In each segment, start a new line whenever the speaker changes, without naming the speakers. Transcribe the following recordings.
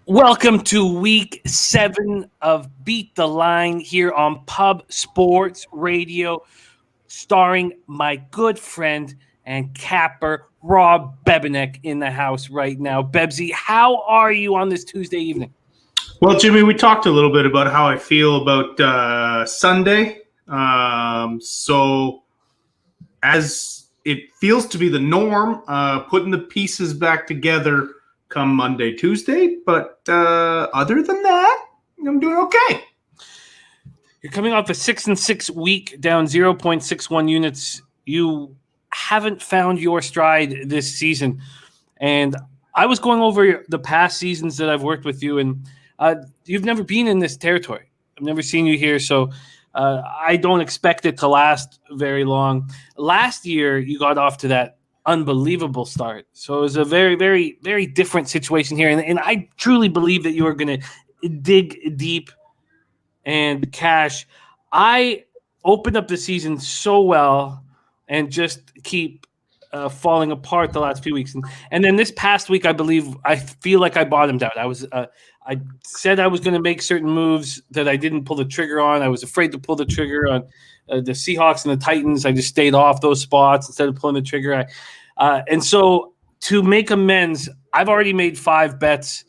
Welcome to week 7 of Beat the Line here on Pub Sports Radio, starring my good friend and capper, Rob Bebenek, in the house right now. Bebsy, how are you on this Tuesday evening?
Well, Jimmy, we talked a little bit about how I feel about Sunday. So as it feels to be the norm, putting the pieces back together come Monday, Tuesday. But other than that, I'm doing okay.
You're coming off a 6-6 week, down 0.61 units. You haven't found your stride this season. And I was going over the past seasons that I've worked with you, and you've never been in this territory. I've never seen you here, so I don't expect it to last very long. Last year, you got off to that unbelievable start. So it was a very, very, very different situation here. And I truly believe that you are going to dig deep and cash. I opened up the season so well and just keep falling apart the last few weeks. And then this past week, I feel like I bottomed out. I said I was going to make certain moves that I didn't pull the trigger on. I was afraid to pull the trigger on the Seahawks and the Titans. I just stayed off those spots instead of pulling the trigger. And so to make amends, I've already made 5 bets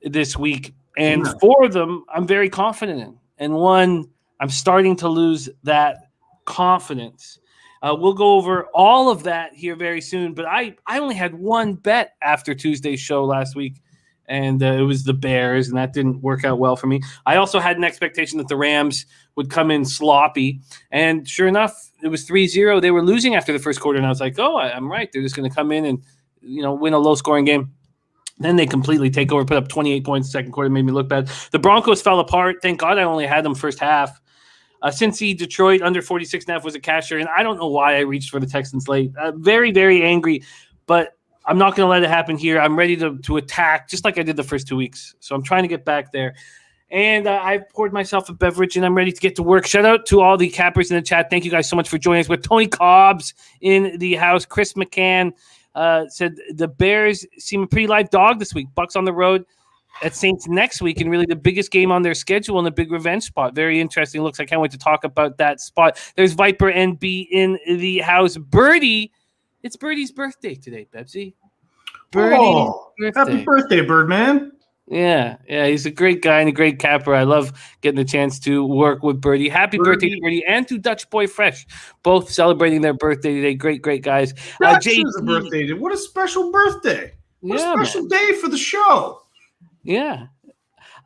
this week, and 4 of them I'm very confident in. And one, I'm starting to lose that confidence. We'll go over all of that here very soon. But I only had 1 bet after Tuesday's show last week, and it was the Bears, and that didn't work out well for me. I also had an expectation that the Rams would come in sloppy, and sure enough, it was 3-0. They were losing after the first quarter, and I was like, oh, I'm right. They're just going to come in and win a low-scoring game. Then they completely take over, put up 28 points second quarter, made me look bad. The Broncos fell apart. Thank God I only had them first half. Cincy, Detroit, under 46.5 was a casher, and I don't know why I reached for the Texans late. Very, very angry, but I'm not going to let it happen here. I'm ready to attack, just like I did the first 2 weeks. So I'm trying to get back there. And I poured myself a beverage, and I'm ready to get to work. Shout out to all the cappers in the chat. Thank you guys so much for joining us. With Tony Cobbs in the house, Chris McCann said the Bears seem a pretty live dog this week. Bucks on the road at Saints next week, and really the biggest game on their schedule and a big revenge spot. Very interesting looks. I can't wait to talk about that spot. There's Viper NB in the house. Birdie, it's Birdie's birthday today, Bebsy.
Birdie's birthday. Happy birthday, Birdman.
Yeah, he's a great guy and a great capper. I love getting the chance to work with Birdie. Happy birthday to Birdie and to Dutch Boy Fresh, both celebrating their birthday today. Great guys.
JT's birthday. What a special birthday. What a special day for the show.
Yeah.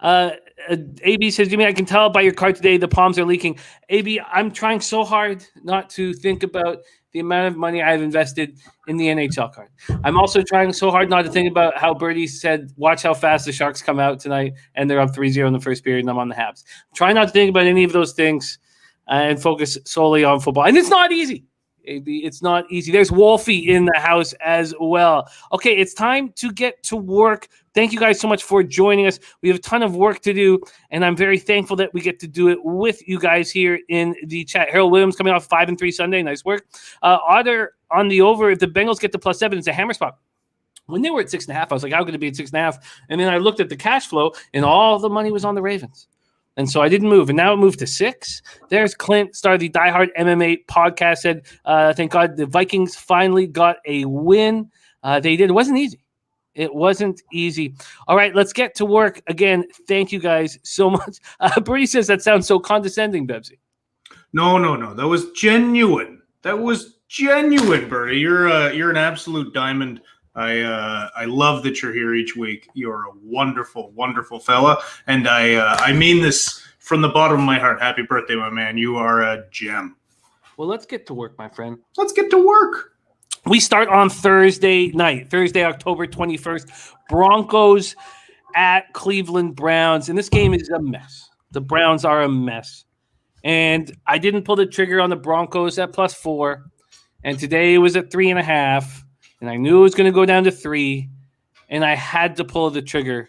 AB says, Jimmy, I can tell by your card today the palms are leaking. AB, I'm trying so hard not to think about the amount of money I've invested in the NHL card. I'm also trying so hard not to think about how Birdie said, watch how fast the Sharks come out tonight, and they're up 3-0 in the first period, and I'm on the Habs. Try not to think about any of those things and focus solely on football. And it's not easy. AB, it's not easy. There's Wolfie in the house as well. Okay, it's time to get to work. Thank you guys so much for joining us. We have a ton of work to do, and I'm very thankful that we get to do it with you guys here in the chat. Harold Williams coming off 5-3 Sunday. Nice work. Otter on the over. If the Bengals get to +7, it's a hammer spot. When they were at 6.5, I was like, how could it be at 6.5? And then I looked at the cash flow, and all the money was on the Ravens. And so I didn't move, and now it moved to 6. There's Clint, star of the Die Hard MMA podcast, said, thank God the Vikings finally got a win. They did. It wasn't easy. It wasn't easy. All right, let's get to work. Again, thank you guys so much. Brady says that sounds so condescending, Bebsy.
No. That was genuine. Birdie. You're an absolute diamond. I love that you're here each week. You're a wonderful, wonderful fella, and I mean this from the bottom of my heart. Happy birthday, my man. You are a gem.
Well, let's get to work, my friend.
Let's get to work.
We start on Thursday night, Thursday, October 21st. Broncos at Cleveland Browns, and this game is a mess. The Browns are a mess, and I didn't pull the trigger on the Broncos at +4, and today it was at 3.5. And I knew it was going to go down to 3, and I had to pull the trigger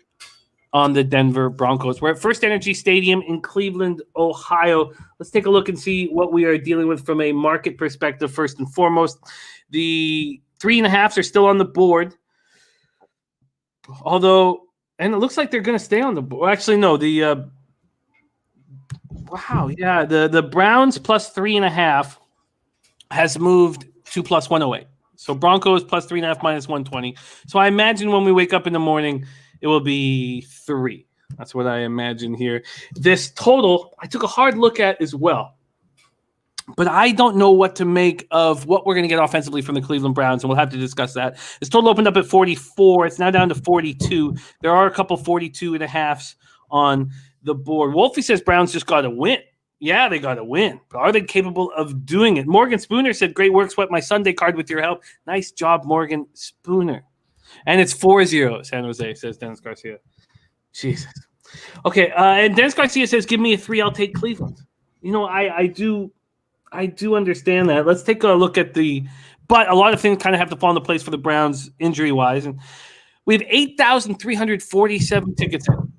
on the Denver Broncos. We're at FirstEnergy Stadium in Cleveland, Ohio. Let's take a look and see what we are dealing with from a market perspective first and foremost. The 3.5s are still on the board, although And it looks like they're going to stay on the board. Actually, no. The Browns plus 3.5 has moved to plus 108. So Broncos plus 3.5 minus 120. So I imagine when we wake up in the morning, it will be 3. That's what I imagine here. This total, I took a hard look at as well. But I don't know what to make of what we're going to get offensively from the Cleveland Browns, and we'll have to discuss that. This total opened up at 44. It's now down to 42. There are a couple 42.5s on the board. Wolfie says Browns just got to win. Yeah, they got to win. But are they capable of doing it? Morgan Spooner said, great work, swept my Sunday card with your help. Nice job, Morgan Spooner. And it's 4-0, San Jose, says Dennis Garcia. Jesus. Okay, and Dennis Garcia says, give me a 3, I'll take Cleveland. You know, I do understand that. Let's take a look at but a lot of things kind of have to fall into place for the Browns injury-wise. And we have 8,347 tickets in.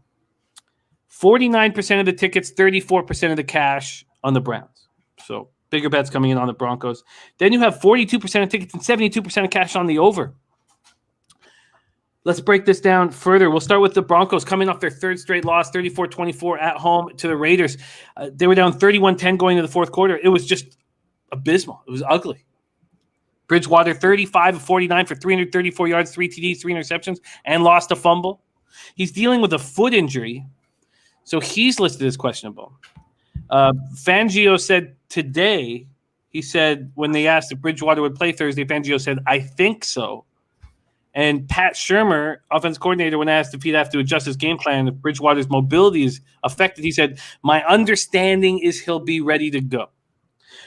49% of the tickets, 34% of the cash on the Browns. So bigger bets coming in on the Broncos. Then you have 42% of tickets and 72% of cash on the over. Let's break this down further. We'll start with the Broncos coming off their third straight loss, 34-24 at home to the Raiders. They were down 31-10 going into the fourth quarter. It was just abysmal. It was ugly. Bridgewater, 35-49 for 334 yards, 3 TDs, 3 interceptions, and lost a fumble. He's dealing with a foot injury, so he's listed as questionable. Fangio said today, he said when they asked if Bridgewater would play Thursday, Fangio said, I think so. And Pat Shurmur, offense coordinator, when asked if he'd have to adjust his game plan if Bridgewater's mobility is affected, he said, my understanding is he'll be ready to go.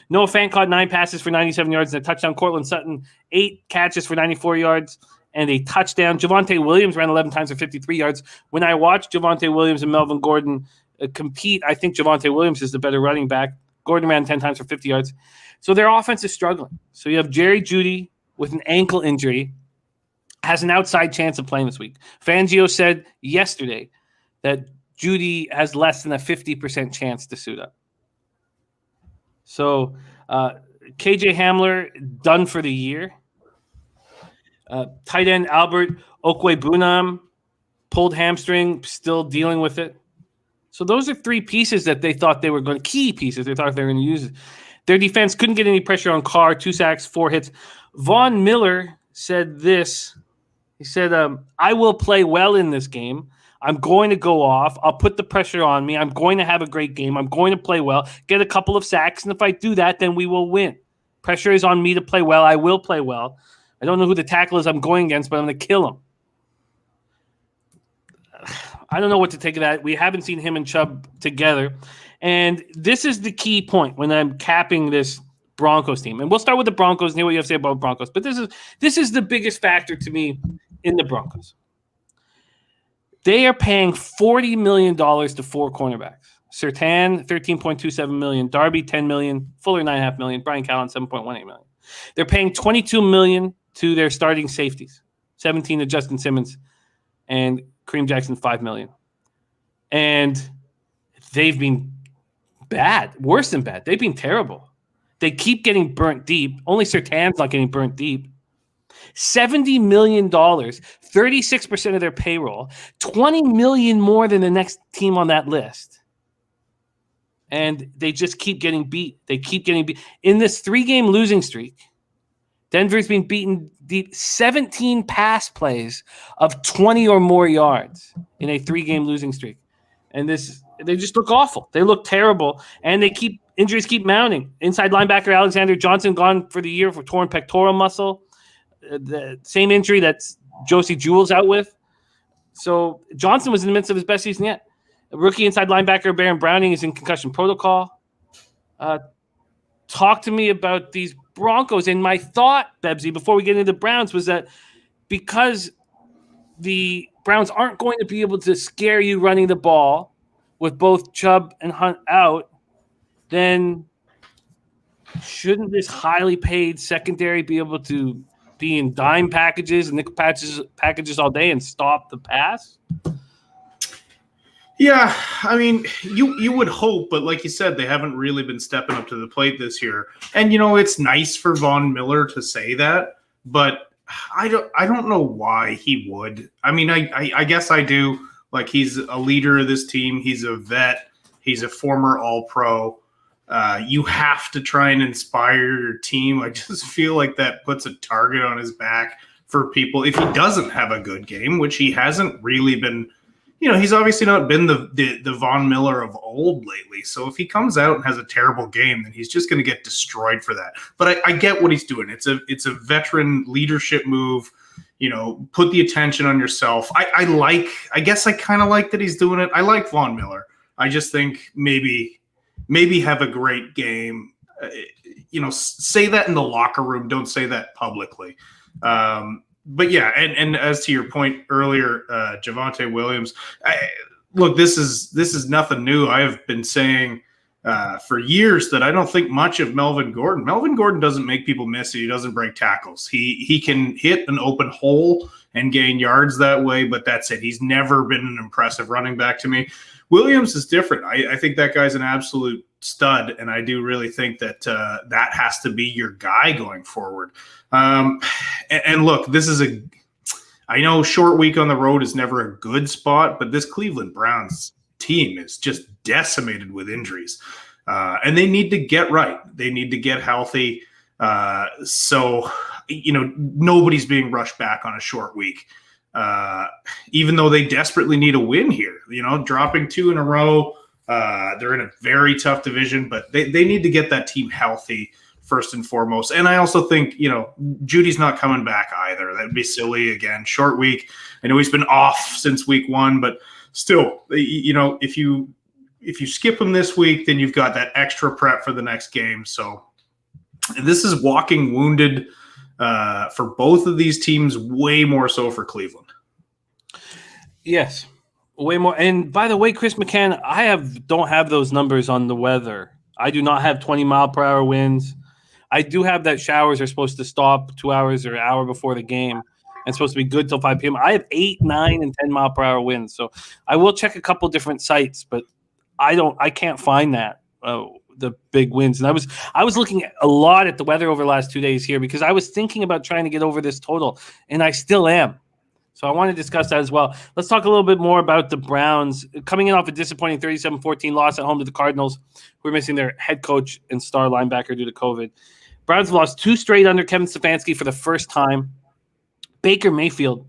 Noah Fant caught 9 passes for 97 yards and a touchdown. Cortland Sutton, 8 catches for 94 yards and a touchdown. Javonte Williams ran 11 times for 53 yards. When I watched Javonte Williams and Melvin Gordon compete, I think Javonte Williams is the better running back. Gordon ran 10 times for 50 yards. So their offense is struggling. So you have Jerry Jeudy with an ankle injury, has an outside chance of playing this week. Fangio said yesterday that Jeudy has less than a 50% chance to suit up. So KJ Hamler done for the year. Tight end Albert Okwebunam pulled hamstring, still dealing with it. So those are 3 pieces that they thought they were going to, key pieces they thought they were going to use. Their defense couldn't get any pressure on Carr, 2 sacks, 4 hits. Von Miller said this. He said, I will play well in this game. I'm going to go off. I'll put the pressure on me. I'm going to have a great game. I'm going to play well, get a couple of sacks. And if I do that, then we will win. Pressure is on me to play well. I will play well. I don't know who the tackle is I'm going against, but I'm going to kill him. I don't know what to take of that. We haven't seen him and Chubb together. And this is the key point when I'm capping this Broncos team. And we'll start with the Broncos and hear what you have to say about Broncos. But this is the biggest factor to me in the Broncos. They are paying $40 million to 4 cornerbacks. Surtain, $13.27 million. Darby, $10 million. Fuller, $9.5 million. Brian Callen, $7.18 million. They're paying $22 million to their starting safeties. 17 to Justin Simmons and Kareem Jackson, $5 million. And they've been bad. Worse than bad. They've been terrible. They keep getting burnt deep. Only Surtain's not getting burnt deep. $70 million, 36% of their payroll, $20 million more than the next team on that list. And they just keep getting beat. They keep getting beat. In this 3-game losing streak, Denver's been beaten deep 17 pass plays of 20 or more yards in a 3-game losing streak. And they just look awful. They look terrible. And injuries keep mounting. Inside linebacker Alexander Johnson gone for the year for torn pectoral muscle. The same injury that Josie Jewell's out with. So Johnson was in the midst of his best season yet. A rookie inside linebacker Baron Browning is in concussion protocol. Talk to me about these Broncos. And my thought, Bebsie, before we get into the Browns, was that because the Browns aren't going to be able to scare you running the ball with both Chubb and Hunt out, then shouldn't this highly paid secondary be able to be in dime packages and nickel packages all day and stop the pass?
Yeah, I mean, you would hope, but like you said, they haven't really been stepping up to the plate this year. And, it's nice for Von Miller to say that, but I don't know why he would. I mean, I guess I do. Like, he's a leader of this team. He's a vet. He's a former All-Pro. You have to try and inspire your team. I just feel like that puts a target on his back for people if he doesn't have a good game, which he hasn't really been. He's obviously not been the Von Miller of old lately. So if he comes out and has a terrible game, then he's just going to get destroyed for that. But I get what he's doing. It's a veteran leadership move. Put the attention on yourself. I guess I kind of like that he's doing it. I like Von Miller. I just think maybe have a great game. Say that in the locker room. Don't say that publicly. But yeah, and as to your point earlier, Javonte Williams, look, this is nothing new. I have been saying for years that I don't think much of Melvin Gordon. Melvin Gordon doesn't make people miss it. He doesn't break tackles. He can hit an open hole and gain yards that way, but that's it. He's never been an impressive running back to me. Williams is different. I think that guy's an absolute stud, and I do really think that that has to be your guy going forward. And look, I know short week on the road is never a good spot, but this Cleveland Browns team is just decimated with injuries. And they need to get right. They need to get healthy. So nobody's being rushed back on a short week. Even though they desperately need a win here, dropping 2 in a row. They're in a very tough division, but they need to get that team healthy first and foremost. And I also think, Judy's not coming back either. That'd be silly. Again, short week. I know he's been off since week 1, but still, if you skip him this week, then you've got that extra prep for the next game. So this is walking wounded for both of these teams, way more so for Cleveland.
Yes, way more. And by the way, Chris McCann, I don't have those numbers on the weather. I do not have 20-mile-per-hour winds. I do have that showers are supposed to stop 2 hours or an hour before the game and supposed to be good till 5 p.m. I have 8, 9, and 10-mile-per-hour winds. So I will check a couple different sites, but I can't find that, the big winds. And I was looking a lot at the weather over the last 2 days here because I was thinking about trying to get over this total, and I still am. So I want to discuss that as well. Let's talk a little bit more about the Browns coming in off a disappointing 37-14 loss at home to the Cardinals, who are missing their head coach and star linebacker due to COVID. Browns have lost 2 straight under Kevin Stefanski for the first time. Baker Mayfield,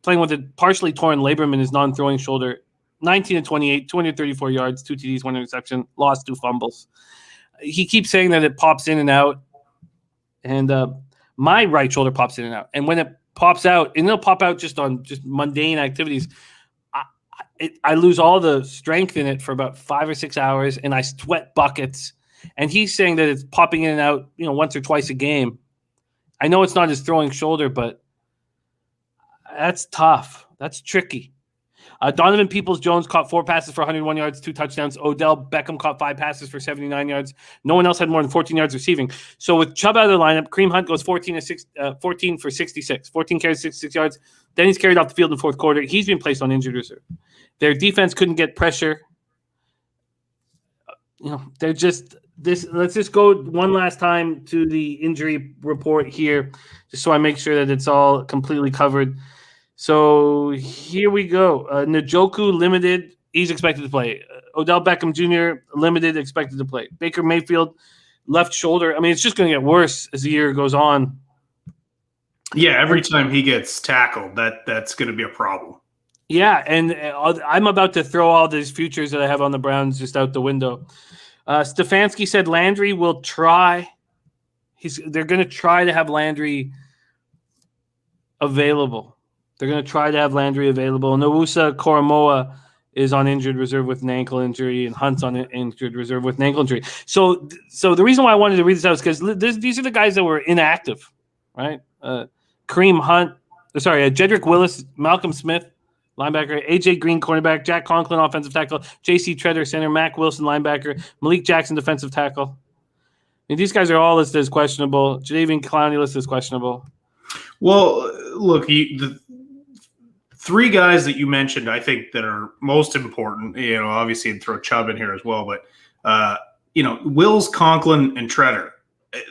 playing with a partially torn labrum in his non-throwing shoulder, 19-28, 234 yards, 2 TDs, 1 interception, lost 2 fumbles. He keeps saying that it pops in and out, and my right shoulder pops in and out. And when it pops out, and it'll pop out just on mundane activities, I lose all the strength in it for about 5 or 6 hours, and I sweat buckets. And he's saying that it's popping in and out, once or twice a game. I know it's not his throwing shoulder, but that's tough. That's tricky. Donovan Peoples-Jones caught 4 passes for 101 yards, 2 touchdowns. Odell Beckham caught 5 passes for 79 yards. No one else had more than 14 yards receiving. So with Chubb out of the lineup, Kareem Hunt goes 14 for 66. 14 carries, 66 yards. Then he's carried off the field in the fourth quarter. He's been placed on injured reserve. Their defense couldn't get pressure. They're just this. Let's just go one last time to the injury report here, just so I make sure that it's all completely covered. So here we go. Njoku limited. He's expected to play. Odell Beckham Jr. limited, expected to play. Baker Mayfield, left shoulder. I mean, it's just going to get worse as the year goes on.
Yeah, every time he gets tackled, that's going to be a problem.
Yeah, and I'm about to throw all these futures that I have on the Browns just out the window. Stefanski said Landry will try. They're going to try to have Landry available. They're going to try to have Landry available. Nwusa Koromoa is on injured reserve with an ankle injury, and Hunt's on injured reserve with an ankle injury. So the reason why I wanted to read this out is because these are the guys that were inactive, right? Kareem Hunt, Jedrick Willis, Malcolm Smith, linebacker, A.J. Green, cornerback, Jack Conklin, offensive tackle, J.C. Treader, center, Mac Wilson, linebacker, Malik Jackson, defensive tackle. And these guys are all listed as questionable. Jadeveon Clowney listed as questionable.
Well, look, the 3 guys that you mentioned, I think, that are most important, obviously, and throw Chubb in here as well, but, Wills, Conklin, and Treader.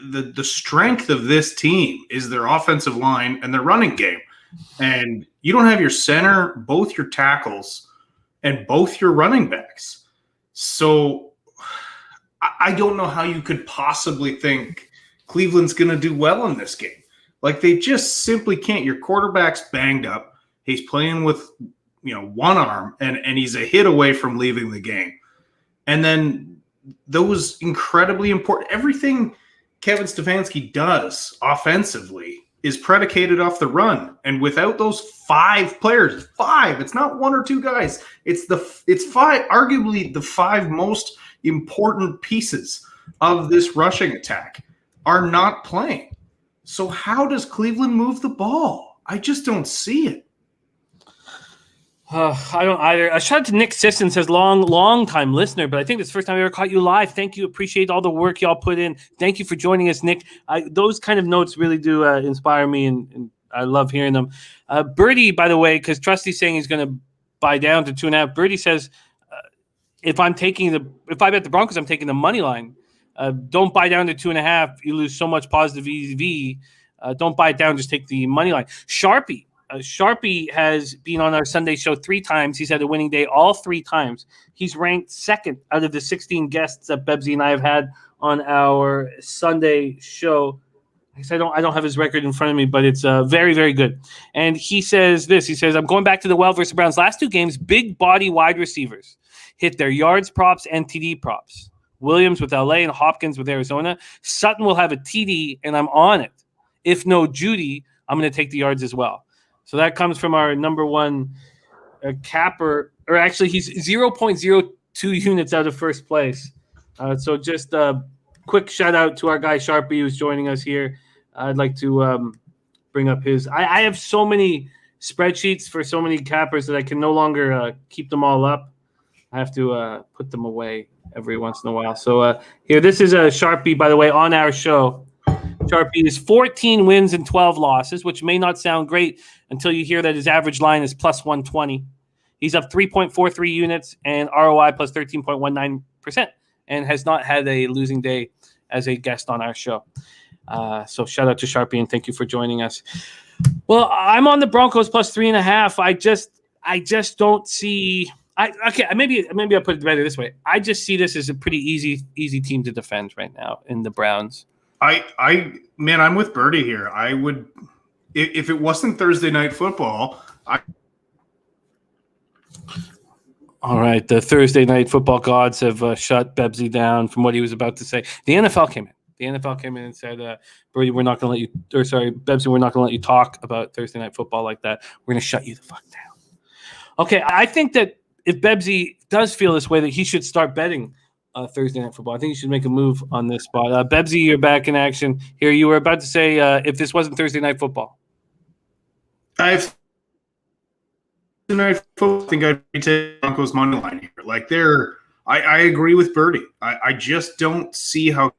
the strength of this team is their offensive line and their running game. And you don't have your center, both your tackles, and both your running backs. So I don't know how you could possibly think Cleveland's going to do well in this game. Like, they just simply can't. Your quarterback's banged up. He's playing with, one arm, and he's a hit away from leaving the game. And then those incredibly important – everything Kevin Stefanski does offensively is predicated off the run. And without those 5 players, 5, it's not 1 or 2 guys. It's 5, arguably the 5 most important pieces of this rushing attack are not playing. So how does Cleveland move the ball? I just don't see it.
I don't either. A shout out to Nick Sisson, says long time listener, but I think it's the first time I ever caught you live. Thank you. Appreciate all the work y'all put in. Thank you for joining us, Nick. Those kind of notes really do inspire me, and I love hearing them. Birdie, by the way, because Trusty's saying he's going to buy down to 2.5. Birdie says, if I bet the Broncos, I'm taking the money line. Don't buy down to 2.5. You lose so much positive EV. Don't buy it down. Just take the money line. Sharpie has been on our Sunday show 3 times. He's had a winning day all 3 times. He's ranked 2nd out of the 16 guests that Bebsie and I have had on our Sunday show. I don't have his record in front of me, but it's very, very good. And he says this. He says, I'm going back to the Well versus Browns. Last 2 games, big body wide receivers hit their yards props and TD props. Williams with LA and Hopkins with Arizona. Sutton will have a TD, and I'm on it. If no Judy, I'm going to take the yards as well. So that comes from our number 1 capper, or actually he's 0.02 units out of first place. So just a quick shout out to our guy Sharpie who's joining us here. I'd like to bring up his. I have so many spreadsheets for so many cappers that I can no longer keep them all up. I have to put them away every once in a while. So here, this is a Sharpie, by the way, on our show. Sharpie is 14 wins and 12 losses, which may not sound great until you hear that his average line is plus 120. He's up 3.43 units and ROI plus 13.19%, and has not had a losing day as a guest on our show. So shout out to Sharpie, and thank you for joining us. Well, I'm on the Broncos plus 3.5. I just don't see. Maybe I'll put it better this way. I just see this as a pretty easy team to defend right now in the Browns.
I'm with Birdie here. I would, if it wasn't Thursday Night Football.
All right, the Thursday Night Football gods have shut Bebsie down from what he was about to say. The NFL came in and said, Birdie, we're not going to let you, Bebsie, we're not going to let you talk about Thursday Night Football like that. We're going to shut you the fuck down. Okay, I think that if Bebsie does feel this way, that he should start betting Thursday Night Football. I think you should make a move on this spot. Bebsie, you're back in action. Here, you were about to say if this wasn't Thursday Night Football.
I think I'd be taking Broncos money line here. Like I agree with Birdie. I just don't see how.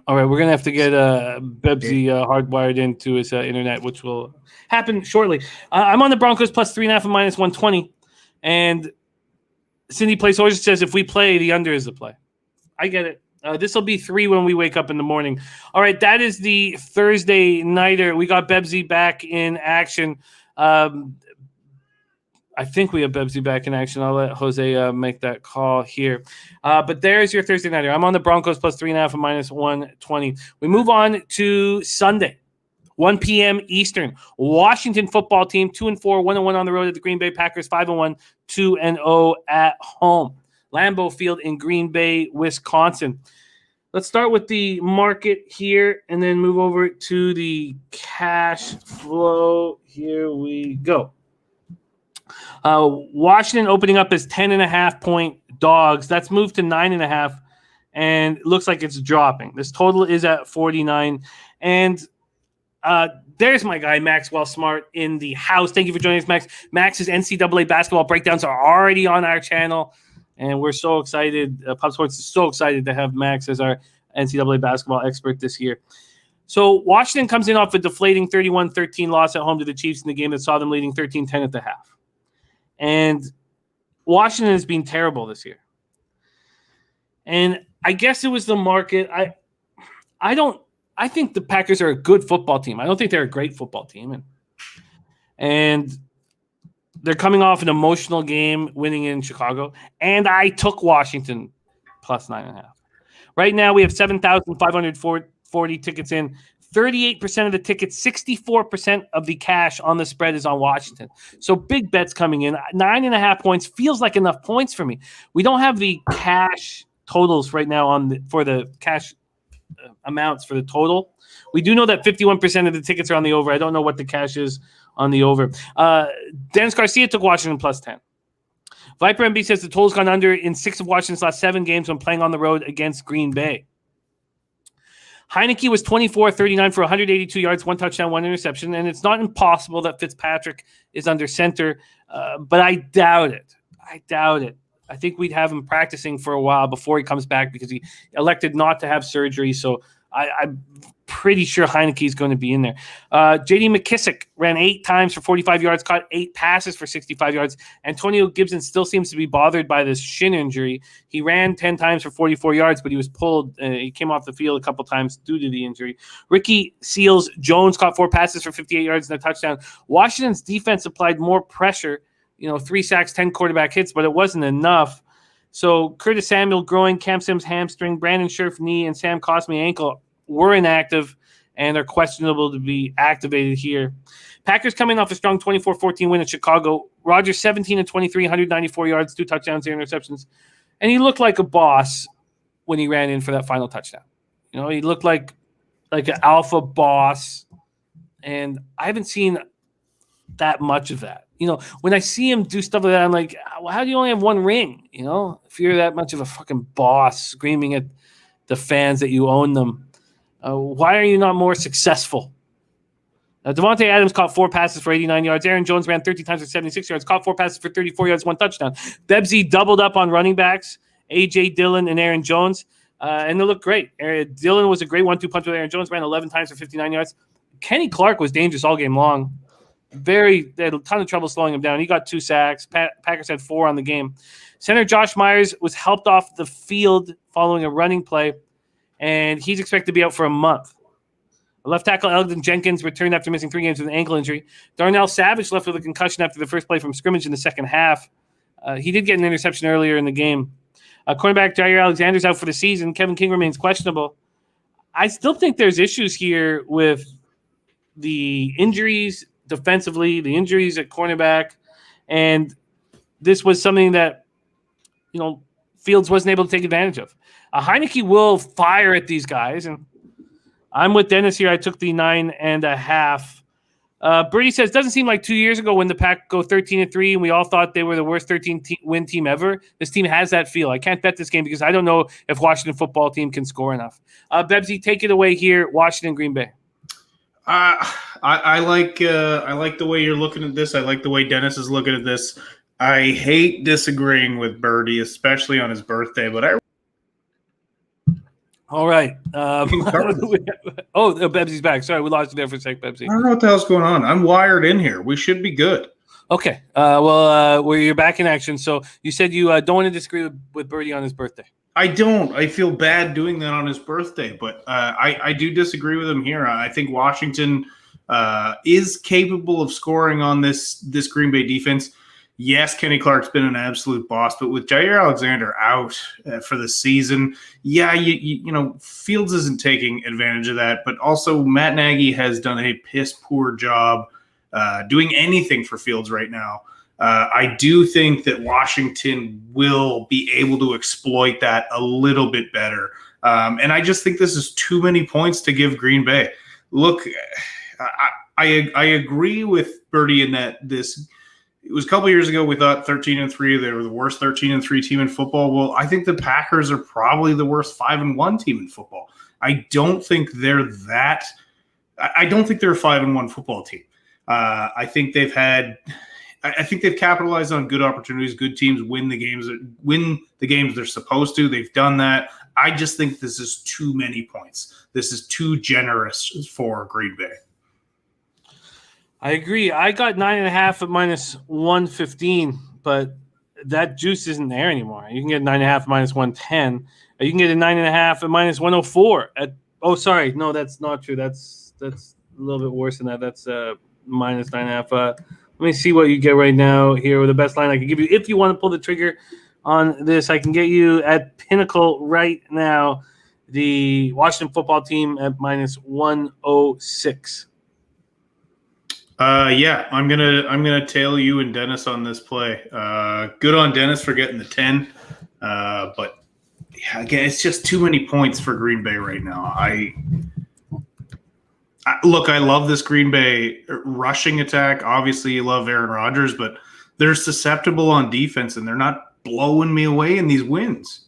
All right, we're gonna have to get Bebsie hardwired into his internet, which will happen shortly. I'm on the Broncos plus 3.5 and minus 120, and Cindy Place always says if we play, the under is the play. I get it. This will be 3 when we wake up in the morning. All right, that is the Thursday nighter. We got Bebsie back in action. I think we have Bebsie back in action. I'll let Jose make that call here. But there's your Thursday nighter. I'm on the Broncos plus 3.5 and minus 120. We move on to Sunday, 1 p.m. Eastern. Washington football team, 2-4, 1-1 on the road at the Green Bay Packers, 5-1, 2-0 at home. Lambeau Field in Green Bay, Wisconsin. Let's start with the market here and then move over to the cash flow. Here we go. Washington opening up as 10.5-point dogs. That's moved to 9.5, and it looks like it's dropping. This total is at 49. And there's my guy, Maxwell Smart, in the house. Thank you for joining us, Max. Max's NCAA basketball breakdowns are already on our channel, and we're so excited. Pop Sports is so excited to have Max as our NCAA basketball expert this year. So Washington comes in off a deflating 31-13 loss at home to the Chiefs in the game that saw them leading 13-10 at the half. And Washington has been terrible this year. And I guess it was the market. I think the Packers are a good football team. I don't think they're a great football team. And they're coming off an emotional game winning in Chicago. And I took Washington plus 9.5. Right now we have 7,540 tickets in. 38% of the tickets, 64% of the cash on the spread is on Washington. So big bets coming in. 9.5 points feels like enough points for me. We don't have the cash totals right now for the cash amounts for the total. We do know that 51% of the tickets are on the over. I don't know what the cash is on the over. Dennis Garcia took Washington plus 10. Viper MB says the total's gone under in 6 of Washington's last 7 games when playing on the road against Green Bay. Heineke was 24-39 for 182 yards, 1 touchdown, 1 interception, and it's not impossible that Fitzpatrick is under center, but I doubt it. I think we'd have him practicing for a while before he comes back because he elected not to have surgery, so I'm pretty sure Heineke is going to be in there. J.D. McKissick ran 8 times for 45 yards, caught 8 passes for 65 yards. Antonio Gibson still seems to be bothered by this shin injury. He ran 10 times for 44 yards, but he was pulled. He came off the field a couple times due to the injury. Ricky Seals-Jones caught 4 passes for 58 yards and a touchdown. Washington's defense applied more pressure, 3 sacks, 10 quarterback hits, but it wasn't enough. So Curtis Samuel groin, Cam Sims hamstring, Brandon Scherf knee, and Sam Cosmi ankle were inactive and are questionable to be activated here. Packers coming off a strong 24-14 win at Chicago. Rodgers 17-23, 194 yards, 2 touchdowns, 0 interceptions. And he looked like a boss when he ran in for that final touchdown. He looked like an alpha boss. And I haven't seen that much of that. When I see him do stuff like that, I'm like, well, how do you only have 1 ring? If you're that much of a fucking boss screaming at the fans that you own them, why are you not more successful? Devontae Adams caught 4 passes for 89 yards. Aaron Jones ran 13 times for 76 yards, caught 4 passes for 34 yards, 1 touchdown. Bebsie doubled up on running backs, A.J. Dillon and Aaron Jones, and they looked great. Dillon was a great 1-2 punch with Aaron Jones, ran 11 times for 59 yards. Kenny Clark was dangerous all game long. They had a ton of trouble slowing him down. He got 2 sacks. Packers had 4 on the game. Center Josh Myers was helped off the field following a running play, and he's expected to be out for a month. Left tackle Eldon Jenkins returned after missing 3 games with an ankle injury. Darnell Savage left with a concussion after the first play from scrimmage in the second half. He did get an interception earlier in the game. Cornerback Jair Alexander's out for the season. Kevin King remains questionable. I still think there's issues here with the injuries defensively, the injuries at cornerback, and this was something that Fields wasn't able to take advantage of. Heineke will fire at these guys, and I'm with Dennis here. I took the 9.5. Birdie says, doesn't seem like 2 years ago when the Pack go 13-3 and we all thought they were the worst 13-win team ever. This team has that feel. I can't bet this game because I don't know if Washington football team can score enough. Bebsy, take it away here. Washington, Green Bay.
I like the way you're looking at this. I like the way Dennis is looking at this. I hate disagreeing with Birdie, especially on his birthday, but
all right. Bebsy's back. Sorry, we lost you there for a sec, Bebsy.
I don't know what the hell's going on. I'm wired in here. We should be good.
Okay. You're back in action. So you said you don't want to disagree with Birdie on his birthday.
I don't. I feel bad doing that on his birthday, but I do disagree with him here. I think Washington is capable of scoring on this Green Bay defense. Yes, Kenny Clark's been an absolute boss, but with Jair Alexander out for the season, Fields isn't taking advantage of that. But also, Matt Nagy has done a piss poor job doing anything for Fields right now. I do think that Washington will be able to exploit that a little bit better. And I just think this is too many points to give Green Bay. Look, I agree with Birdie in that it was a couple years ago we thought 13-3 they were the worst 13-3 team in football. Well, I think the Packers are probably the worst 5-1 team in football. I don't think they're a 5-1 football team. I think they've capitalized on good opportunities. Good teams win the games they're supposed to. They've done that. I just think this is too many points. This is too generous for Green Bay.
I agree. I got 9.5 at -115, but that juice isn't there anymore. You can get 9.5 minus 110. You can get a 9.5 at minus 104. Sorry, no, that's not true. That's a little bit worse than that. That's minus 9.5. Let me see what you get right now here with the best line I can give you. If you want to pull the trigger on this, I can get you at Pinnacle right now. The Washington football team at minus 106.
Yeah, I'm gonna tail you and Dennis on this play. Good on Dennis for getting the 10, but yeah, again, it's just too many points for Green Bay right now. Look, I love this Green Bay rushing attack. Obviously, you love Aaron Rodgers, but they're susceptible on defense, and they're not blowing me away in these wins.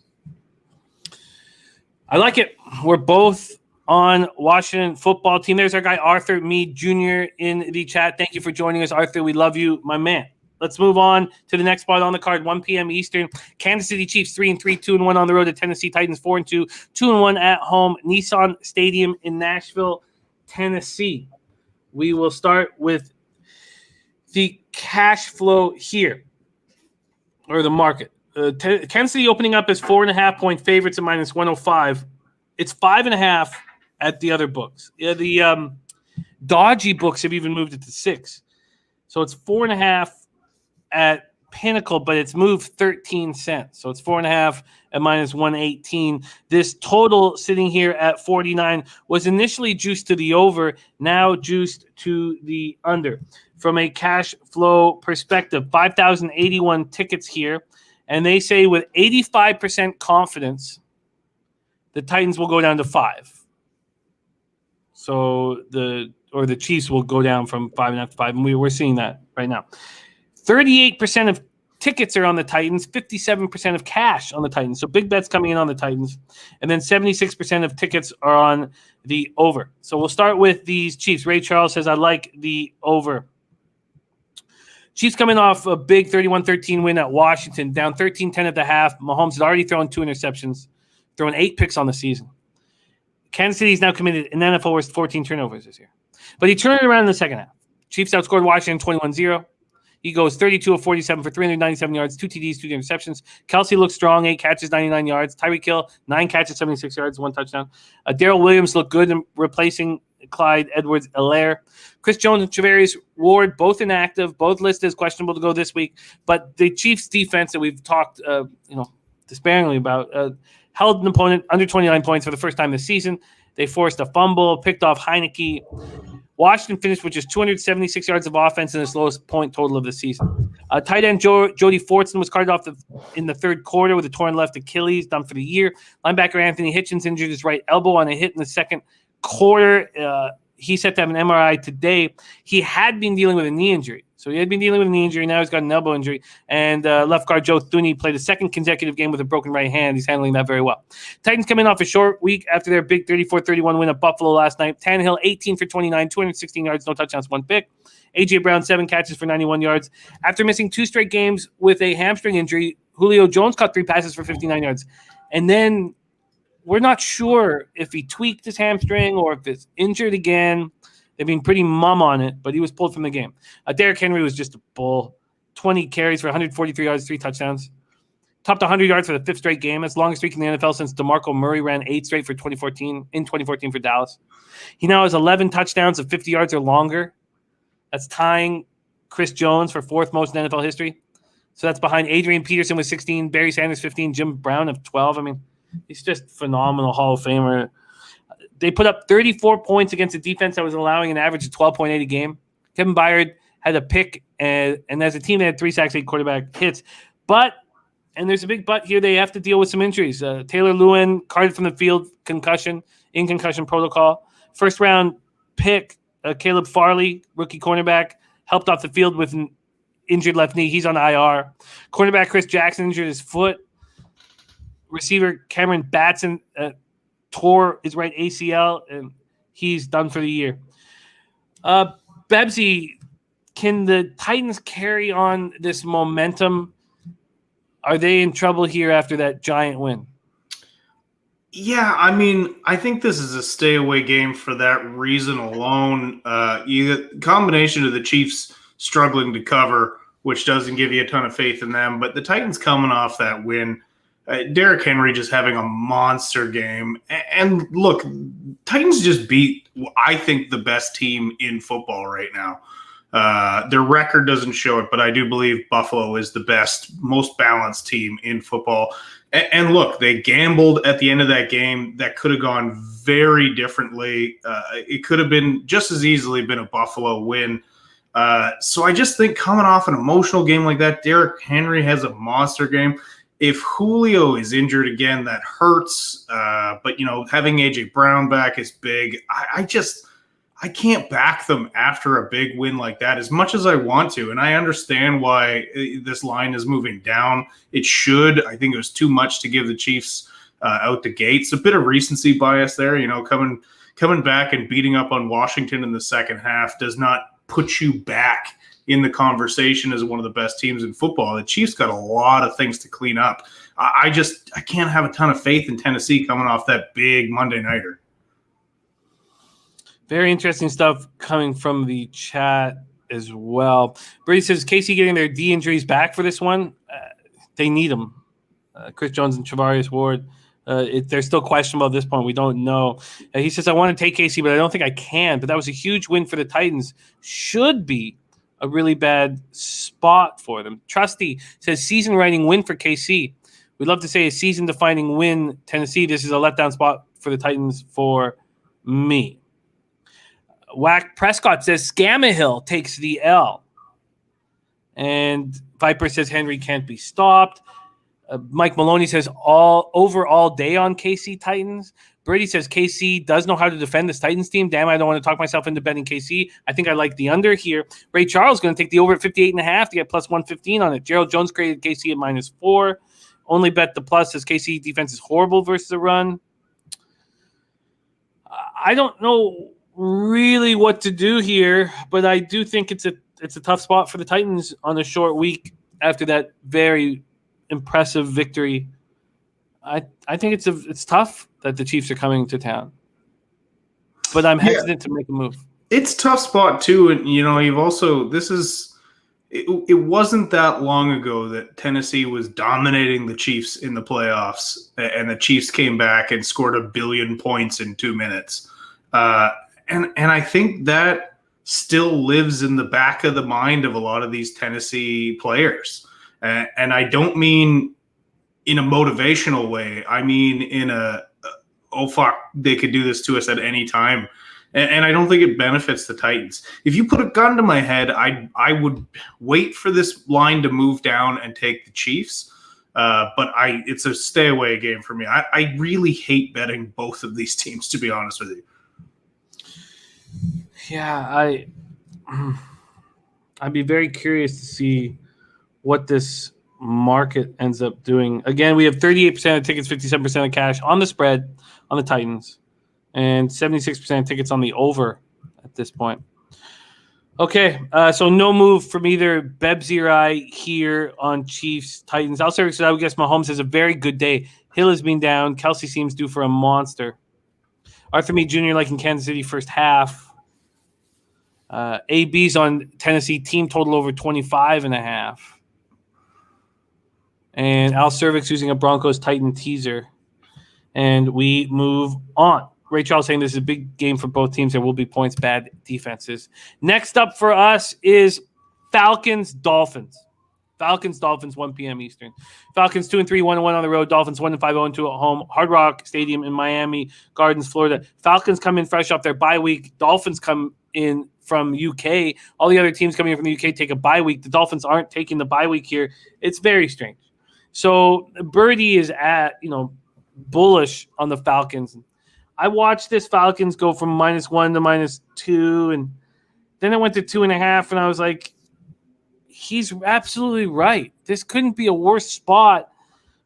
I like it. We're both on Washington football team. There's our guy, Arthur Mead Jr. in the chat. Thank you for joining us, Arthur. We love you, my man. Let's move on to the next spot on the card, 1 p.m. Eastern. Kansas City Chiefs 3-3, 2-1 on the road at Tennessee Titans 4-2, 2-1 at home, Nissan Stadium in Nashville, Tennessee. We will start with the cash flow here, or the market. Kansas City opening up as 4.5-point favorites at minus 105. It's 5.5 at the other books. The dodgy books have even moved it to 6. So it's 4.5 at Pinnacle, but it's moved 13 cents. So it's 4.5 at minus 118. This total sitting here at 49 was initially juiced to the over, now juiced to the under. From a cash flow perspective, 5,081 tickets here. And they say with 85% confidence, the Titans will go down to 5. So the Chiefs will go down from 5.5 to 5. And we're seeing that right now. 38% of tickets are on the Titans, 57% of cash on the Titans. So big bets coming in on the Titans. And then 76% of tickets are on the over. So we'll start with these Chiefs. Ray Charles says, I like the over. Chiefs coming off a big 31-13 win at Washington, down 13-10 at the half. Mahomes had already thrown 2 interceptions, throwing 8 picks on the season. Kansas City's now committed an NFL worst 14 turnovers this year. But he turned it around in the second half. Chiefs outscored Washington 21-0. He goes 32 of 47 for 397 yards, 2 TDs, 2 interceptions. Kelsey looks strong, 8 catches, 99 yards. Tyreek Hill, 9 catches, 76 yards, 1 touchdown. Darrell Williams looked good in replacing Clyde Edwards-Helaire. Chris Jones and Travarius Ward, both inactive, both listed as questionable to go this week. But the Chiefs' defense that we've talked despairingly about held an opponent under 29 points for the first time this season. They forced a fumble, picked off Heineke. Washington finished with just 276 yards of offense and its lowest point total of the season. Tight end Jody Fortson was carted off in the third quarter with a torn left Achilles, done for the year. Linebacker Anthony Hitchens injured his right elbow on a hit in the second quarter. He's set to have an MRI today. He had been dealing with a knee injury. So he had been dealing with a knee injury. Now he's got an elbow injury. And left guard Joe Thuney played a second consecutive game with a broken right hand. He's handling that very well. Titans coming off a short week after their big 34-31 win at Buffalo last night. Tannehill, 18 for 29, 216 yards, no touchdowns, 1 pick. A.J. Brown, 7 catches for 91 yards. After missing 2 straight games with a hamstring injury, Julio Jones caught 3 passes for 59 yards. And then we're not sure if he tweaked his hamstring or if it's injured again. They've been pretty mum on it, but he was pulled from the game. Derrick Henry was just a bull. 20 carries for 143 yards, 3 touchdowns. Topped 100 yards for the 5th straight game. That's the longest streak in the NFL since DeMarco Murray ran 8 straight for 2014 for Dallas. He now has 11 touchdowns of 50 yards or longer. That's tying Chris Jones for 4th most in NFL history. So that's behind Adrian Peterson with 16, Barry Sanders 15, Jim Brown of 12. I mean, he's just phenomenal Hall of Famer. They put up 34 points against a defense that was allowing an average of 12.8 a game. Kevin Byard had a pick, and as a team, they had 3 sacks, 8 quarterback hits. But, and there's a big but here, they have to deal with some injuries. Taylor Lewin, carted from the field, concussion protocol. First-round pick, Caleb Farley, rookie cornerback, helped off the field with an injured left knee. He's on IR. Cornerback Chris Jackson injured his foot. Receiver Cameron Batson tore his right ACL, and he's done for the year. Bebsie, can the Titans carry on this momentum? Are they in trouble here after that giant win?
Yeah, I mean, I think this is a stay-away game for that reason alone. You combination of the Chiefs struggling to cover, which doesn't give you a ton of faith in them. But the Titans coming off that win, Derrick Henry just having a monster game. And look, Titans just beat, I think, the best team in football right now. Their record doesn't show it, but I do believe Buffalo is the best, most balanced team in football. And look, they gambled at the end of that game. That could have gone very differently. It could have been just as easily been a Buffalo win. So I just think coming off an emotional game like that, Derrick Henry has a monster game. If Julio is injured again, that hurts. But, having A.J. Brown back is big. I can't back them after a big win like that as much as I want to. And I understand why this line is moving down. It should. I think it was too much to give the Chiefs out the gates. A bit of recency bias there, coming back and beating up on Washington in the second half does not put you back in the conversation as one of the best teams in football. The Chiefs got a lot of things to clean up. I can't have a ton of faith in Tennessee coming off that big Monday nighter.
Very interesting stuff coming from the chat as well. Brady says, KC getting their D injuries back for this one? They need them. Chris Jones and Travarius Ward, they're still questionable at this point. We don't know. He says, I want to take KC, but I don't think I can. But that was a huge win for the Titans. Should be a really bad spot for them. Trusty says, season-writing win for KC. We'd love to say a season-defining win, Tennessee. This is a letdown spot for the Titans for me. Whack Prescott says Scamahill takes the L. And Viper says Henry can't be stopped. Mike Maloney says all day on KC Titans. Brady says KC does know how to defend this Titans team. Damn, I don't want to talk myself into betting KC. I think I like the under here. Ray Charles going to take the over at 58.5 to get plus 115 on it. Gerald Jones created KC at -4. Only bet the plus as KC defense is horrible versus the run. I don't know really what to do here, but I do think it's a tough spot for the Titans on a short week after that very impressive victory. I think it's tough that the Chiefs are coming to town, but I'm hesitant to make a move.
It's a tough spot too, and you've also it wasn't that long ago that Tennessee was dominating the Chiefs in the playoffs, and the Chiefs came back and scored 1 billion points in 2 minutes. And I think that still lives in the back of the mind of a lot of these Tennessee players. And I don't mean in a motivational way. I mean in they could do this to us at any time. And I don't think it benefits the Titans. If you put a gun to my head, I would wait for this line to move down and take the Chiefs. But it's a stay away game for me. I really hate betting both of these teams, to be honest with you.
Yeah, I'd be very curious to see what this market ends up doing. Again, we have 38% of tickets, 57% of cash on the spread on the Titans, and 76% of tickets on the over at this point. Okay, so no move from either Bebsie or I here on Chiefs Titans. Also, I would guess Mahomes has a very good day. Hill has been down. Kelsey seems due for a monster. Arthur Meade Jr. like in Kansas City first half. AB's on Tennessee team total over 25.5. And Al Cervix using a Broncos Titan teaser. And we move on. Ray Charles saying this is a big game for both teams. There will be points, bad defenses. Next up for us is Falcons Dolphins. Falcons Dolphins 1 p.m. Eastern. Falcons 2-3, 1-1 on the road. Dolphins 1-5, 0-2 at home. Hard Rock Stadium in Miami Gardens, Florida. Falcons come in fresh off their bye week. Dolphins come in from UK. All the other teams coming in from the UK take a bye week. The Dolphins aren't taking the bye week here. It's very strange. So Birdie is bullish on the Falcons. I watched this Falcons go from -1 to -2, and then it went to 2.5, and I was like, he's absolutely right. This couldn't be a worse spot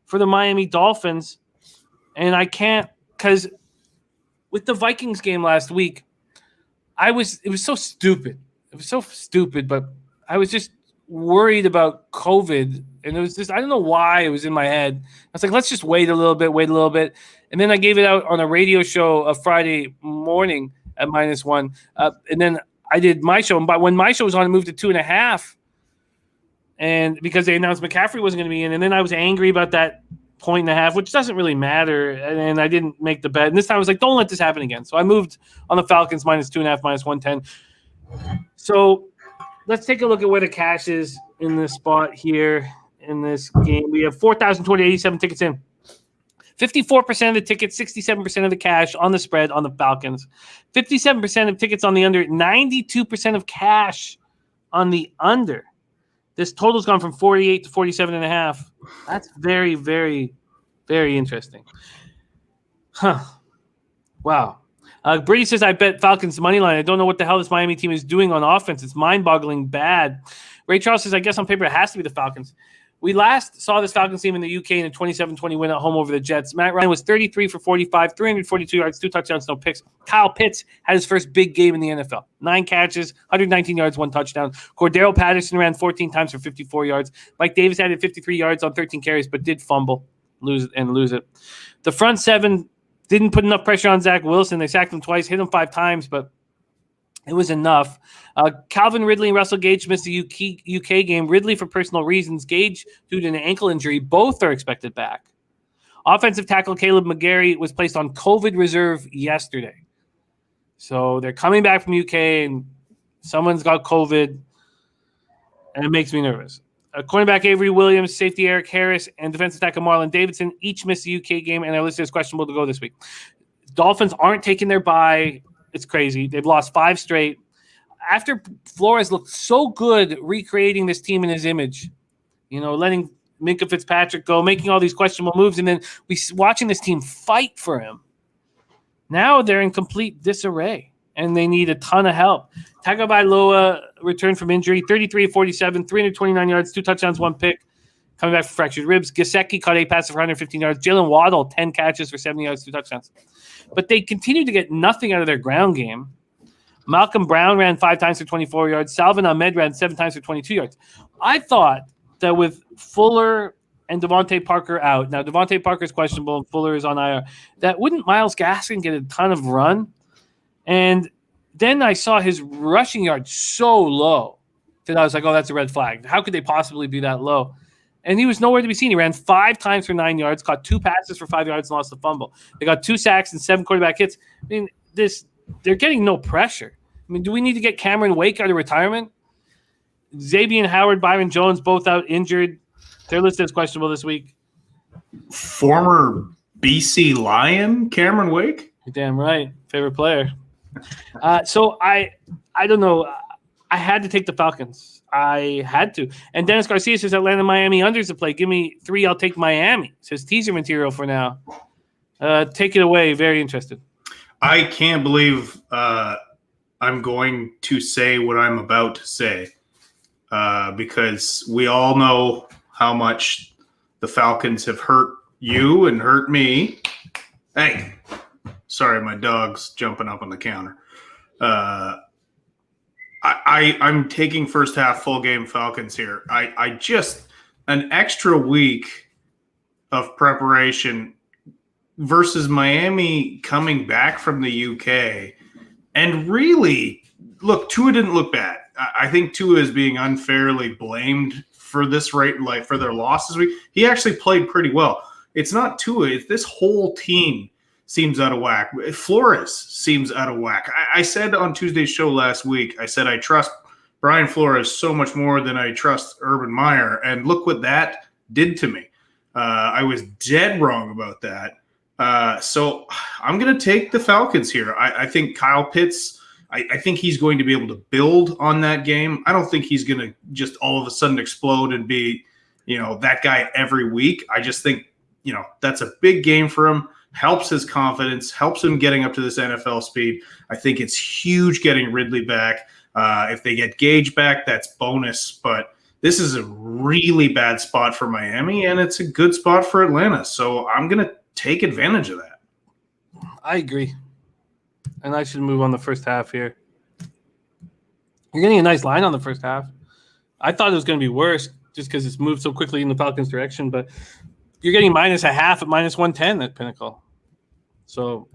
for the Miami Dolphins. And I can't, because with the Vikings game last week, it was so stupid. It was so stupid, but I was just worried about COVID. And it was just, I don't know why it was in my head. I was like, let's just wait a little bit. And then I gave it out on a radio show a Friday morning at -1. And then I did my show. But when my show was on, it moved to 2.5. and because they announced McCaffrey wasn't going to be in, and then I was angry about that 1.5, which doesn't really matter, and I didn't make the bet. And this time I was like, don't let this happen again. So I moved on the Falcons -2.5, -110. So let's take a look at where the cash is in this spot here in this game. We have 4,287 tickets in. 54% of the tickets, 67% of the cash on the spread on the Falcons. 57% of tickets on the under, 92% of cash on the under. This total's gone from 48 to 47.5. That's very, very, very interesting. Huh. Wow. Brady says, I bet Falcons money line. I don't know what the hell this Miami team is doing on offense. It's mind-boggling bad. Ray Charles says, I guess on paper it has to be the Falcons. We last saw this Falcons team in the UK in a 27-20 win at home over the Jets. Matt Ryan was 33 for 45, 342 yards, 2 touchdowns, no picks. Kyle Pitts had his first big game in the NFL. 9 catches, 119 yards, 1 touchdown. Cordero Patterson ran 14 times for 54 yards. Mike Davis added 53 yards on 13 carries, but did fumble, lose it. The front seven didn't put enough pressure on Zach Wilson. They sacked him twice, hit him 5 times, but it was enough. Calvin Ridley and Russell Gage missed the UK game. Ridley for personal reasons. Gage due to an ankle injury. Both are expected back. Offensive tackle Caleb McGarry was placed on COVID reserve yesterday. So they're coming back from UK and someone's got COVID, and it makes me nervous. Cornerback Avery Williams, safety Eric Harris, and defensive tackle Marlon Davidson each missed the UK game and are listed as questionable to go this week. Dolphins aren't taking their bye. It's crazy. They've lost 5 straight. After Flores looked so good recreating this team in his image, letting Minkah Fitzpatrick go, making all these questionable moves, and then watching this team fight for him. Now they're in complete disarray, and they need a ton of help. Tagovailoa returned from injury, 33-47, 329 yards, 2 touchdowns, 1 pick, coming back from fractured ribs. Gesicki caught 8 passes for 115 yards. Jalen Waddle, 10 catches for 70 yards, 2 touchdowns. But they continue to get nothing out of their ground game. Malcolm Brown ran 5 times for 24 yards. Salvin Ahmed ran 7 times for 22 yards. I thought that with Fuller and Devontae Parker out, now Devontae Parker is questionable and Fuller is on IR, that wouldn't Myles Gaskin get a ton of run? And then I saw his rushing yards so low that I was like, oh, that's a red flag. How could they possibly be that low? And he was nowhere to be seen. He ran 5 times for 9 yards, caught 2 passes for 5 yards, and lost the fumble. They got 2 sacks and 7 quarterback hits. I mean, they're getting no pressure. I mean, do we need to get Cameron Wake out of retirement? Xavier Howard, Byron Jones, both out injured. They're listed as questionable this week.
Former BC Lion, Cameron Wake?
You're damn right. Favorite player. So I don't know. I had to take the Falcons. I had to. And Dennis Garcia says Atlanta, Miami unders to play. Give me 3. I'll take Miami. Says teaser material for now. Take it away. Very interested.
I can't believe I'm going to say what I'm about to say because we all know how much the Falcons have hurt you and hurt me. Hey, sorry, my dog's jumping up on the counter. I'm taking first half full game Falcons here. I just an extra week of preparation versus Miami coming back from the UK. And really, look, Tua didn't look bad. I think Tua is being unfairly blamed for this for their losses week. He actually played pretty well. It's not Tua. It's this whole team seems out of whack. Flores seems out of whack. I said on Tuesday's show last week, I said I trust Brian Flores so much more than I trust Urban Meyer. And look what that did to me. I was dead wrong about that. So I'm going to take the Falcons here. I think Kyle Pitts, I think he's going to be able to build on that game. I don't think he's going to just all of a sudden explode and be, that guy every week. I just think, that's a big game for him, helps his confidence, helps him getting up to this NFL speed. I think it's huge getting Ridley back. If they get Gage back, that's bonus. But this is a really bad spot for Miami, and it's a good spot for Atlanta. So I'm going to take advantage of that.
I agree. And I should move on the first half here. You're getting a nice line on the first half. I thought it was going to be worse just because it's moved so quickly in the Falcons' direction, but you're getting -0.5 at -110 at Pinnacle. So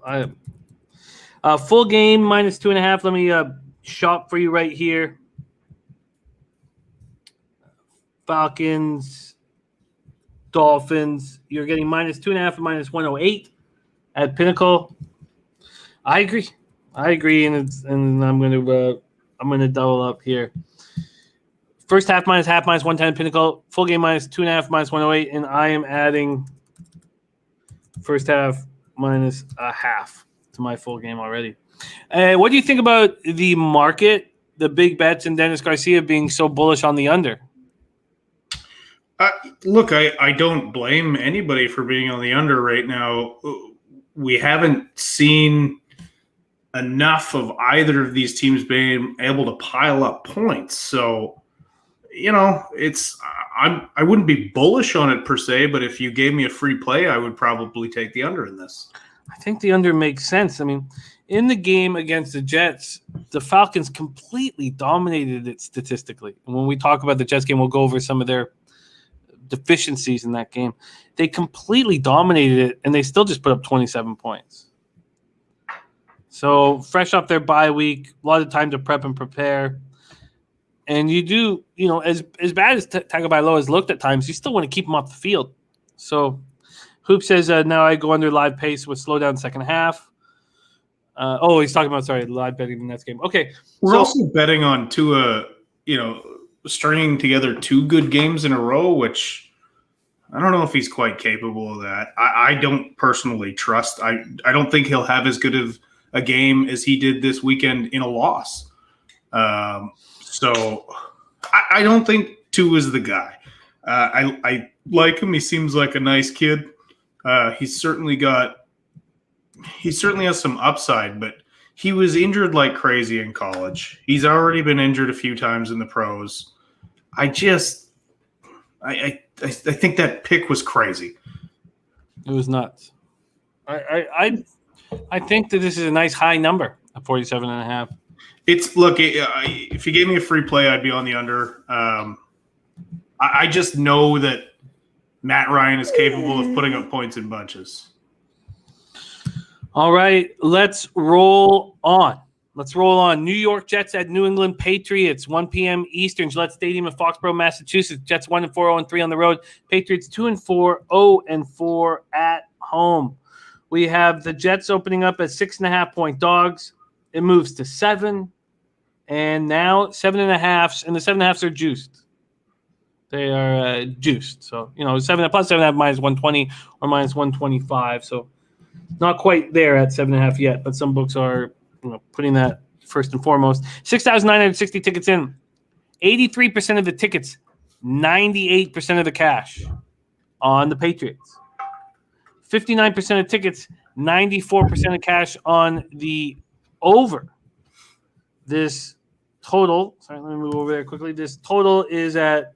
full game -2.5. Let me shop for you right here. Falcons, Dolphins. You're getting -2.5 and -108 at Pinnacle. I agree, and I'm gonna double up here. First half -half -110 Pinnacle. Full game -2.5 -108, and I am adding first half -0.5 to my full game already. What do you think about the market, the big bets, and Dennis Garcia being so bullish on the under?
Look, I don't blame anybody for being on the under right now. We haven't seen enough of either of these teams being able to pile up points. So, I wouldn't be bullish on it per se, but if you gave me a free play, I would probably take the under in this.
I think the under makes sense. I mean, in the game against the Jets, the Falcons completely dominated it statistically. And when we talk about the Jets game, we'll go over some of their deficiencies in that game. They completely dominated it, and they still just put up 27 points. So fresh off their bye week, a lot of time to prep and prepare. And you do, as bad as Tagovailoa has looked at times, you still want to keep him off the field. So Hoop says, now I go under live pace with slow down second half. He's talking about, live betting in the next game. Okay.
We're also betting on Tua, stringing together 2 good games in a row, which I don't know if he's quite capable of that. I don't personally trust. I don't think he'll have as good of a game as he did this weekend in a loss. So I don't think Tua is the guy. I like him. He seems like a nice kid. He certainly has some upside, but he was injured like crazy in college. He's already been injured a few times in the pros. I think that pick was crazy.
It was nuts. I think that this is a nice high number at 47.5.
If you gave me a free play, I'd be on the under. I just know that Matt Ryan is capable of putting up points in bunches.
All right, let's roll on. New York Jets at New England Patriots, 1 p.m. Eastern, Gillette Stadium in Foxborough, Massachusetts. Jets 1-4, 0-3 on the road. Patriots 2-4, 0-4 at home. We have the Jets opening up as 6.5-point dogs. It moves to 7, and now 7.5, and the 7.5s are juiced. They are juiced. So, 7 plus 7.5 -120 or -125. So, not quite there at 7.5 yet, but some books are putting that first and foremost. 6,960 tickets in. 83% of the tickets, 98% of the cash on the Patriots. 59% of tickets, 94% of cash on the over. This total, let me move over there quickly. This total is at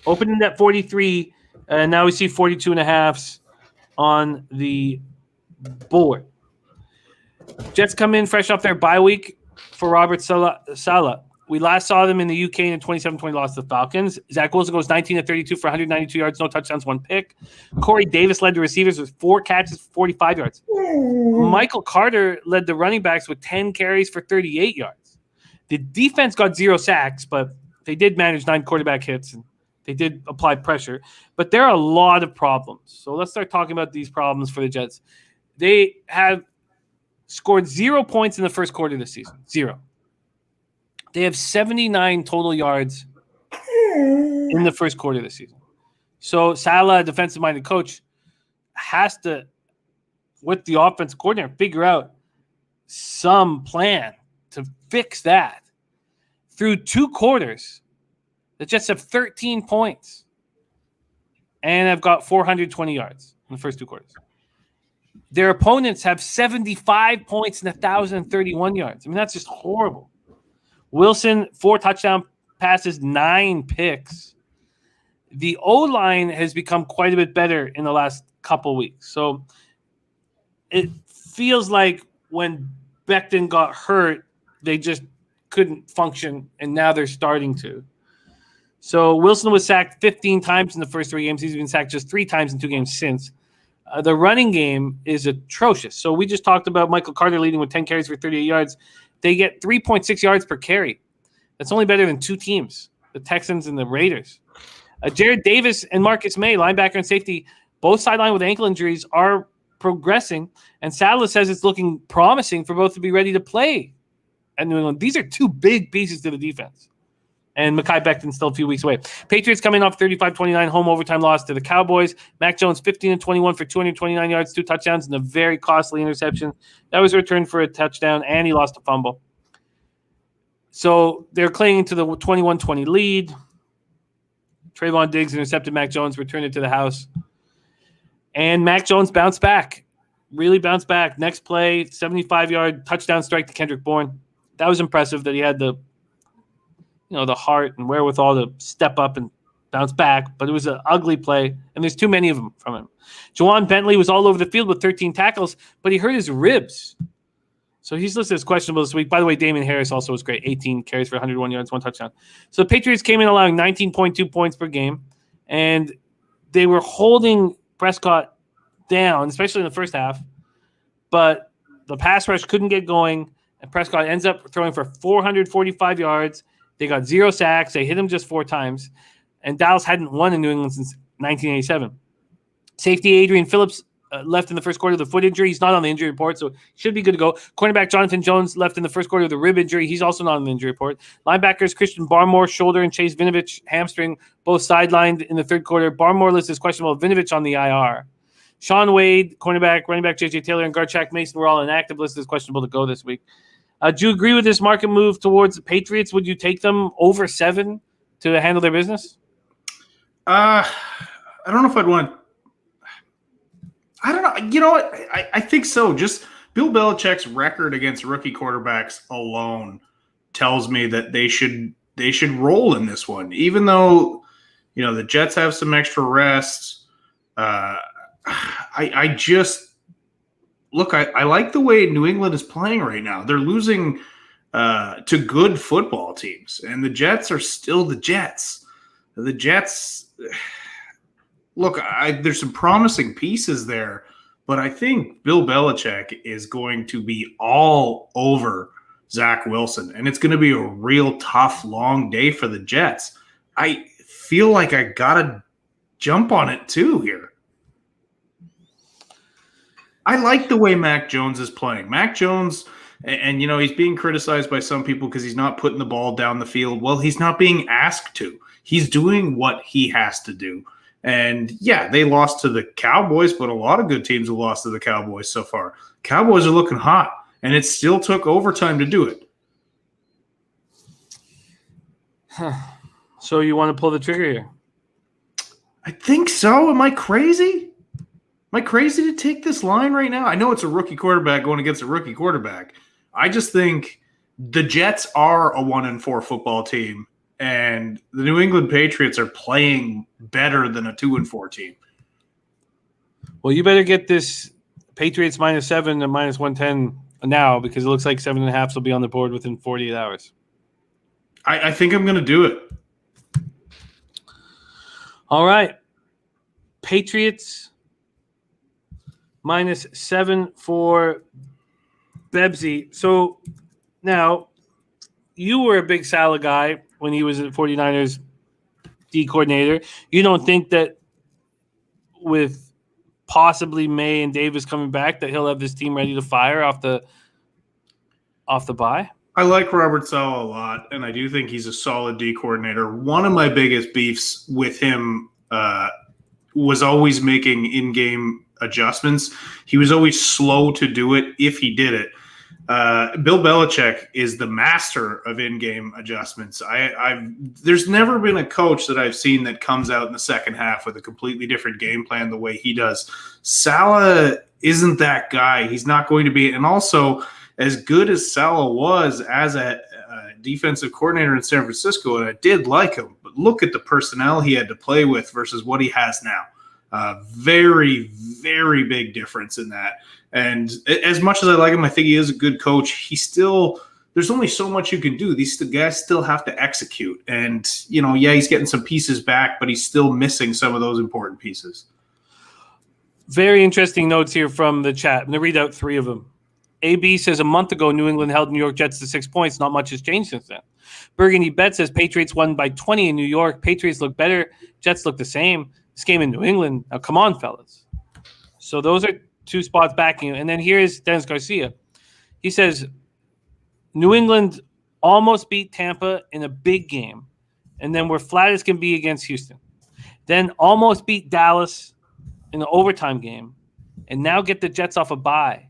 opening at 43, and now we see 42.5s on the board. Jets come in fresh off their bye week for Robert Saleh. We last saw them in the UK in a 27-20 loss to the Falcons. Zach Wilson goes 19-32 for 192 yards, no touchdowns, 1 pick. Corey Davis led the receivers with 4 catches for 45 yards. Michael Carter led the running backs with 10 carries for 38 yards. The defense got 0 sacks, but they did manage 9 quarterback hits, and they did apply pressure. But there are a lot of problems. So let's start talking about these problems for the Jets. They have scored 0 points in the first quarter of the season. 0. They have 79 total yards in the first quarter of the season. So Saleh, defensive-minded coach, has to, with the offensive coordinator, figure out some plan to fix that. Through 2 quarters, the Jets have 13 points and have got 420 yards in the first 2 quarters. Their opponents have 75 points and 1,031 yards. I mean, that's just horrible. Wilson, 4 touchdown passes, 9 picks. The O-line has become quite a bit better in the last couple weeks. So it feels like when Becton got hurt, they just couldn't function, and now they're starting to. So Wilson was sacked 15 times in the first 3 games. He's been sacked just 3 times in 2 games since. The running game is atrocious. So we just talked about Michael Carter leading with 10 carries for 38 yards. They get 3.6 yards per carry. That's only better than 2 teams. the Texans and the Raiders. Jared Davis and Marcus May, linebacker and safety, both sidelined with ankle injuries, are progressing. And Sadler says it's looking promising for both to be ready to play at New England. These are two big pieces to the defense. And Mekhi Becton's still a few weeks away. Patriots coming off 35-29 home overtime loss to the Cowboys. Mac Jones 15-21 for 229 yards, 2 touchdowns, and a very costly interception. That was returned for a touchdown, and he lost a fumble. So they're clinging to the 21-20 lead. Trayvon Diggs intercepted Mac Jones, returned it to the house. And Mac Jones bounced back. Really bounced back. Next play, 75-yard touchdown strike to Kendrick Bourne. That was impressive that he had the heart and wherewithal to step up and bounce back, but it was an ugly play, and there's too many of them from him. Juwan Bentley was all over the field with 13 tackles, but he hurt his ribs. So he's listed as questionable this week. By the way, Damian Harris also was great. 18 carries for 101 yards, 1 touchdown. So the Patriots came in allowing 19.2 points per game, and they were holding Prescott down, especially in the first half, but the pass rush couldn't get going, and Prescott ends up throwing for 445 yards. They got 0 sacks. They hit him just 4 times. And Dallas hadn't won in New England since 1987. Safety Adrian Phillips left in the first quarter with a foot injury. He's not on the injury report, so should be good to go. Cornerback Jonathan Jones left in the first quarter with a rib injury. He's also not on the injury report. Linebackers Christian Barmore, shoulder, and Chase Vinovich, hamstring, both sidelined in the third quarter. Barmore listed as questionable, Vinovich on the IR. Sean Wade, cornerback, running back J.J. Taylor, and guard Shaq Mason were all inactive, listed as questionable to go this week. Do you agree with this market move towards the Patriots? Would you take them over 7 to handle their business?
I don't know if I'd want. I don't know. You know what? I think so. Just Bill Belichick's record against rookie quarterbacks alone tells me that they should roll in this one, even though the Jets have some extra rest. I just. Look, I like the way New England is playing right now. They're losing to good football teams, and the Jets are still the Jets. The Jets, look, there's some promising pieces there, but I think Bill Belichick is going to be all over Zach Wilson, and it's going to be a real tough, long day for the Jets. I feel like I got to jump on it too here. I like the way Mac Jones is playing. Mac Jones, and he's being criticized by some people because he's not putting the ball down the field. Well, he's not being asked to. He's doing what he has to do. And, yeah, they lost to the Cowboys, but a lot of good teams have lost to the Cowboys so far. Cowboys are looking hot, and it still took overtime to do it.
So you want to pull the trigger here?
I think so. Am I crazy? Am I crazy to take this line right now? I know it's a rookie quarterback going against a rookie quarterback. I just think the Jets are a 1-4 football team, and the New England Patriots are playing better than a 2-4 team.
Well, you better get this Patriots -7 and -110 now, because it looks like 7.5 will be on the board within 48 hours.
I think I'm going to do it.
All right. Patriots -7 for Bebsie. So now you were a big Saleh guy when he was at 49ers D coordinator. You don't think that with possibly May and Davis coming back that he'll have this team ready to fire off the bye?
I like Robert Saleh a lot, and I do think he's a solid D coordinator. One of my biggest beefs with him was always making in-game adjustments. He was always slow to do it if he did it. Bill Belichick is the master of in-game adjustments. There's never been a coach that I've seen that comes out in the second half with a completely different game plan the way he does. Saleh isn't that guy. He's not going to be. And also, as good as Saleh was as a defensive coordinator in San Francisco, and I did like him, but look at the personnel he had to play with versus what he has now. Very, very big difference in that. And as much as I like him, I think he is a good coach. There's only so much you can do. These guys still have to execute. And, he's getting some pieces back, but he's still missing some of those important pieces.
Very interesting notes here from the chat. I'm going to read out 3 of them. AB says a month ago, New England held New York Jets to 6 points. Not much has changed since then. Burgundy Bet says Patriots won by 20 in New York. Patriots look better. Jets look the same. This game in New England. Now, come on, fellas. So those are 2 spots backing you. And then here's Dennis Garcia. He says New England almost beat Tampa in a big game. And then we're flat as can be against Houston. Then almost beat Dallas in an overtime game. And now get the Jets off a bye.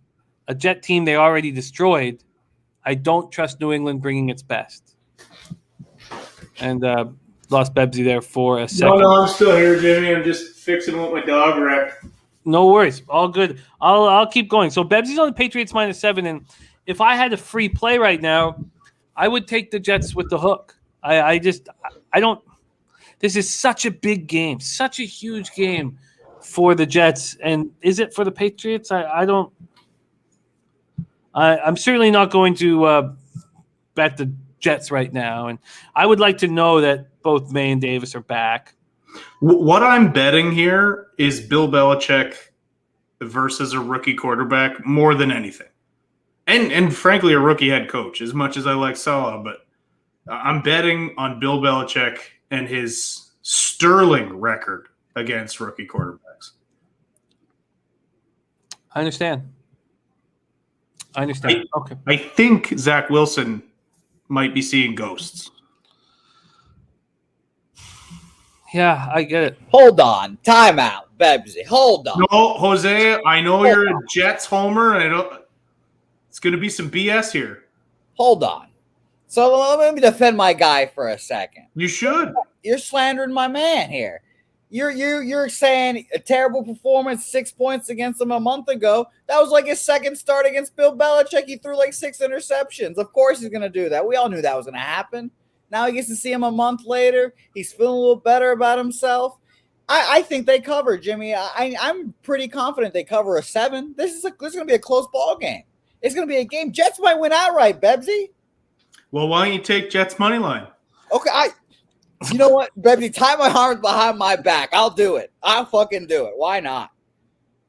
A Jet team they already destroyed. I don't trust New England bringing its best. And lost Bebsie there for a second.
No, I'm still here, Jimmy. I'm just fixing what my dog wrecked.
No worries. All good. I'll keep going. So Bebsie's on the Patriots -7. And if I had a free play right now, I would take the Jets with the hook. I don't. This is such a big game, such a huge game for the Jets. And is it for the Patriots? I don't. I'm certainly not going to bet the Jets right now. And I would like to know that both May and Davis are back.
What I'm betting here is Bill Belichick versus a rookie quarterback more than anything. And frankly, a rookie head coach, as much as I like Salah. But I'm betting on Bill Belichick and his sterling record against rookie quarterbacks.
I understand. Okay.
I think Zach Wilson might be seeing ghosts.
Yeah, I get it.
Hold on. Timeout, Bebsie. Hold on.
No, Jose, I know you're a Jets homer, and it's going to be some BS here.
Hold on. So let me defend my guy for a second.
You should.
You're slandering my man here. You're saying a terrible performance, 6 points against him a month ago. That was like his second start against Bill Belichick. He threw like 6 interceptions. Of course he's going to do that. We all knew that was going to happen. Now he gets to see him a month later. He's feeling a little better about himself. I think they cover, Jimmy. I'm pretty confident they cover a 7. This is going to be a close ball game. It's going to be a game. Jets might win outright, Bebsy.
Well, why don't you take Jets money line?
Okay, you know what, Bebsy, tie my arms behind my back. I'll do it. I'll fucking do it. Why not?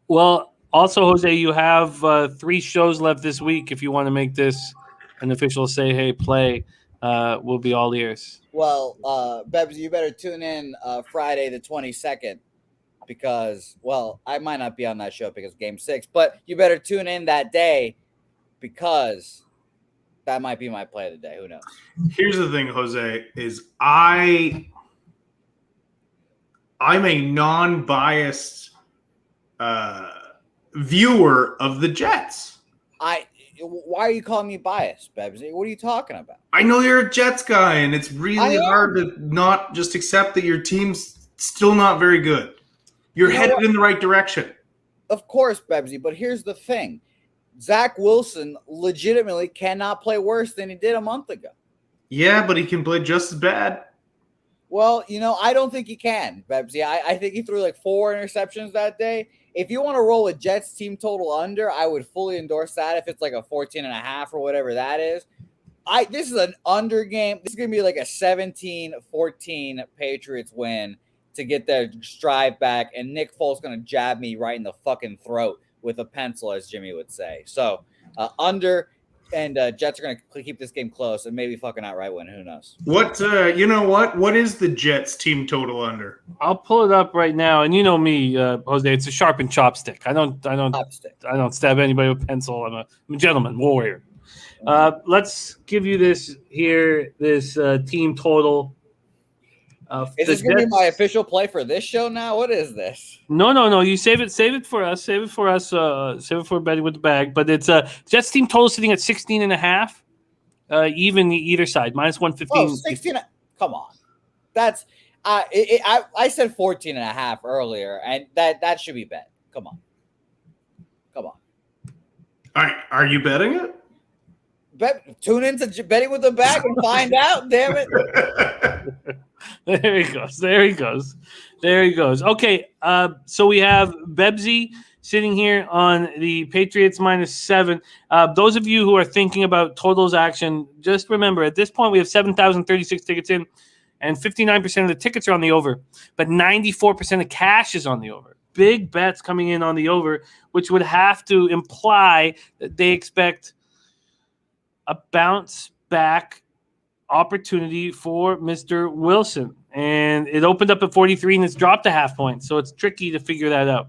Well, also, Jose, you have 3 shows left this week. If you want to make this an official say, hey, play, we'll be all ears.
Well, Bebsy, you better tune in Friday the 22nd because, well, I might not be on that show because Game 6, but you better tune in that day because that might be my play of the day. Who knows?
Here's the thing, Jose, is I'm a non-biased viewer of the Jets.
Why are you calling me biased, Bebsy? What are you talking about?
I know you're a Jets guy, and it's really hard to not just accept that your team's still not very good. You're headed in the right direction.
Of course, Bebsy, but here's the thing. Zach Wilson legitimately cannot play worse than he did a month ago.
Yeah, but he can play just as bad.
Well, I don't think he can, Bebsy. I think he threw like 4 interceptions that day. If you want to roll a Jets team total under, I would fully endorse that if it's like a 14.5 or whatever that is. This is an under game. This is going to be like a 17-14 Patriots win to get their stride back, and Nick Foles going to jab me right in the fucking throat with a pencil, as Jimmy would say. So under, and Jets are going to keep this game close and maybe fucking outright win. Who knows?
What What is the Jets team total under?
I'll pull it up right now, and you know me, Jose. It's a sharpened chopstick. I don't stab anybody with a pencil. I'm a gentleman, warrior. Let's give you this here. This team total.
Is this going to be my official play for this show now? What is this?
No. You save it for us. Save it for us. Save it for betting with the bag. But it's Jets team total sitting at 16.5. Even either side, -115.
Oh, 16. Come on. That's I said 14.5 earlier, and that should be bet. Come on.
Are you betting it?
Tune into Betting with the Bag and find out. Damn it.
There he goes. Okay, so we have Bebsy sitting here on the Patriots -7. Those of you who are thinking about totals action, just remember at this point we have 7,036 tickets in, and 59% of the tickets are on the over, but 94% of cash is on the over. big bets coming in on the over, which would have to imply that they expect a bounce back opportunity for Mr. Wilson. And it opened up at 43 and it's dropped a half point. So it's tricky to figure that out.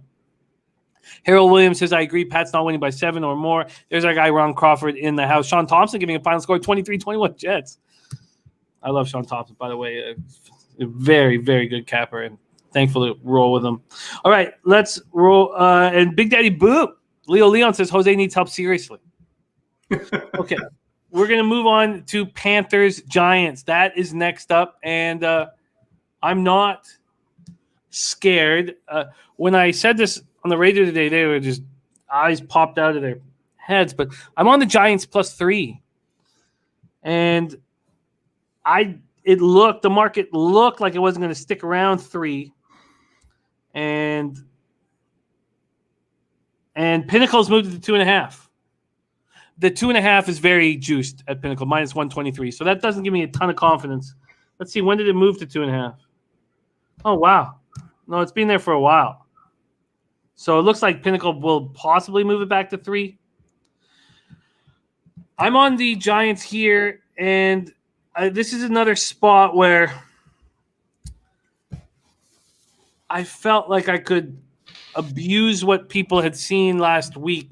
Harold Williams says, I agree. Pat's not winning by 7 or more. There's our guy, Ron Crawford, in the house. Sean Thompson giving a final score 23-21 Jets. I love Sean Thompson, by the way. A very, very good capper, and thankful to roll with him. All right, let's roll. And Big Daddy Boo, Leo Leon says, Jose needs help seriously. Okay, we're going to move on to Panthers Giants. That is next up, and I'm not scared. When I said this on the radio today, they were just eyes popped out of their heads. But I'm on the Giants +3, and the market looked like it wasn't going to stick around 3, and Pinnacle's moved to 2.5. The 2.5 is very juiced at Pinnacle, -123. So that doesn't give me a ton of confidence. Let's see, when did it move to 2.5? Oh wow, no, it's been there for a while. So it looks like Pinnacle will possibly move it back to 3. I'm on the Giants here, and this is another spot where I felt like I could abuse what people had seen last week.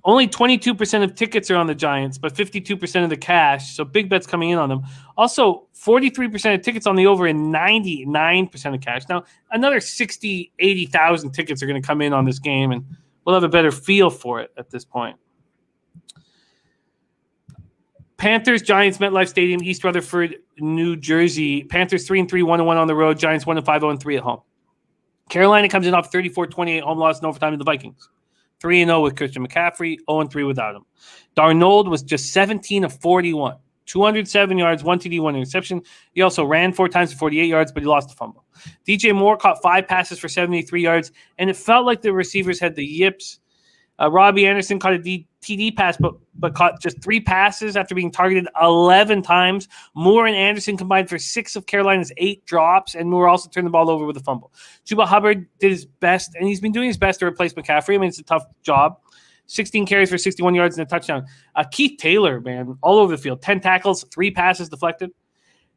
Only 22% of tickets are on the Giants, but 52% of the cash. So big bets coming in on them. Also, 43% of tickets on the over and 99% of cash. Now, another 60, 80,000 tickets are going to come in on this game, and we'll have a better feel for it at this point. Panthers, Giants, MetLife Stadium, East Rutherford, New Jersey. Panthers 3-3, 1-1 on the road. Giants 1-5, 0-3 at home. Carolina comes in off 34-28 home loss in overtime to the Vikings. 3-0 with Christian McCaffrey, 0-3 without him. Darnold was just 17 of 41, 207 yards, 1 TD, 1 interception. He also ran 4 times for 48 yards, but he lost the fumble. DJ Moore caught 5 passes for 73 yards, and it felt like the receivers had the yips. Robbie Anderson caught a TD pass, but caught just 3 passes after being targeted 11 times. Moore and Anderson combined for 6 of Carolina's 8 drops, and Moore also turned the ball over with a fumble. Chuba Hubbard did his best, and he's been doing his best to replace McCaffrey. I mean, it's a tough job. 16 carries for 61 yards and a touchdown. Keith Taylor, man, all over the field. 10 tackles, 3 passes deflected.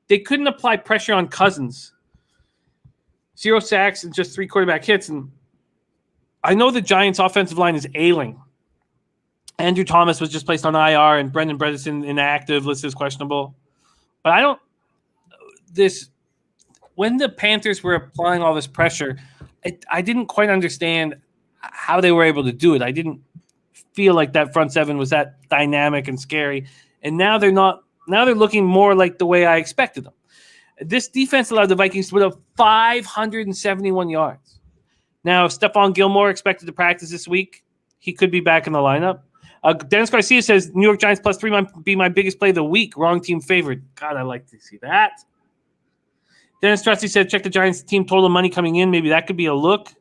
They couldn't apply pressure on Cousins. 0 sacks and just 3 quarterback hits, and I know the Giants' offensive line is ailing. Andrew Thomas was just placed on IR, and Brendan Bredesen inactive, listed as questionable. But when the Panthers were applying all this pressure, I didn't quite understand how they were able to do it. I didn't feel like that front seven was that dynamic and scary. And now they're not. Now they're looking more like the way I expected them. This defense allowed the Vikings to put up 571 yards. Now, Stephon Gilmore expected to practice this week. He could be back in the lineup. Dennis Garcia says New York Giants +3 might be my biggest play of the week. Wrong team favored. God, I like to see that. Dennis Trusty said check the Giants team total money coming in. Maybe that could be a look.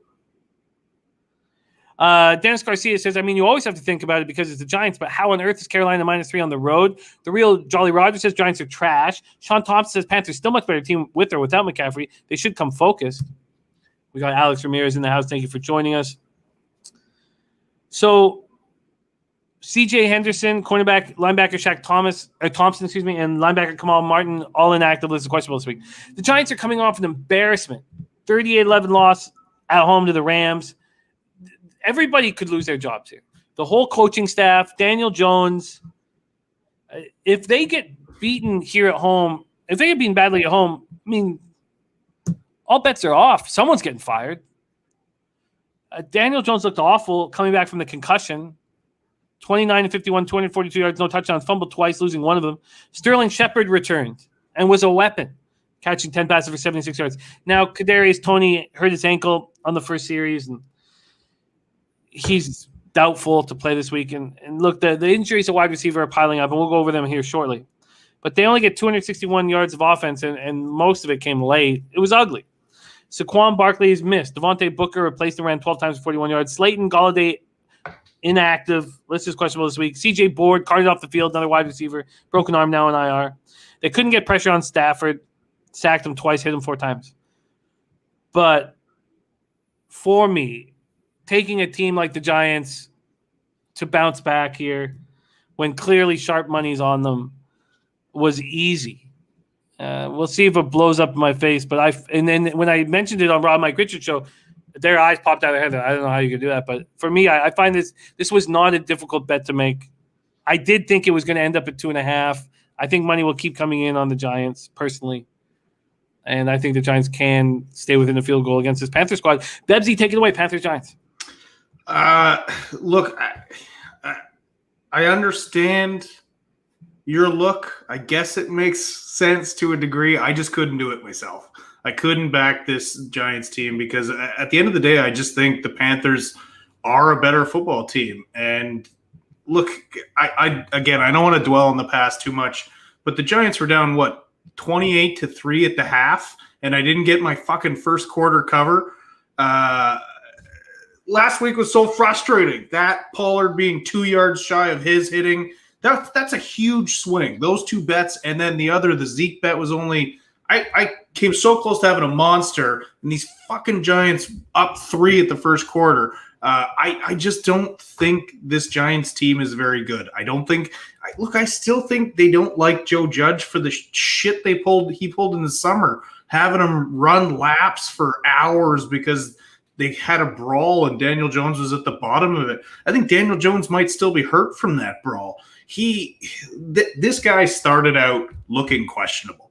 Dennis Garcia says, I mean, you always have to think about it because it's the Giants, but how on earth is Carolina -3 on the road? The real Jolly Roger says Giants are trash. Sean Thompson says Panthers still much better team with or without McCaffrey. They should come focused. We got Alex Ramirez in the house. Thank you for joining us. So, C.J. Henderson, cornerback, linebacker Shaq Thompson, and linebacker Kamal Martin, all inactive. This is questionable this week. The Giants are coming off an embarrassment. 38-11 loss at home to the Rams. Everybody could lose their jobs here. The whole coaching staff, Daniel Jones. If they get beaten here at home, if they get beaten badly at home, I mean, all bets are off. Someone's getting fired. Daniel Jones looked awful coming back from the concussion. 29-51, 242 yards, no touchdowns, fumbled twice, losing one of them. Sterling Shepard returned and was a weapon, catching 10 passes for 76 yards. Now, Kadarius Toney hurt his ankle on the first series, and he's doubtful to play this week. And look, the injuries to wide receiver are piling up, and we'll go over them here shortly. But they only get 261 yards of offense, and most of it came late. It was ugly. Saquon Barkley is missed. Devontae Booker replaced and ran 12 times for 41 yards. Slayton Golladay inactive. List is questionable this week. C.J. Board carted off the field, another wide receiver. Broken arm now in IR. They couldn't get pressure on Stafford. Sacked him twice, hit him 4 times. But for me, taking a team like the Giants to bounce back here when clearly sharp money's on them was easy. We'll see if it blows up in my face. But and then when I mentioned it on Rob Mike Richards show, their eyes popped out of their head. I don't know how you could do that. But for me, I find this was not a difficult bet to make. I did think it was going to end up at 2.5. I think money will keep coming in on the Giants, personally. And I think the Giants can stay within the field goal against this Panthers squad. Bebsie, take it away, Panthers Giants.
Look, I understand your look. I guess it makes sense to a degree. I just couldn't do it myself. I couldn't back this Giants team because at the end of the day, I just think the Panthers are a better football team. And look, I don't want to dwell on the past too much, but the Giants were down, 28-3 at the half, and I didn't get my fucking first quarter cover. Last week was so frustrating. That Pollard being 2 yards shy of his hitting, that's a huge swing. Those two bets, and then the Zeke bet was only – I came so close to having a monster, and these fucking Giants up 3 at the first quarter. I just don't think this Giants team is very good. I still think they don't like Joe Judge for the shit he pulled in the summer, having him run laps for hours because they had a brawl and Daniel Jones was at the bottom of it. I think Daniel Jones might still be hurt from that brawl. This guy started out looking questionable.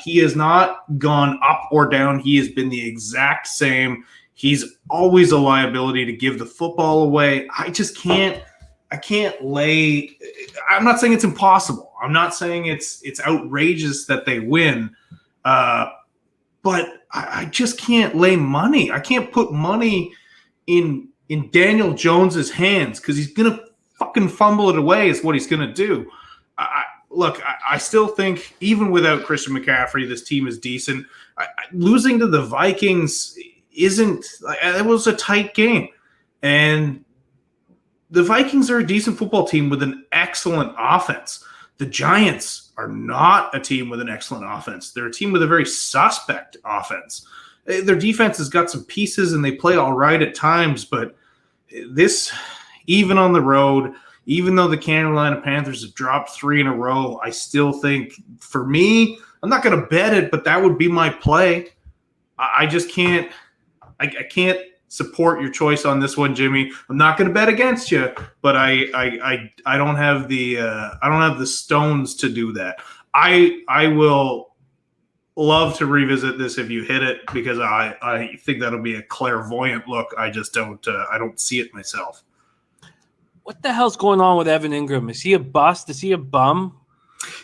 He has not gone up or down. He has been the exact same. He's always a liability to give the football away. I can't lay – I'm not saying it's impossible. I'm not saying it's outrageous that they win. But I just can't lay money. I can't put money in Daniel Jones's hands because he's going to fucking fumble it away is what he's going to do. I still think even without Christian McCaffrey, this team is decent. Losing to the Vikings – it was a tight game. And the Vikings are a decent football team with an excellent offense. The Giants are not a team with an excellent offense. They're a team with a very suspect offense. Their defense has got some pieces and they play all right at times, but this, even on the road, even though the Carolina Panthers have dropped 3 in a row, I still think, for me, I'm not going to bet it, but that would be my play. I just can't. I can't support your choice on this one, Jimmy. I'm not going to bet against you, but I don't have the stones to do that. I will love to revisit this if you hit it because I think that'll be a clairvoyant look. I just don't see it myself.
What the hell's going on with Evan Ingram? Is he a bust? Is he a bum?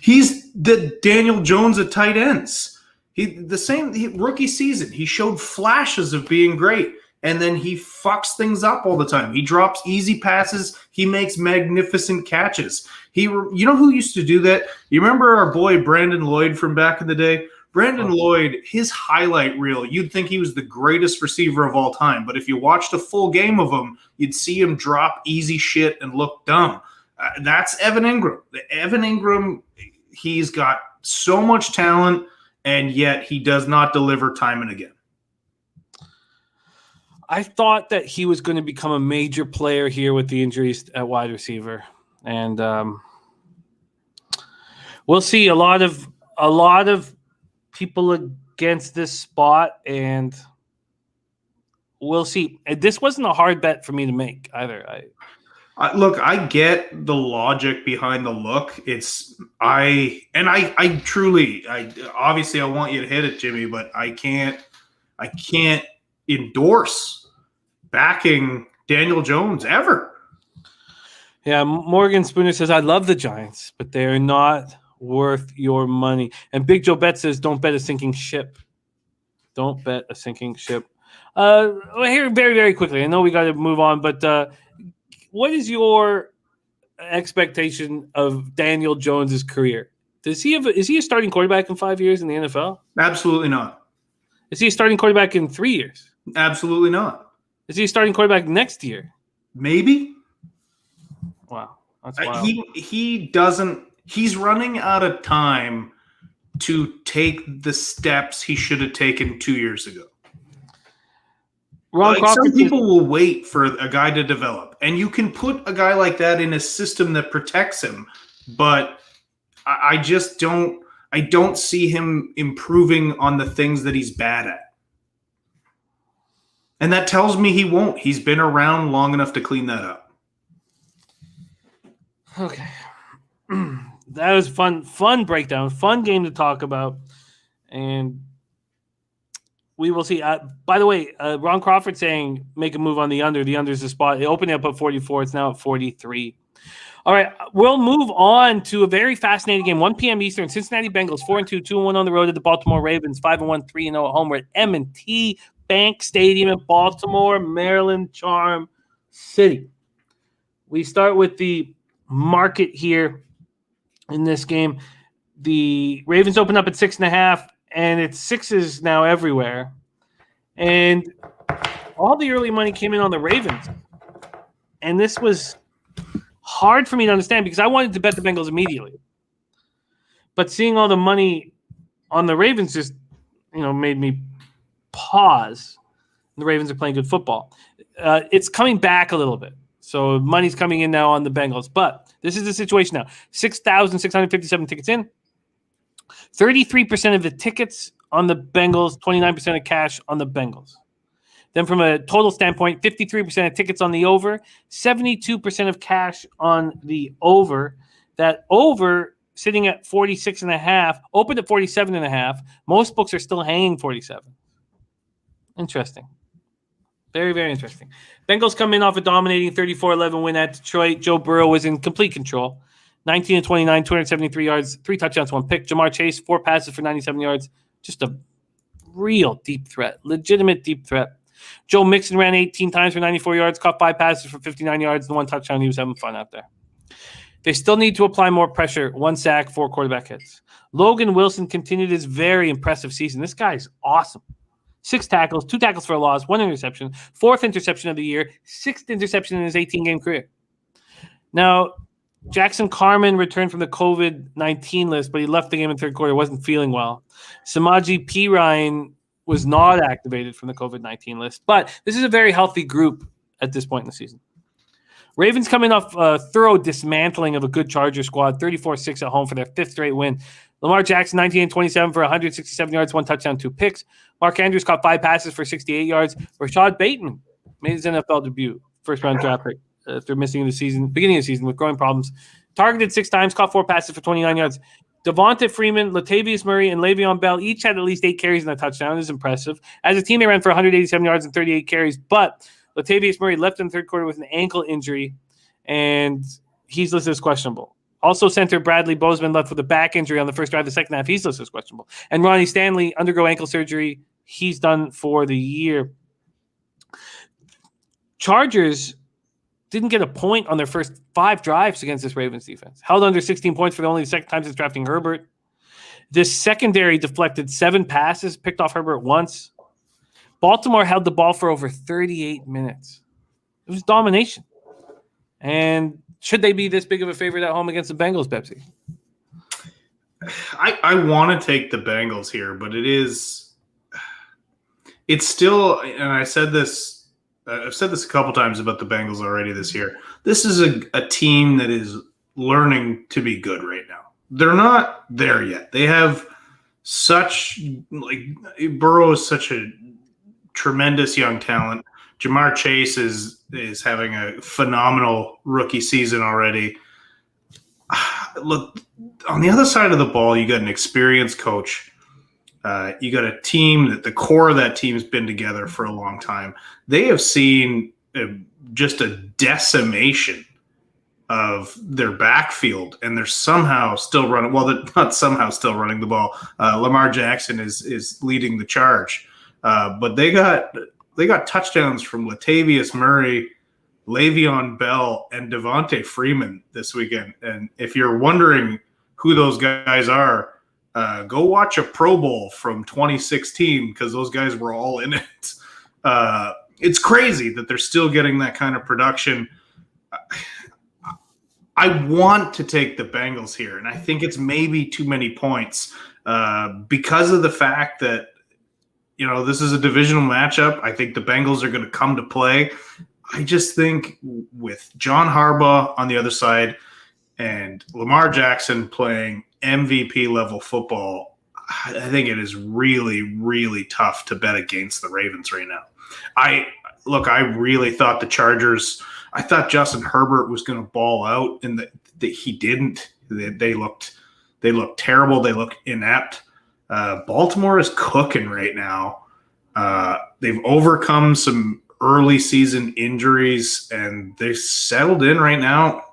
He's the Daniel Jones of tight ends. Rookie season, he showed flashes of being great, and then he fucks things up all the time. He drops easy passes. He makes magnificent catches. You know who used to do that? You remember our boy Brandon Lloyd from back in the day? Brandon Lloyd, his highlight reel, you'd think he was the greatest receiver of all time, but if you watched a full game of him, you'd see him drop easy shit and look dumb. That's Evan Ingram. Evan Ingram, he's got so much talent, and yet he does not deliver time and again.
I thought that he was going to become a major player here with the injuries at wide receiver. And we'll see a lot of people against this spot, and we'll see. This wasn't a hard bet for me to make either.
Look, I get the logic behind the look. I obviously I want you to hit it, Jimmy, but I can't endorse backing Daniel Jones ever.
Yeah, Morgan Spooner says, I love the Giants, but they're not worth your money. And Big Joe Bet says, don't bet a sinking ship. Don't bet a sinking ship. Here, very, very quickly, I know we got to move on, but what is your expectation of Daniel Jones's career? Is he a starting quarterback in 5 years in the NFL?
Absolutely not.
Is he a starting quarterback in 3 years?
Absolutely not.
Is he a starting quarterback next year?
Maybe.
Wow. That's wild.
He doesn't – he's running out of time to take the steps he should have taken 2 years ago.
Ron
Like
Crawford
some
says,
people will wait for a guy to develop, and you can put a guy like that in a system that protects him. But I just don't. I don't see him improving on the things that he's bad at, and that tells me he won't. He's been around long enough to clean that up.
okay. That was fun breakdown, fun game to talk about, and we will see. By the way, Ron Crawford saying make a move on the under. The under is the spot. It opened up at 44. It's now at 43. All right, we'll move on to a very fascinating game. 1 p.m. Eastern. Cincinnati Bengals 4-2, 2-1 on the road at the Baltimore Ravens. 5-1, 3-0 at home. We're at M&T Bank Stadium in Baltimore, Maryland, Charm City. We start with the market here in this game. The Ravens open up at 6.5, and it's sixes now everywhere. And all the early money came in on the Ravens. And this was hard for me to understand because I wanted to bet the Bengals immediately. But seeing all the money on the Ravens just, made me pause. The Ravens are playing good football. It's coming back a little bit. So money's coming in now on the Bengals. But this is the situation now. 6,657 tickets in. 33% of the tickets on the Bengals, 29% of cash on the Bengals. Then from a total standpoint, 53% of tickets on the over, 72% of cash on the over. That over sitting at 46.5, opened at 47.5. Most books are still hanging 47. Interesting. Very, very interesting. Bengals come in off a dominating 34-11 win at Detroit. Joe Burrow was in complete control. 19-29, 273 yards, 3 touchdowns, 1 pick. Jamar Chase, 4 passes for 97 yards. Just a real deep threat, legitimate deep threat. Joe Mixon ran 18 times for 94 yards, caught 5 passes for 59 yards, and 1 touchdown. He was having fun out there. They still need to apply more pressure. 1 sack, 4 quarterback hits. Logan Wilson continued his very impressive season. This guy's awesome. 6 tackles, 2 tackles for a loss, 1 interception, 4th interception of the year, 6th interception in his 18-game career. Now, Jackson Carman returned from the COVID-19 list, but he left the game in the third quarter, wasn't feeling well. Samaje Perine was not activated from the COVID-19 list, but this is a very healthy group at this point in the season. Ravens coming off a thorough dismantling of a good Charger squad, 34-6 at home for their 5th straight win. Lamar Jackson, 19-27 for 167 yards, 1 touchdown, 2 picks. Mark Andrews caught 5 passes for 68 yards. Rashad Bateman made his NFL debut, first-round draft pick after missing the season, beginning of the season with growing problems. Targeted 6 times, caught 4 passes for 29 yards. Devonta Freeman, Latavius Murray, and Le'Veon Bell each had at least 8 carries in a touchdown. This is impressive. As a team, they ran for 187 yards and 38 carries, but Latavius Murray left in the third quarter with an ankle injury, and he's listed as questionable. Also, center Bradley Bozeman left with a back injury on the first drive of the second half. He's listed as questionable. And Ronnie Stanley undergo ankle surgery. He's done for the year. Chargers didn't get a point on their first 5 drives against this Ravens defense. Held under 16 points for the only second time since drafting Herbert. This secondary deflected 7 passes, picked off Herbert once. Baltimore held the ball for over 38 minutes. It was domination. And should they be this big of a favorite at home against the Bengals, Bebsie?
I want to take the Bengals here, but it's still, and I've said this a couple times about the Bengals already this year. This is a team that is learning to be good right now. They're not there yet. They have Burrow is such a tremendous young talent. Jamar Chase is having a phenomenal rookie season already. Look, on the other side of the ball, you got an experienced coach. You got a team that the core of that team has been together for a long time. They have seen just a decimation of their backfield, and they're somehow still running. Well, they're not somehow still running the ball. Lamar Jackson is leading the charge, but they got touchdowns from Latavius Murray, Le'Veon Bell, and Devonta Freeman this weekend. And if you're wondering who those guys are, go watch a Pro Bowl from 2016 because those guys were all in it. It's crazy that they're still getting that kind of production. I want to take the Bengals here, and I think it's maybe too many points because of the fact that this is a divisional matchup. I think the Bengals are going to come to play. I just think with John Harbaugh on the other side and Lamar Jackson playing MVP level football, I think it is really, really tough to bet against the Ravens right now. I really thought the Chargers, I thought Justin Herbert was going to ball out, and that he didn't. They looked terrible. They looked inept. Baltimore is cooking right now. They've overcome some early season injuries, and they've settled in right now.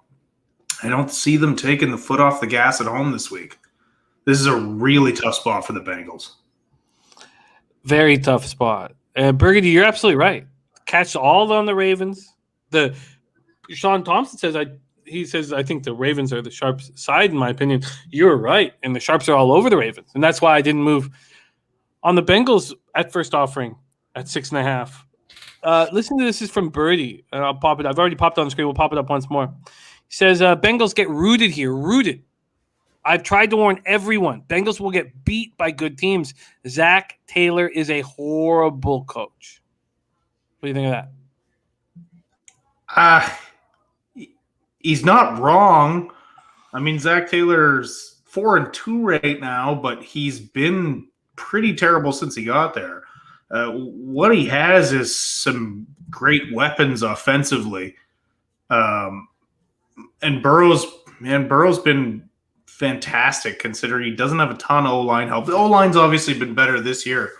I don't see them taking the foot off the gas at home this week. This is a really tough spot for the Bengals.
Very tough spot. Burgundy, you're absolutely right. Catch all on the Ravens. Sean Thompson says I think the Ravens are the sharp side, in my opinion. You're right, and the sharps are all over the Ravens, and that's why I didn't move on the Bengals at first offering at 6.5. Listen to this is from Birdie, and I'll pop it. I've already popped on the screen. We'll pop it up once more. He says Bengals get rooted here. Rooted. I've tried to warn everyone. Bengals will get beat by good teams. Zach Taylor is a horrible coach. What do you think of
that? He's not wrong. I mean, Zach Taylor's 4-2 right now, but he's been pretty terrible since he got there. What he has is some great weapons offensively. And Burrow's been fantastic considering he doesn't have a ton of O-line help. The O-line's obviously been better this year,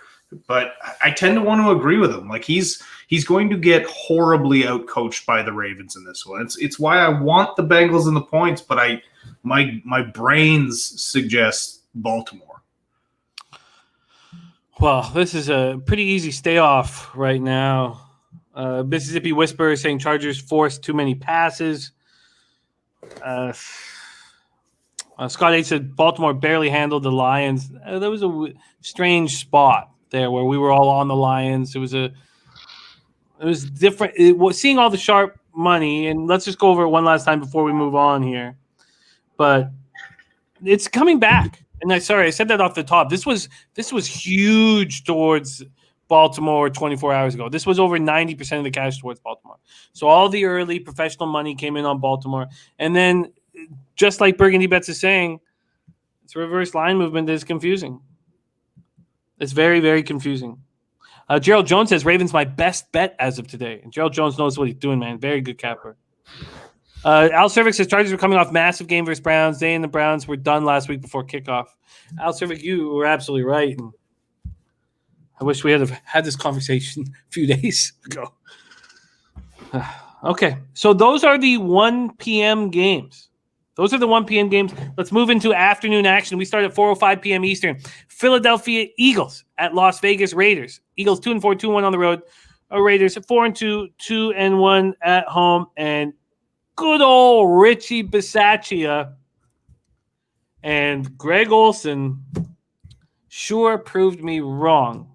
but I tend to want to agree with him. Like he's going to get horribly outcoached by the Ravens in this one. It's why I want the Bengals in the points, but my brains suggest Baltimore.
Well, this is a pretty easy stay off right now. Mississippi Whisperer saying Chargers forced too many passes. Scott H said Baltimore barely handled the Lions. There was a strange spot there where we were all on the Lions. It was different. Seeing all the sharp money, and let's just go over it one last time before we move on here. But it's coming back. And I said that off the top. This was huge towards Baltimore 24 hours ago. This was over 90% of the cash towards Baltimore. So all the early professional money came in on Baltimore. And then just like Burgundy Bets is saying, it's a reverse line movement that is confusing. It's very, very confusing. Gerald Jones says Ravens my best bet as of today. And Gerald Jones knows what he's doing, man. Very good capper. Al Cervic says Chargers were coming off massive game versus Browns. They and the Browns were done last week before kickoff. Al Cervic, you were absolutely right. And I wish we had this conversation a few days ago. Okay, so those are the 1 p.m. games. Let's move into afternoon action. We start at 4:05 p.m. Eastern. Philadelphia Eagles at Las Vegas Raiders. Eagles 2-4, 2-1 on the road. Raiders 4-2, 2-1 at home. And good old Richie Bisaccia and Greg Olson sure proved me wrong.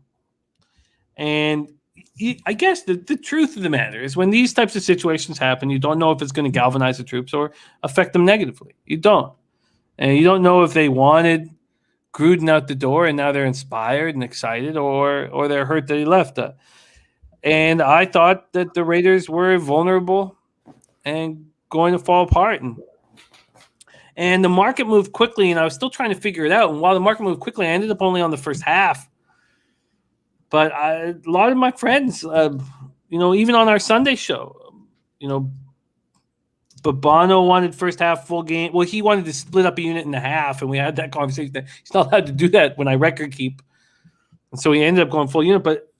And I guess the truth of the matter is when these types of situations happen, you don't know if it's going to galvanize the troops or affect them negatively. You don't. And you don't know if they wanted Gruden out the door and now they're inspired and excited or they're hurt that he left. And I thought that the Raiders were vulnerable and going to fall apart. And the market moved quickly, and I was still trying to figure it out. And while the market moved quickly, I ended up only on the first half. But a lot of my friends, even on our Sunday show, Babano wanted first half full game. Well, he wanted to split up a unit in half, and we had that conversation. That he's not allowed to do that when I record keep. And so he ended up going full unit, but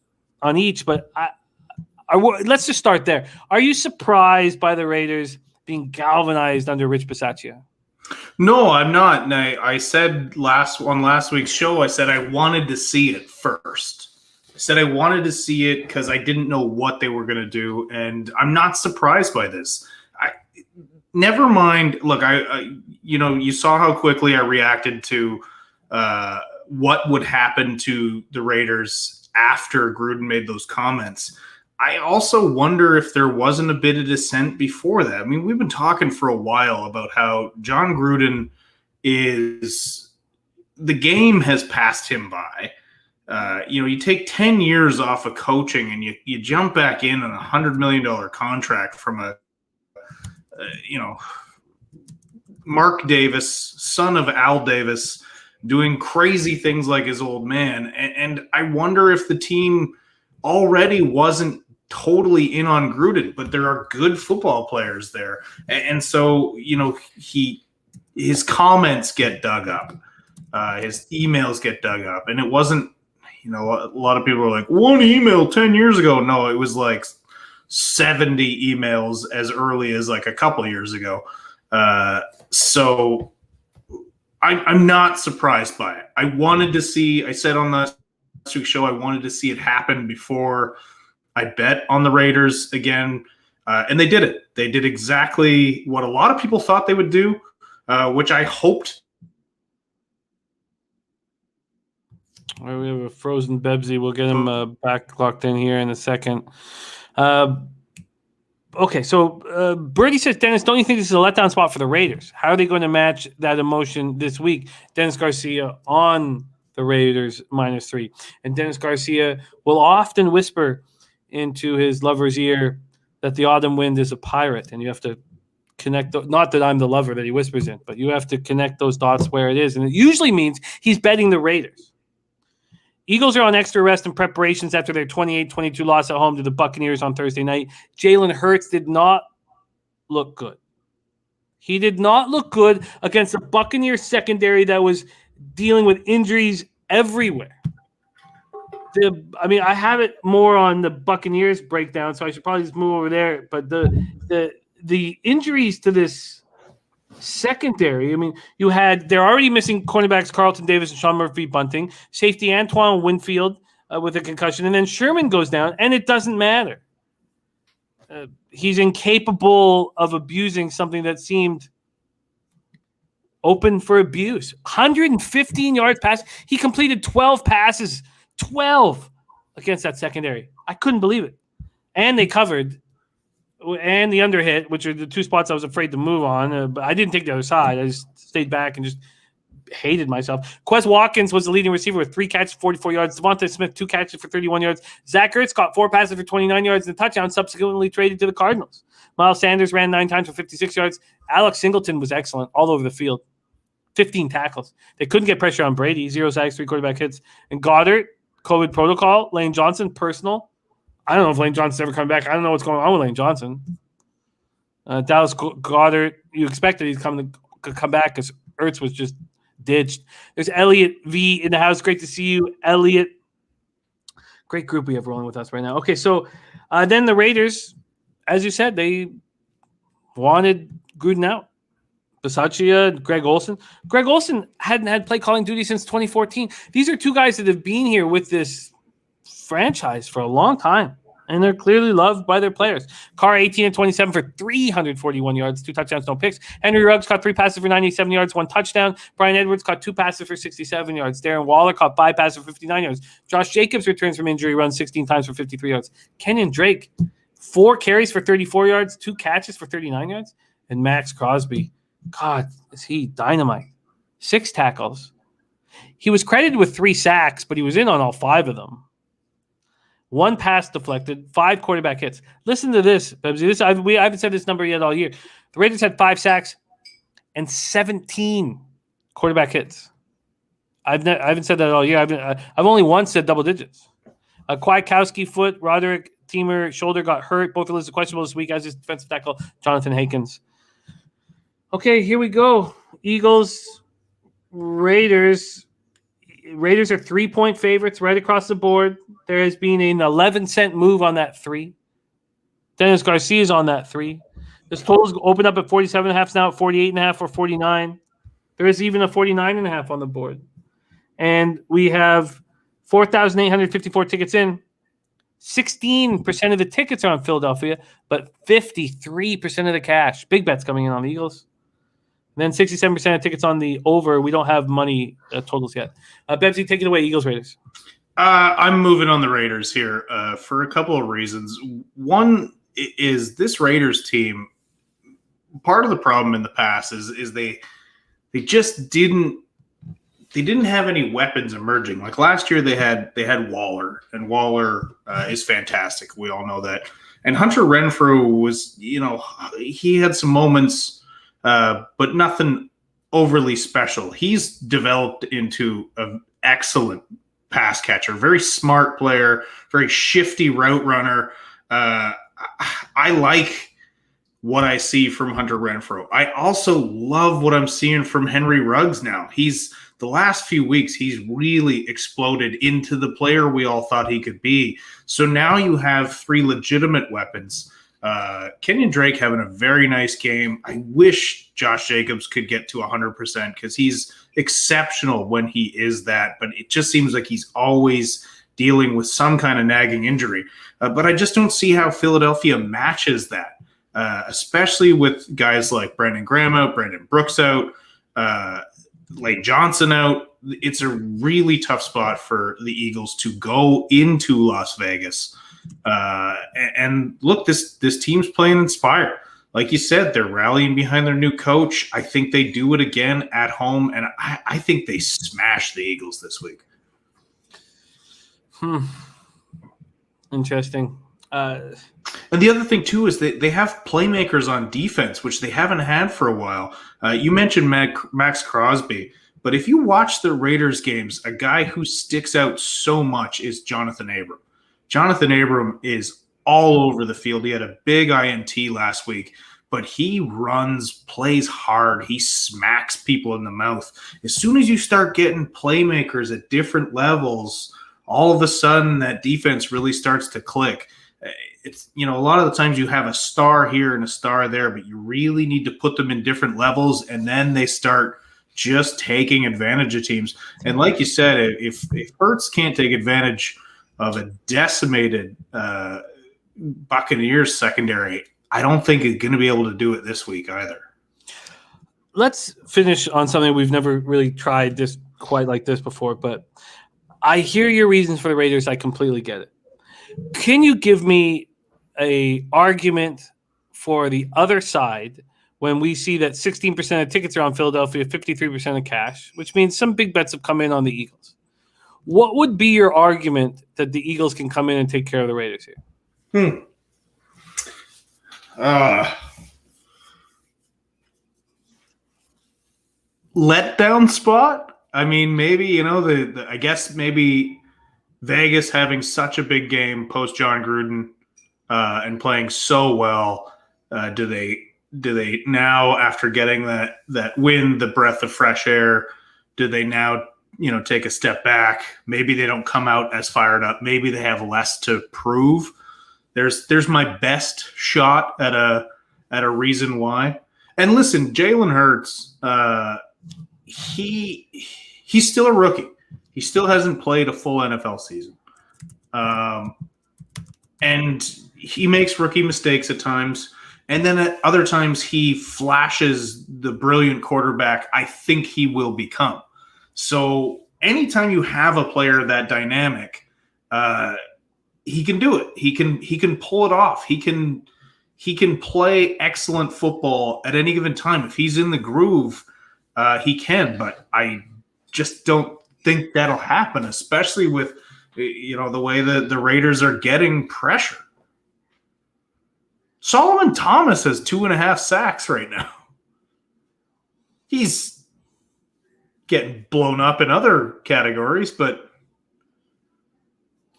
on each. But let's just start there. Are you surprised by the Raiders being galvanized under Rich Bisaccia?
No, I'm not. And I said on last week's show, I said I wanted to see it first. I said I wanted to see it because I didn't know what they were going to do, and I'm not surprised by this. Never mind. Look, you saw how quickly I reacted to what would happen to the Raiders after Gruden made those comments. I also wonder if there wasn't a bit of dissent before that. I mean, we've been talking for a while about how John Gruden the game has passed him by. you take 10 years off of coaching and you jump back in on $100 million contract from Mark Davis, son of Al Davis, doing crazy things like his old man. And I wonder if the team already wasn't totally in on Gruden, but there are good football players there. And so, his comments get dug up. His emails get dug up. And it wasn't, a lot of people are like, one email 10 years ago. No, it was like 70 emails as early as like a couple years ago. So I'm not surprised by it. I said on last week's show, I wanted to see it happen before I bet on the Raiders again. And they did it. They did exactly what a lot of people thought they would do, which I hoped.
All right, we have a frozen Bebsie. We'll get him back locked in here in a second. Okay, so Birdie says, Dennis, don't you think this is a letdown spot for the Raiders? How are they going to match that emotion this week? Dennis Garcia on the Raiders -3. And Dennis Garcia will often whisper into his lover's ear that the autumn wind is a pirate, and you have to connect not that I'm the lover that he whispers in, but you have to connect those dots where it is. And it usually means he's betting the Raiders. Eagles are on extra rest and preparations after their 28-22 loss at home to the Buccaneers on Thursday night. Jalen Hurts did not look good. He did not look good against a Buccaneers secondary that was dealing with injuries everywhere. I have it more on the Buccaneers breakdown, so I should probably just move over there. But the injuries to this secondary, they're already missing cornerbacks Carlton Davis and Sean Murphy-Bunting, safety Antoine Winfield with a concussion, and then Sherman goes down, and it doesn't matter. He's incapable of abusing something that seemed open for abuse. 115 yards pass. He completed 12 passes. 12 against that secondary. I couldn't believe it. And they covered. And the under hit, which are the two spots I was afraid to move on. But I didn't take the other side. I just stayed back and just hated myself. Quez Watkins was the leading receiver with 3 catches, 44 yards. Devontae Smith, 2 catches for 31 yards. Zach Ertz caught 4 passes for 29 yards and a touchdown, subsequently traded to the Cardinals. Miles Sanders ran 9 times for 56 yards. Alex Singleton was excellent all over the field. 15 tackles. They couldn't get pressure on Brady. 0 sacks, 3 quarterback hits. And Goddard, COVID protocol. Lane Johnson, personal. I don't know if Lane Johnson's ever coming back. I don't know what's going on with Lane Johnson. Dallas Goddard, you expected he's coming to come back because Ertz was just ditched. There's Elliot V in the house. Great to see you, Elliot. Great group we have rolling with us right now. Okay, so then the Raiders, as you said, they wanted Gruden out. Bisaccia, Greg Olsen. Greg Olsen hadn't had play calling duty since 2014. These are two guys that have been here with this franchise for a long time, and they're clearly loved by their players. Carr 18-27 for 341 yards, 2 touchdowns, no picks. Henry Ruggs caught 3 passes for 97 yards, 1 touchdown. Brian Edwards caught 2 passes for 67 yards. Darren Waller caught 5 passes for 59 yards. Josh Jacobs returns from injury, runs 16 times for 53 yards. Kenyon Drake, 4 carries for 34 yards, 2 catches for 39 yards. And Max Crosby, God, is he dynamite. 6 tackles. He was credited with 3 sacks, but he was in on all 5 of them. 1 pass deflected, 5 quarterback hits. Listen to this, Bebsy. I haven't said this number yet all year. The Raiders had 5 sacks and 17 quarterback hits. I haven't said that all year. I've only once said double digits. Kwiatkowski foot, Roderick Teamer shoulder got hurt. Both are listed questionable this week as his defensive tackle, Jonathan Hankins. Okay, here we go. Eagles, Raiders. Raiders are 3-point favorites right across the board. There has been an 11-cent move on that 3. Dennis Garcia is on that 3. This total's opened up at 47.5 now at 48.5 or 49. There is even a 49.5 on the board. And we have 4,854 tickets in. 16% of the tickets are on Philadelphia, but 53% of the cash. Big bets coming in on the Eagles. And then 67% of tickets on the over. We don't have money totals yet. Bebsy, take it away, Eagles, Raiders.
I'm moving on the Raiders here for a couple of reasons. One is this Raiders team, part of the problem in the past is they just didn't they didn't have any weapons emerging. Like last year, they had Waller, and Waller is fantastic. We all know that. And Hunter Renfrow was, he had some moments, but nothing overly special. He's developed into an excellent pass catcher, very smart player, very shifty route runner. I like what I see from Hunter Renfrow. I also love what I'm seeing from Henry Ruggs now. The last few weeks, he's really exploded into the player we all thought he could be. So now you have 3 legitimate weapons. Kenyon Drake having a very nice game. I wish Josh Jacobs could get to 100% because he's exceptional when he is that, but it just seems like he's always dealing with some kind of nagging injury. But I just don't see how Philadelphia matches that, especially with guys like Brandon Graham out, Brandon Brooks out, Lane Johnson out. It's a really tough spot for the Eagles to go into Las Vegas. And look, this team's playing inspired. Like you said, they're rallying behind their new coach. I think they do it again at home, and I think they smash the Eagles this week.
Interesting.
And the other thing, too, is they have playmakers on defense, which they haven't had for a while. You mentioned Max Crosby, but if you watch the Raiders games, a guy who sticks out so much is Jonathan Abram. Jonathan Abram is all over the field. He had a big INT last week, but he plays hard. He smacks people in the mouth. As soon as you start getting playmakers at different levels, all of a sudden that defense really starts to click. It's, a lot of the times you have a star here and a star there, but you really need to put them in different levels, and then they start just taking advantage of teams. And like you said, if Hurts can't take advantage of a decimated Buccaneers secondary, I don't think it's going to be able to do it this week either.
Let's finish on something we've never really tried this quite like this before, but I hear your reasons for the Raiders. I completely get it. Can you give me a argument for the other side when we see that 16% of tickets are on Philadelphia, 53% of cash, which means some big bets have come in on the Eagles? What would be your argument that the Eagles can come in and take care of the Raiders here?
Letdown spot? I mean, maybe, I guess maybe Vegas having such a big game post John Gruden and playing so well, do they now, after getting that win, the breath of fresh air, do they now take a step back? Maybe they don't come out as fired up. Maybe they have less to prove. There's my best shot at a reason why. And listen, Jalen Hurts, he's still a rookie. He still hasn't played a full NFL season. And he makes rookie mistakes at times. And then at other times he flashes the brilliant quarterback I think he will become. So anytime you have a player that dynamic, he can do it. He can pull it off. He can play excellent football at any given time. If he's in the groove, he can. But I just don't think that'll happen, especially with the way the Raiders are getting pressure. Solomon Thomas has 2.5 sacks right now. He's getting blown up in other categories, but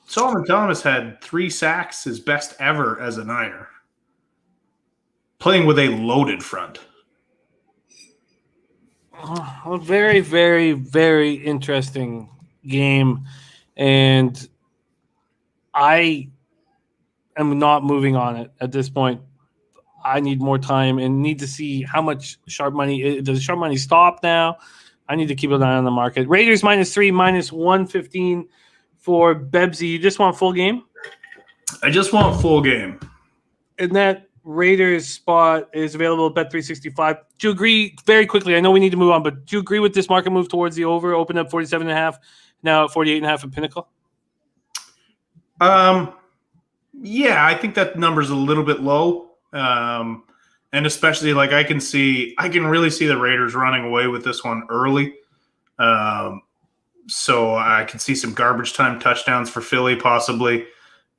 Solomon Thomas had 3 sacks, his best ever as a Niner, playing with a loaded front.
A very, very, very interesting game, and I am not moving on it at this point. I need more time and need to see how much sharp money. Does sharp money stop now? I need to keep an eye on the market. Raiders -3, -115 for Bebsie. You just want full game?
I just want full game.
And that Raiders spot is available at Bet365. Do you agree, very quickly, I know we need to move on, but do you agree with this market move towards the over? Open up 47.5, now at 48.5 at Pinnacle?
Yeah, I think that number's a little bit low. And especially, like, I can really see the Raiders running away with this one early. So I can see some garbage time touchdowns for Philly possibly.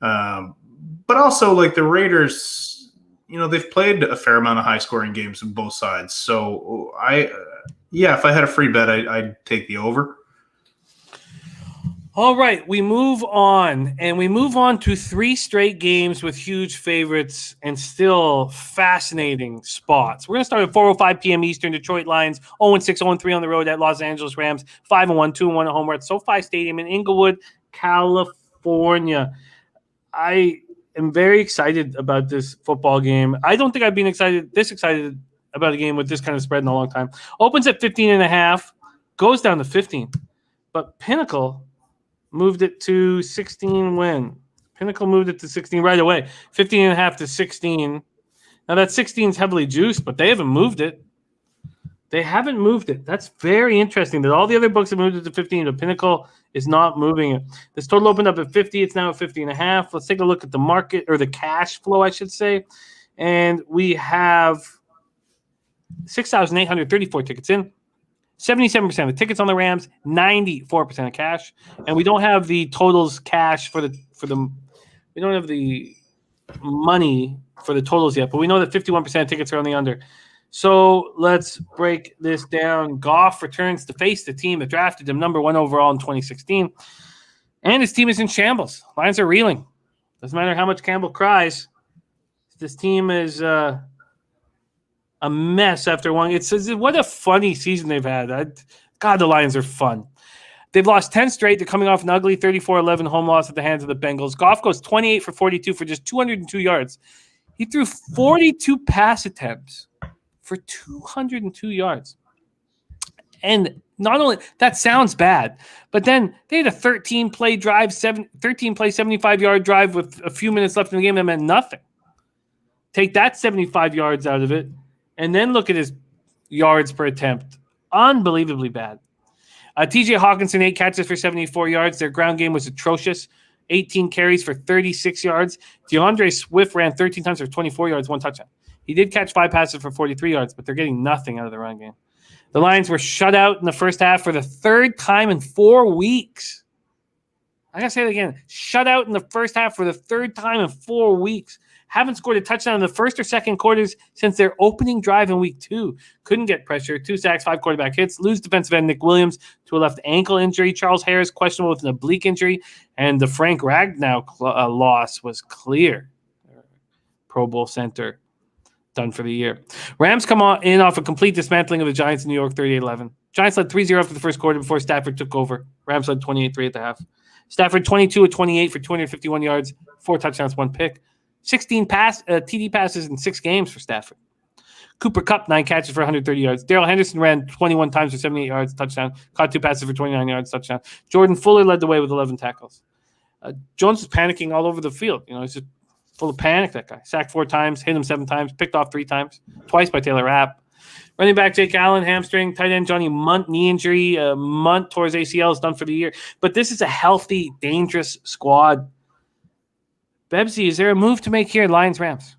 But also, like, the Raiders, they've played a fair amount of high-scoring games on both sides. So if I had a free bet, I'd take the over.
All right, we move on, and we move on to 3 straight games with huge favorites and still fascinating spots. We're going to start at 4:05 p.m. Eastern. Detroit Lions 0-6, 0-3 on the road at Los Angeles Rams, 5-1, 2-1 at home. We're at SoFi Stadium in Inglewood, California. I am very excited about this football game. I don't think I've been this excited about a game with this kind of spread in a long time. Opens at 15.5, goes down to 15, but Pinnacle moved it to 16 when? Pinnacle moved it to 16 right away. 15.5 to 16. Now that 16 is heavily juiced, but they haven't moved it. That's very interesting that all the other books have moved it to 15, but Pinnacle is not moving it. This total opened up at 50. It's now at 50.5. Let's take a look at the market, or the cash flow, I should say. And we have 6,834 tickets in. 77% of the tickets on the Rams, 94% of cash, and we don't have the totals cash for the we don't have the money for the totals yet, but we know that 51% of tickets are on the under. So let's break this down. Goff returns to face the team that drafted him number 1 overall in 2016, and his team is in shambles. Lions are reeling. Doesn't matter how much Campbell cries. This team is a mess after one. It says, what a funny season they've had. God, the Lions are fun. They've lost 10 straight. They're coming off an ugly 34-11 home loss at the hands of the Bengals. Goff goes 28 for 42 for just 202 yards. He threw 42 pass attempts for 202 yards. And not only that sounds bad, but then they had a 13-play 75-yard drive with a few minutes left in the game that meant nothing. Take that 75 yards out of it, and then look at his yards per attempt. Unbelievably bad. TJ Hawkinson, 8 catches for 74 yards. Their ground game was atrocious. 18 carries for 36 yards. DeAndre Swift ran 13 times for 24 yards, 1 touchdown. He did catch 5 passes for 43 yards, but they're getting nothing out of the run game. The Lions were shut out in the first half for the 3rd time in 4 weeks. I got to say it again. Shut out in the first half for the 3rd time in 4 weeks. Haven't scored a touchdown in the first or second quarters since their opening drive in week 2. Couldn't get pressure. 2 sacks, 5 quarterback hits. Lose defensive end Nick Williams to a left ankle injury. Charles Harris questionable with an oblique injury. And the Frank Ragnow loss was clear. Pro Bowl center done for the year. Rams come in off a complete dismantling of the Giants in New York 38-11. Giants led 3-0 after the first quarter before Stafford took over. Rams led 28-3 at the half. Stafford 22 of 28 for 251 yards, 4 touchdowns, 1 pick. 16 TD passes in 6 games for Stafford. Cooper Kupp, 9 catches for 130 yards. Darrell Henderson ran 21 times for 78 yards, touchdown. Caught 2 passes for 29 yards, touchdown. Jordan Fuller led the way with 11 tackles. Jones was panicking all over the field. He's just full of panic, that guy. Sacked 4 times, hit him 7 times, picked off 3 times, twice by Taylor Rapp. Running back Jake Allen, hamstring. Tight end Johnny Munt, knee injury. Munt tore his ACL, is done for the year. But this is a healthy, dangerous squad. Bebsie, is there a move to make here, Lions-Rams?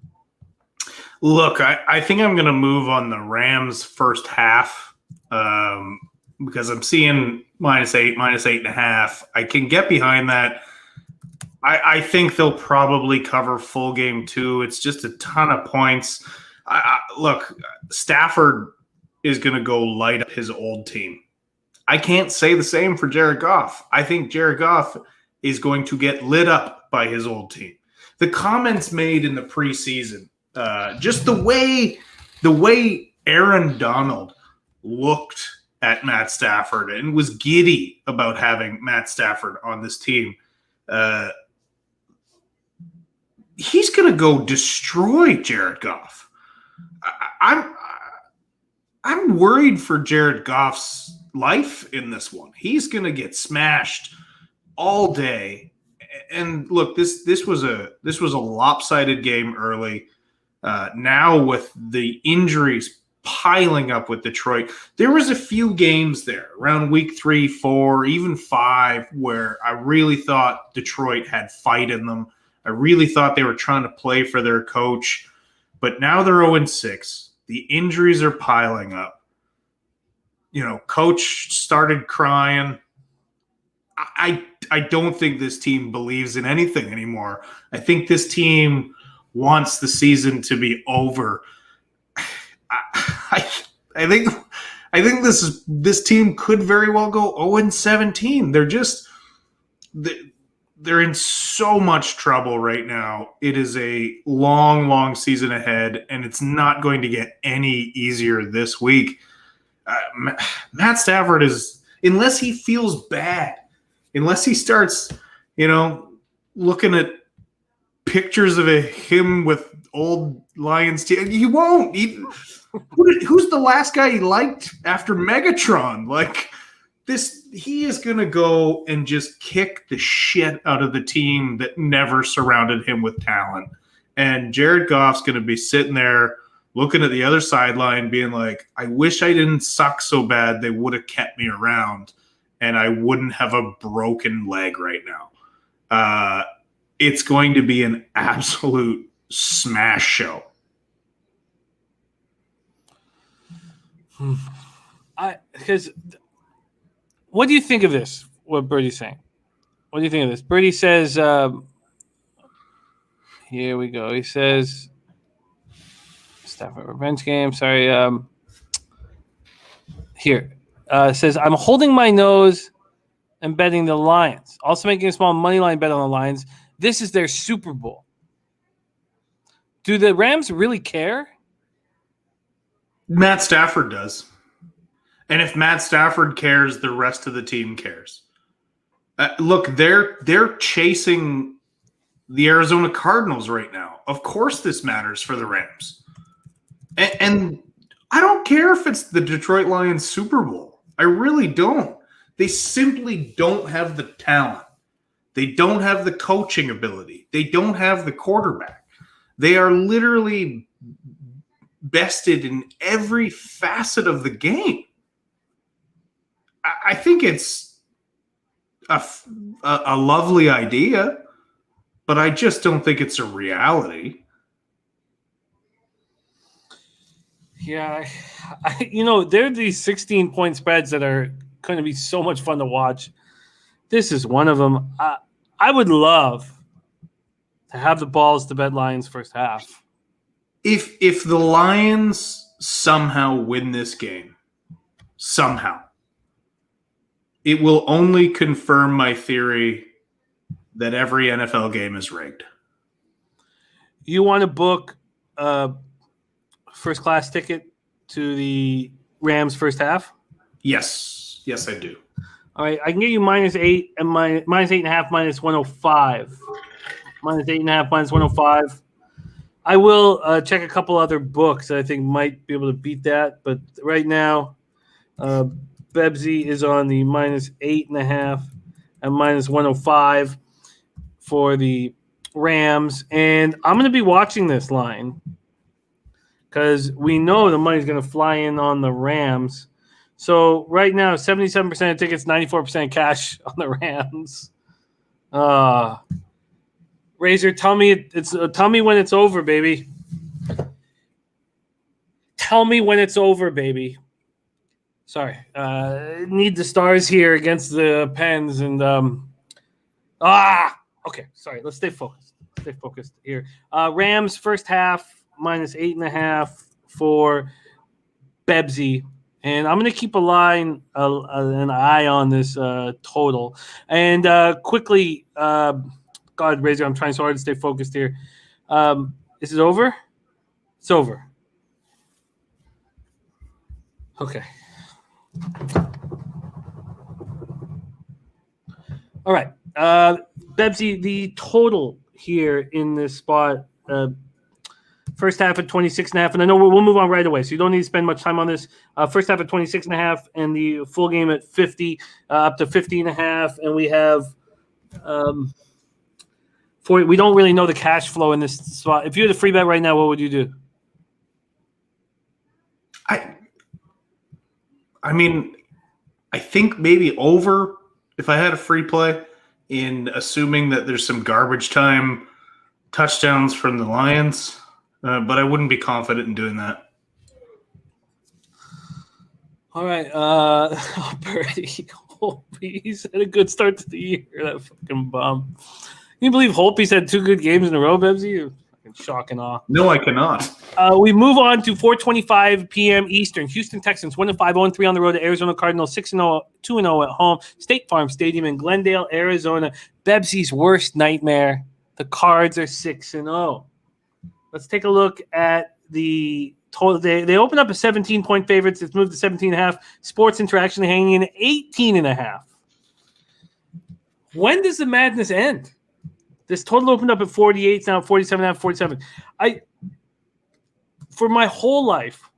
Look, I think I'm going to move on the Rams first half because I'm seeing -8, -8.5. I can get behind that. I think they'll probably cover full game too. It's just a ton of points. Look, Stafford is going to go light up his old team. I can't say the same for Jared Goff. I think Jared Goff is going to get lit up by his old team. The comments made in the preseason, just the way Aaron Donald looked at Matt Stafford and was giddy about having Matt Stafford on this team. He's going to go destroy Jared Goff. I'm worried for Jared Goff's life in this one. He's going to get smashed all day. And look, this was a lopsided game early. Now with the injuries piling up with Detroit, there was a few games there around week 3, 4, even 5 where I really thought Detroit had fight in them. I really thought they were trying to play for their coach, but now they're 0-6. The injuries are piling up. coach started crying. I don't think this team believes in anything anymore. I think this team wants the season to be over. I think this team could very well go 0-17. They're in so much trouble right now. It is a long, long season ahead, and it's not going to get any easier this week. Matt Stafford is, unless he feels bad, unless he starts, looking at pictures of him with old Lions team, he won't. Who's the last guy he liked after Megatron? Like this, he is going to go and just kick the shit out of the team that never surrounded him with talent. And Jared Goff's going to be sitting there looking at the other sideline being like, I wish I didn't suck so bad they would have kept me around and I wouldn't have a broken leg right now. It's going to be an absolute smash show.
Because what do you think of this? What Birdie's saying? What do you think of this? Birdie says, here we go. He says, Stafford revenge game. Sorry. Here. Says, I'm holding my nose and betting the Lions. Also making a small money line bet on the Lions. This is their Super Bowl. Do the Rams really care?
Matt Stafford does. And if Matt Stafford cares, the rest of the team cares. Look, they're chasing the Arizona Cardinals right now. Of course this matters for the Rams. And I don't care if it's the Detroit Lions Super Bowl. I really don't. They simply don't have the talent. They don't have the coaching ability. They don't have the quarterback. They are literally bested in every facet of the game. I think it's a lovely idea, but I just don't think it's a reality.
Yeah, there are these 16-point spreads that are going to be so much fun to watch. This is one of them. I would love to have the balls to bet Lions first half.
If the Lions somehow win this game, it will only confirm my theory that every NFL game is rigged.
You want to book a first-class ticket to the Rams first half?
Yes, I do.
All right, I can get you -8 and -8.5, -105. -8.5, -105. I will check a couple other books that I think might be able to beat that, but right now, Bebsie is on the -8.5 and -105 for the Rams, and I'm going to be watching this line because we know the money's going to fly in on the Rams. So right now, 77% of tickets, 94% cash on the Rams. Razor, tell me when it's over, baby. Tell me when it's over, baby. Sorry, need the stars here against the Pens and okay. Sorry, let's stay focused. Stay focused here. Rams first half -8.5 for Bebsie. And I'm going to keep an eye on this total. And quickly, God, Razor, I'm trying so hard to stay focused here. Is it over? It's over. Okay. All right. Bebsie, the total here in this spot, first half at 26.5, and I know we'll move on right away, so you don't need to spend much time on this. First half at 26.5, and the full game at 50, up to 50.5, and we have we don't really know the cash flow in this spot. If you had a free bet right now, what would you do?
I mean, I think maybe over if I had a free play, in assuming that there's some garbage time touchdowns from the Lions. But I wouldn't be confident in doing that.
All right. Birdie. Holtby's had a good start to the year. That fucking bum. Can you believe Holtby's had 2 good games in a row, Bebsy? You're fucking shock and awe.
No, I cannot.
We move on to 4:25 p.m. Eastern. Houston Texans 1-5, 0-3 on the road to Arizona Cardinals, 6-0, 2-0 at home. State Farm Stadium in Glendale, Arizona. Bebsy's worst nightmare. The Cards are 6-0. Let's take a look at the total. They opened up a 17-point favorites. It's moved to 17.5. Sports Interaction hanging in 18.5. When does the madness end? This total opened up at 48. It's now 47.5, 47. For my whole life,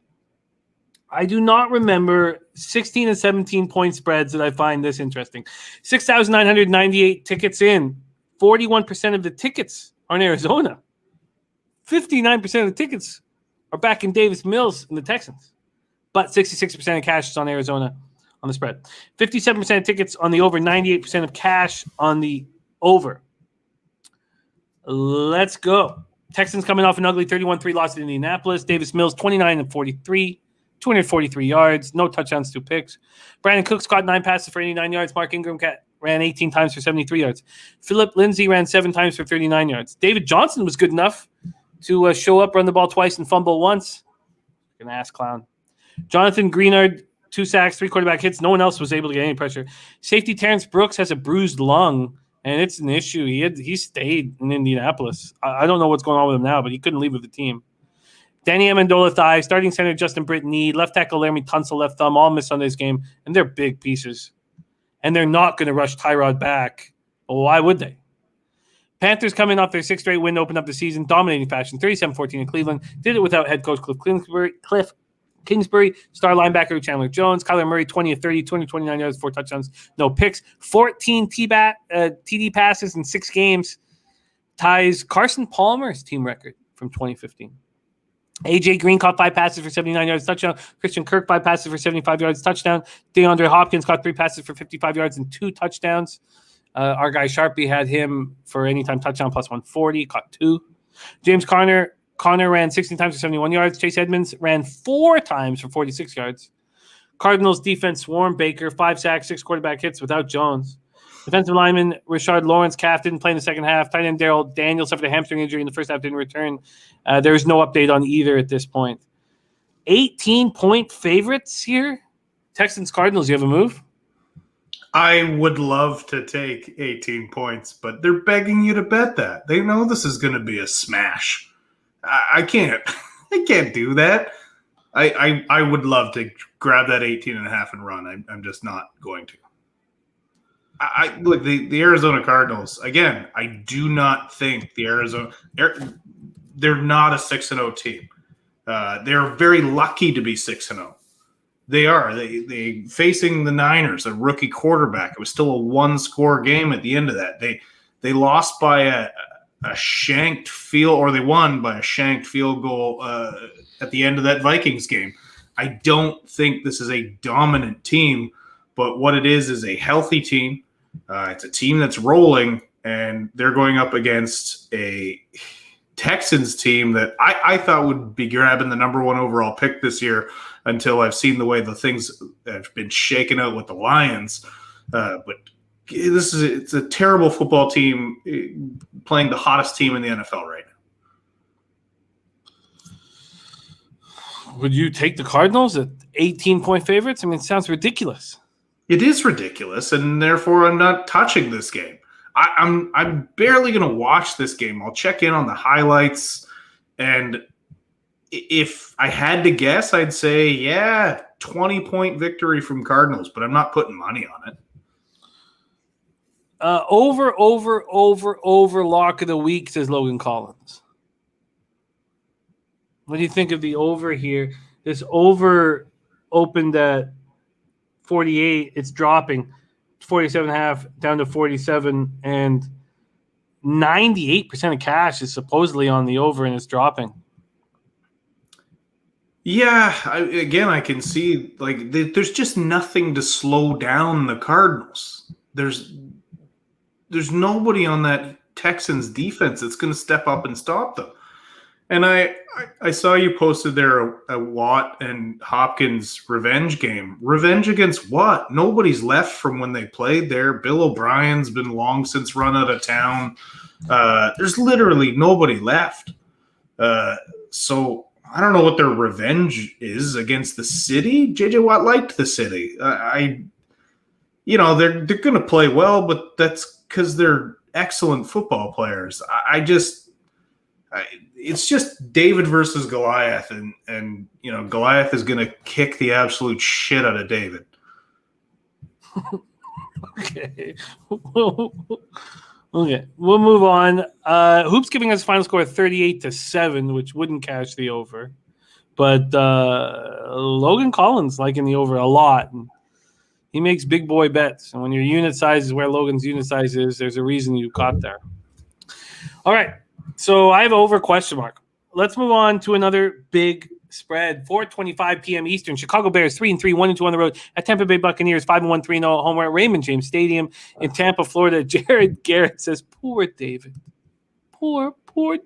I do not remember 16 and 17 point spreads that I find this interesting. 6,998 tickets in. 41% of the tickets are in Arizona. 59% of the tickets are back in Davis Mills in the Texans. But 66% of cash is on Arizona on the spread. 57% of tickets on the over. 98% of cash on the over. Let's go. Texans coming off an ugly 31-3 loss to Indianapolis. Davis Mills, 29-43, 243 yards, no touchdowns, 2 picks. Brandon Cooks caught 9 passes for 89 yards. Mark Ingram ran 18 times for 73 yards. Philip Lindsay ran 7 times for 39 yards. David Johnson was good enough to show up, run the ball twice, and fumble once. An ass clown. Jonathan Greenard, 2 sacks, 3 quarterback hits. No one else was able to get any pressure. Safety Terrence Brooks has a bruised lung. And it's an issue. He stayed in Indianapolis. I don't know what's going on with him now, but he couldn't leave with the team. Danny Amendola thigh, starting center Justin Britt knee, left tackle Laramie Tunsil left thumb, all missed on this game, and they're big pieces. And they're not going to rush Tyrod back. Well, why would they? Panthers coming off their 6th straight win, opened up the season, dominating fashion, 37-14 in Cleveland. Did it without head coach Cliff Kingsbury, star linebacker Chandler Jones, Kyler Murray, 20-30, 229 yards, 4 touchdowns, no picks, 14 TD passes in 6 games, ties Carson Palmer's team record from 2015. AJ Green caught 5 passes for 79 yards, touchdown. Christian Kirk 5 passes for 75 yards, touchdown. DeAndre Hopkins caught 3 passes for 55 yards and 2 touchdowns. Our guy Sharpie had him for anytime touchdown plus 140, caught 2. James Conner ran 16 times for 71 yards. Chase Edmonds ran 4 times for 46 yards. Cardinals defense swarmed Baker, 5 sacks, 6 quarterback hits without Jones. Defensive lineman Rashard Lawrence calf didn't play in the second half. Tight end Darrell Daniels suffered a hamstring injury in the first half, didn't return. There is no update on either at this point. 18-point favorites here. Texans Cardinals, you have a move?
I would love to take 18 points, but they're begging you to bet that. They know this is going to be a smash. I can't do that. I would love to grab that 18.5 and run. I'm just not going to. Look, the Arizona Cardinals, again, I do not think they're not a 6-0 team. They're very lucky to be 6-0. They are. They facing the Niners, a rookie quarterback. It was still a 1-score game at the end of that. They lost by a shanked field, or they won by a shanked field goal at the end of that Vikings game. I don't think this is a dominant team, but what it is a healthy team. It's a team that's rolling, and they're going up against a Texans team that I thought would be grabbing the number 1 overall pick this year until I've seen the way the things have been shaken out with the Lions. But it's a terrible football team playing the hottest team in the NFL right now.
Would you take the Cardinals at 18-point favorites? I mean, it sounds ridiculous.
It is ridiculous, and therefore I'm not touching this game. I'm barely going to watch this game. I'll check in on the highlights, and if I had to guess, I'd say, 20-point victory from Cardinals, but I'm not putting money on it.
Over lock of the week, says Logan Collins. What do you think of the over here? This over opened at 48. It's dropping 47.5 down to 47, and 98% of cash is supposedly on the over, and it's dropping.
Yeah, I can see there's just nothing to slow down the Cardinals. There's nobody on that Texans defense that's going to step up and stop them. And I saw you posted there a Watt and Hopkins revenge game. Revenge against what? Nobody's left from when they played there. Bill O'Brien's been long since run out of town. There's literally nobody left. So I don't know what their revenge is against the city. JJ Watt liked the city. They're going to play well, but that's because they're excellent football players. It's just David versus Goliath, and Goliath is going to kick the absolute shit out of David.
Okay. Okay, we'll move on. Hoop's giving us a final score of 38-7, which wouldn't cash the over. But Logan Collins liking the over a lot. And he makes big boy bets. And when your unit size is where Logan's unit size is, there's a reason you caught there. All right. So I have over ? Let's move on to another big spread. 4:25 p.m. Eastern. Chicago Bears 3-3, 1-2 on the road at Tampa Bay Buccaneers 5-1, 3-0 at home at Raymond James Stadium in Tampa, Florida. Jared Garrett says, "Poor David, poor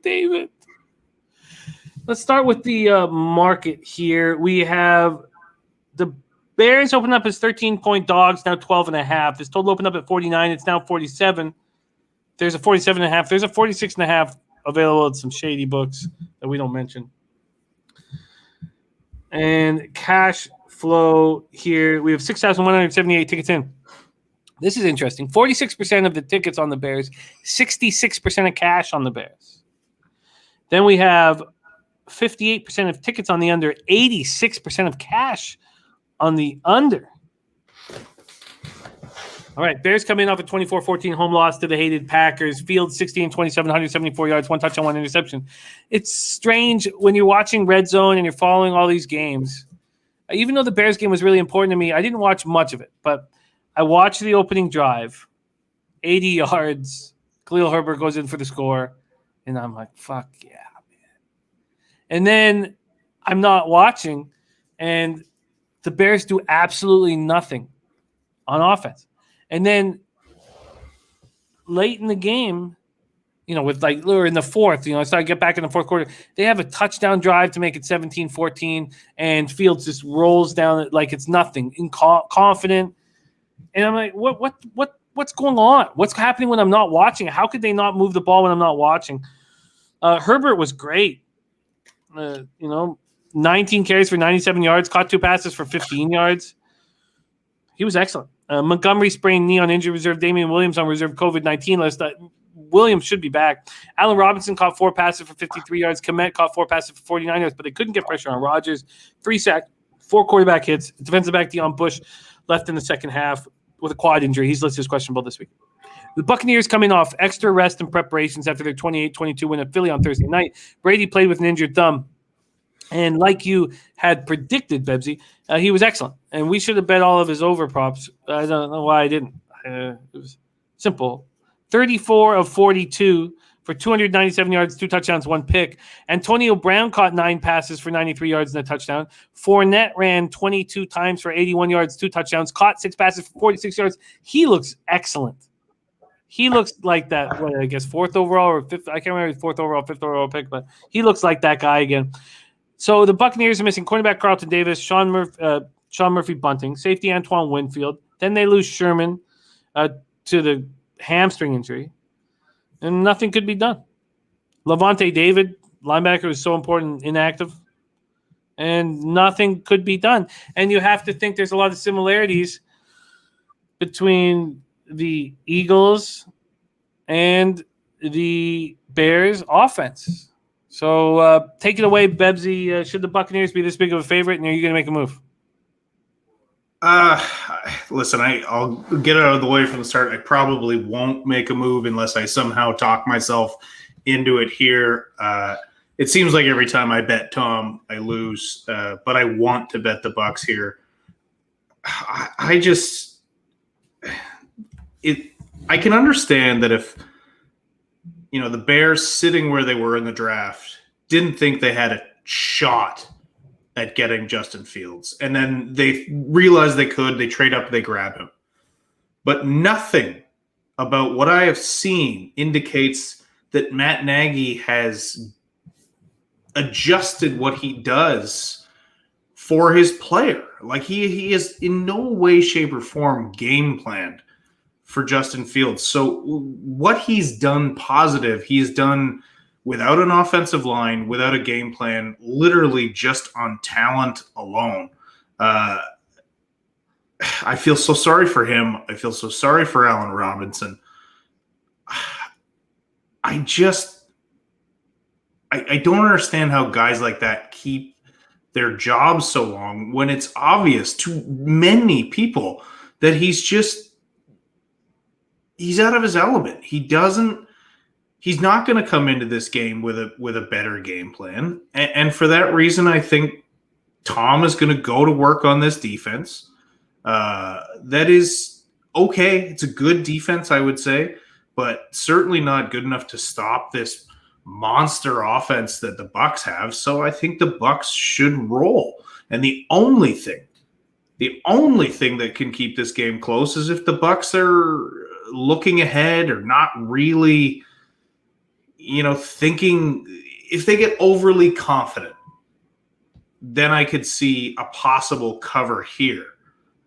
David." Let's start with the market here. We have the Bears open up as 13-point dogs, now 12.5. This total opened up at 49. It's now 47. There's a 47.5. There's a 46.5 available at some shady books that we don't mention. And cash flow here, we have 6,178 tickets in. This is interesting. 46% of the tickets on the Bears, 66% of cash on the Bears. Then we have 58% of tickets on the under, 86% of cash on the under. All right, Bears coming off a 24-14 home loss to the hated Packers. Field 60-27, 174 yards, 1 touchdown, 1 interception. It's strange when you're watching Red Zone and you're following all these games. Even though the Bears game was really important to me, I didn't watch much of it. But I watched the opening drive, 80 yards. Khalil Herbert goes in for the score. And I'm like, fuck yeah, man. And then I'm not watching, and the Bears do absolutely nothing on offense. And then late in the game, or in the fourth, so I get back in the fourth quarter, they have a touchdown drive to make it 17-14, and Fields just rolls down it like it's nothing, confident. And I'm like, what's going on? What's happening when I'm not watching? How could they not move the ball when I'm not watching? Herbert was great. 19 carries for 97 yards, caught 2 passes for 15 yards. He was excellent. Montgomery sprained knee on injury reserve. Damian Williams on reserve COVID-19 list. Williams should be back. Allen Robinson caught 4 passes for 53 yards. Kmet caught 4 passes for 49 yards, but they couldn't get pressure on Rodgers. 3 sacks, 4 quarterback hits. Defensive back Deion Bush left in the second half with a quad injury. He's listed as questionable this week. The Buccaneers coming off extra rest and preparations after their 28-22 win at Philly on Thursday night. Brady played with an injured thumb. And like you had predicted, Bebsie, he was excellent. And we should have bet all of his over props. I don't know why I didn't. It was simple. 34 of 42 for 297 yards, 2 touchdowns, 1 pick. Antonio Brown caught 9 passes for 93 yards and a touchdown. Fournette ran 22 times for 81 yards, 2 touchdowns, caught 6 passes for 46 yards. He looks excellent. He looks like that, 4th overall or 5th. I can't remember 4th overall, 5th overall pick, but he looks like that guy again. So the Buccaneers are missing cornerback Carlton Davis, Sean Murphy Bunting, safety Antoine Winfield. Then they lose Sherman to the hamstring injury, and nothing could be done. Levante David, linebacker, is so important, inactive, and nothing could be done. And you have to think there's a lot of similarities between the Eagles and the Bears offense. So take it away, Bebsie. Should the Buccaneers be this big of a favorite, and are you going to make a move?
Listen, I'll get it out of the way from the start. I probably won't make a move unless I somehow talk myself into it here. It seems like every time I bet Tom, I lose, but I want to bet the Bucs here. I can understand that if the Bears sitting where they were in the draft didn't think they had a shot at getting Justin Fields. And then they realized they could. They trade up, they grab him. But nothing about what I have seen indicates that Matt Nagy has adjusted what he does for his player. Like he is in no way, shape, or form game planned for Justin Fields. So what he's done positive, he's done without an offensive line, without a game plan, literally just on talent alone. I feel so sorry for him. I feel so sorry for Allen Robinson. I don't understand how guys like that keep their jobs so long when it's obvious to many people that he's out of his element. He's not going to come into this game with a better game plan. And for that reason, I think Tom is going to go to work on this defense. That is okay. It's a good defense, I would say, but certainly not good enough to stop this monster offense that the Bucs have. So I think the Bucs should roll. And the only thing that can keep this game close is if the Bucs are looking ahead or not really, thinking. If they get overly confident, then I could see a possible cover here.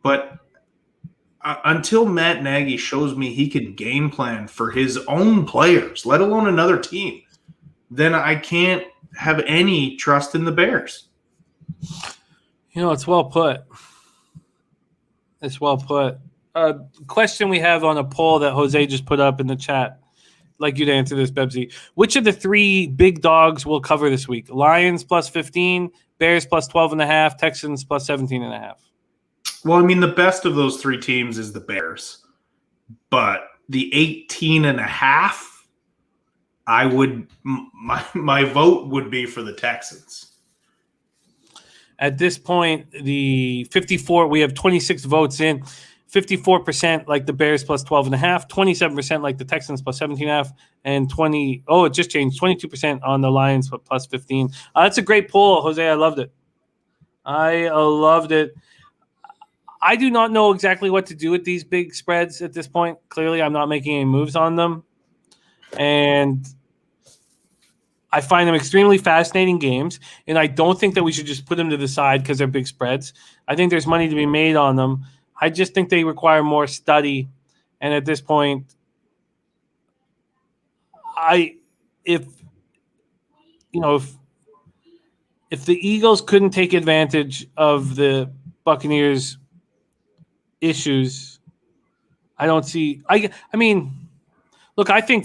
But until Matt Nagy shows me he can game plan for his own players, let alone another team, then I can't have any trust in the Bears.
It's well put. It's well put. Question we have on a poll that Jose just put up in the chat. I'd like you to answer this, Bebsie. Which of the three big dogs will cover this week? Lions plus 15, Bears plus 12.5, Texans plus 17.5.
Well, I mean, the best of those three teams is the Bears. But the 18.5, my vote would be for the Texans.
At this point, the 54, we have 26 votes in. 54% like the Bears plus 12.5, 27% like the Texans plus 17.5, and it just changed, 22% on the Lions plus 15. That's a great poll, Jose. I loved it. I do not know exactly what to do with these big spreads at this point. Clearly, I'm not making any moves on them. And I find them extremely fascinating games, and I don't think that we should just put them to the side because they're big spreads. I think there's money to be made on them. I just think they require more study. And at this point, if the Eagles couldn't take advantage of the Buccaneers' issues, I don't see. I mean, look, I think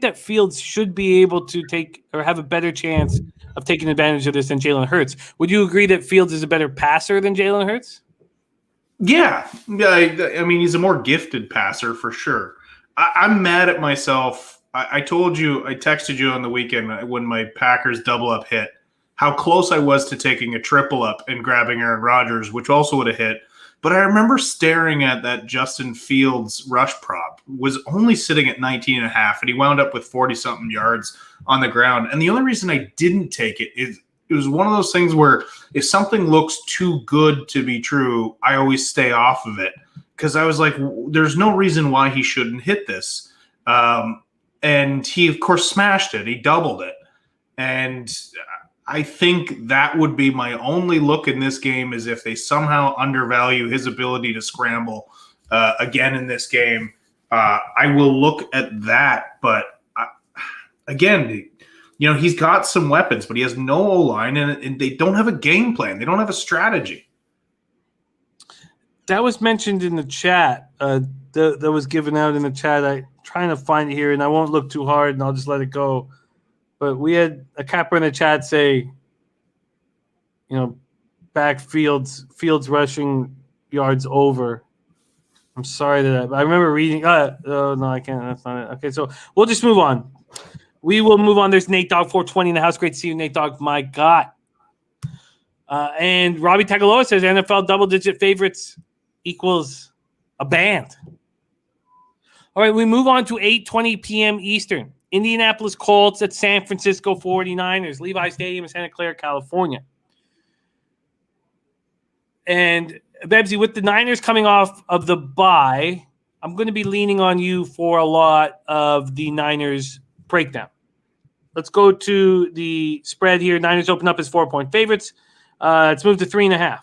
that Fields should be able to take or have a better chance of taking advantage of this than Jalen Hurts. Would you agree that Fields is a better passer than Jalen Hurts?
Yeah. I mean, he's a more gifted passer for sure. I'm mad at myself. I told you, I texted you on the weekend when my Packers double up hit, how close I was to taking a triple up and grabbing Aaron Rodgers, which also would have hit. But I remember staring at that Justin Fields rush prop, was only sitting at 19.5, and he wound up with 40-something yards on the ground. And the only reason I didn't take it is it was one of those things where if something looks too good to be true, I always stay off of it because I was like, there's no reason why he shouldn't hit this. And he, of course, smashed it. He doubled it. And I think that would be my only look in this game is if they somehow undervalue his ability to scramble again in this game. I will look at that. But again, he's got some weapons, but he has no O-line, and they don't have a game plan. They don't have a strategy.
That was mentioned in the chat. That was given out in the chat. I'm trying to find it here, and I won't look too hard, and I'll just let it go. But we had a capper in the chat say, back Fields rushing yards over. I'm sorry that I remember reading. No, I can't. That's not it. Okay, so we'll just move on. We will move on. There's Nate Dogg 420 in the house. Great to see you, Nate Dogg. My God. And Robbie Tagaloa says NFL double-digit favorites equals a band. All right, we move on to 8:20 p.m. Eastern. Indianapolis Colts at San Francisco 49ers, Levi Stadium in Santa Clara, California. And Bebsie, with the Niners coming off of the bye, I'm going to be leaning on you for a lot of the Niners breakdown. Let's go to the spread here. Niners open up as 4-point favorites. It's moved to 3.5.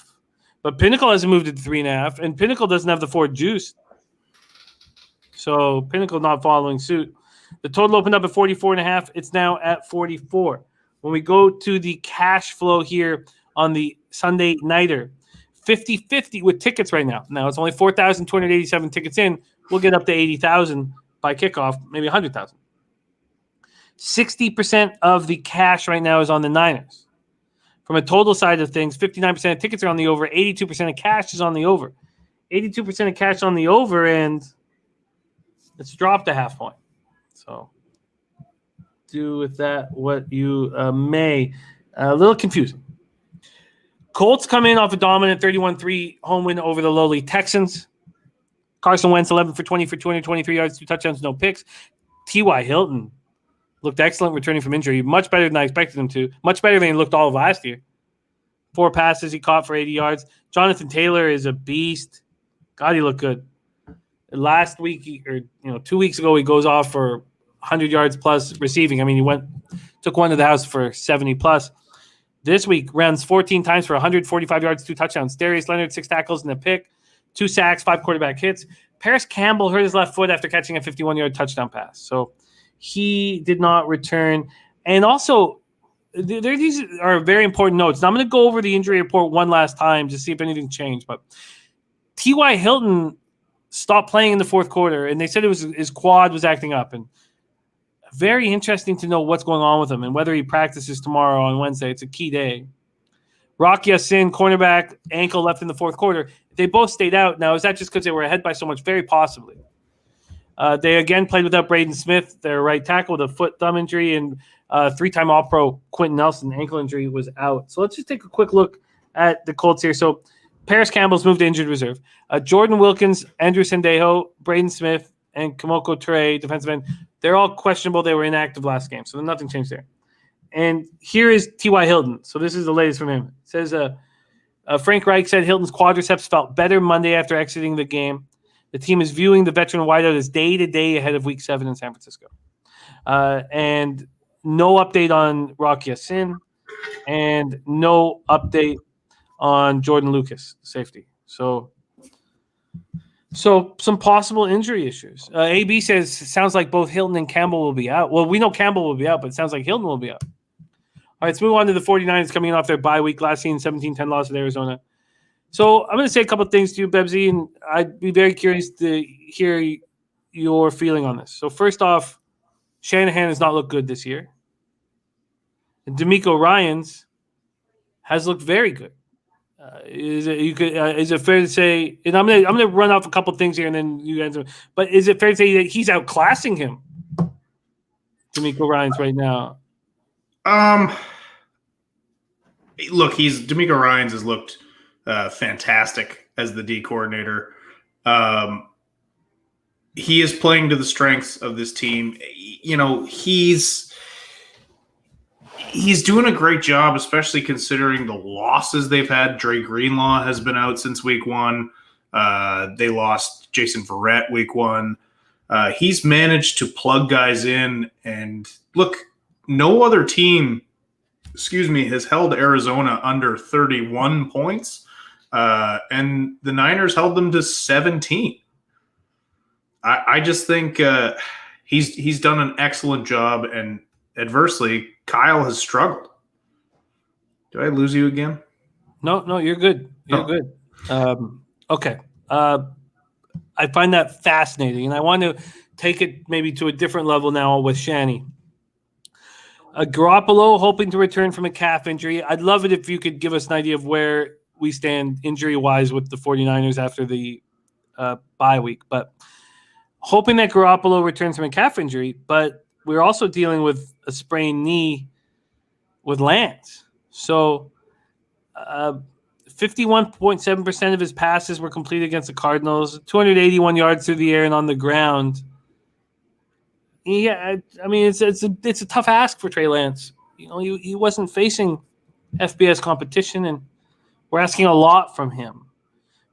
But Pinnacle hasn't moved it to 3.5, and Pinnacle doesn't have the 4 juice. So Pinnacle not following suit. The total opened up at 44.5. It's now at 44. When we go to the cash flow here on the Sunday nighter, 50-50 with tickets right now. Now it's only 4,287 tickets in. We'll get up to 80,000 by kickoff, maybe 100,000. 60% of the cash right now is on the Niners. From a total side of things, 59% of tickets are on the over, 82% of cash is on the over. 82% of cash on the over, and it's dropped a half point. So do with that what you may. A little confusing. Colts come in off a dominant 31-3 home win over the lowly Texans. Carson Wentz, 11 for 20 for 223 yards, 2 touchdowns, no picks. T.Y. Hilton looked excellent returning from injury. Much better than I expected him to. Much better than he looked all of last year. 4 passes he caught for 80 yards. Jonathan Taylor is a beast. God, he looked good. Last week, 2 weeks ago, he goes off for 100 yards plus receiving. I mean, he took one to the house for 70 plus. This week, runs 14 times for 145 yards, 2 touchdowns. Darius Leonard, 6 tackles and a pick, 2 sacks, 5 quarterback hits. Paris Campbell hurt his left foot after catching a 51-yard touchdown pass. So he did not return. And also, these are very important notes. Now, I'm going to go over the injury report one last time to see if anything changed. But T.Y. Hilton stopped playing in the fourth quarter, and they said it was his quad was acting up. And very interesting to know what's going on with him and whether he practices tomorrow on Wednesday. It's a key day. Rock Ya-Sin, cornerback, ankle left in the fourth quarter. They both stayed out. Now, is that just because they were ahead by so much? Very possibly. They again played without Braden Smith, their right tackle, with a foot-thumb injury, and 3-time All-Pro Quentin Nelson, ankle injury, was out. So let's just take a quick look at the Colts here. So Paris Campbell's moved to injured reserve. Jordan Wilkins, Andrew Sendejo, Braden Smith, and Kimoko Ture, defensive end, they're all questionable. They were inactive last game, so nothing changed there. And here is T.Y. Hilton. So this is the latest from him. It says Frank Reich said Hilton's quadriceps felt better Monday after exiting the game. The team is viewing the veteran wideout as day-to-day ahead of Week 7 in San Francisco. And no update on Rock Ya-Sin, and no update on Jordan Lucas, safety. So some possible injury issues. AB says it sounds like both Hilton and Campbell will be out. Well, we know Campbell will be out, but it sounds like Hilton will be out. All right, let's move on to the 49ers coming off their bye week. Last seen 17-10 loss at Arizona. So I'm going to say a couple of things to you, Bebsie, and I'd be very curious to hear your feeling on this. So first off, Shanahan has not looked good this year. And D'Amico Ryans has looked very good. Is it fair to say? And I'm gonna run off a couple of things here, and then you answer. But is it fair to say that he's outclassing him, D'Amico Ryans, right now?
Look, D'Amico Ryans has looked fantastic as the D coordinator. He is playing to the strengths of this team. He's doing a great job, especially considering the losses they've had. Dre Greenlaw has been out since week 1. They lost Jason Verrett week 1. He's managed to plug guys in. And look, no other team, has held Arizona under 31 points. And the Niners held them to 17. I just think he's done an excellent job, and adversely, Kyle has struggled. Did I lose you again?
No, you're good. You're good. Okay. I find that fascinating, and I want to take it maybe to a different level now with Shanny. Garoppolo hoping to return from a calf injury. I'd love it if you could give us an idea of where we stand injury-wise with the 49ers after the bye week. But hoping that Garoppolo returns from a calf injury, but we're also dealing with a sprained knee with Lance. So 51.7% of his passes were completed against the Cardinals, 281 yards through the air and on the ground. Yeah, I mean, it's a tough ask for Trey Lance. He wasn't facing FBS competition, and we're asking a lot from him.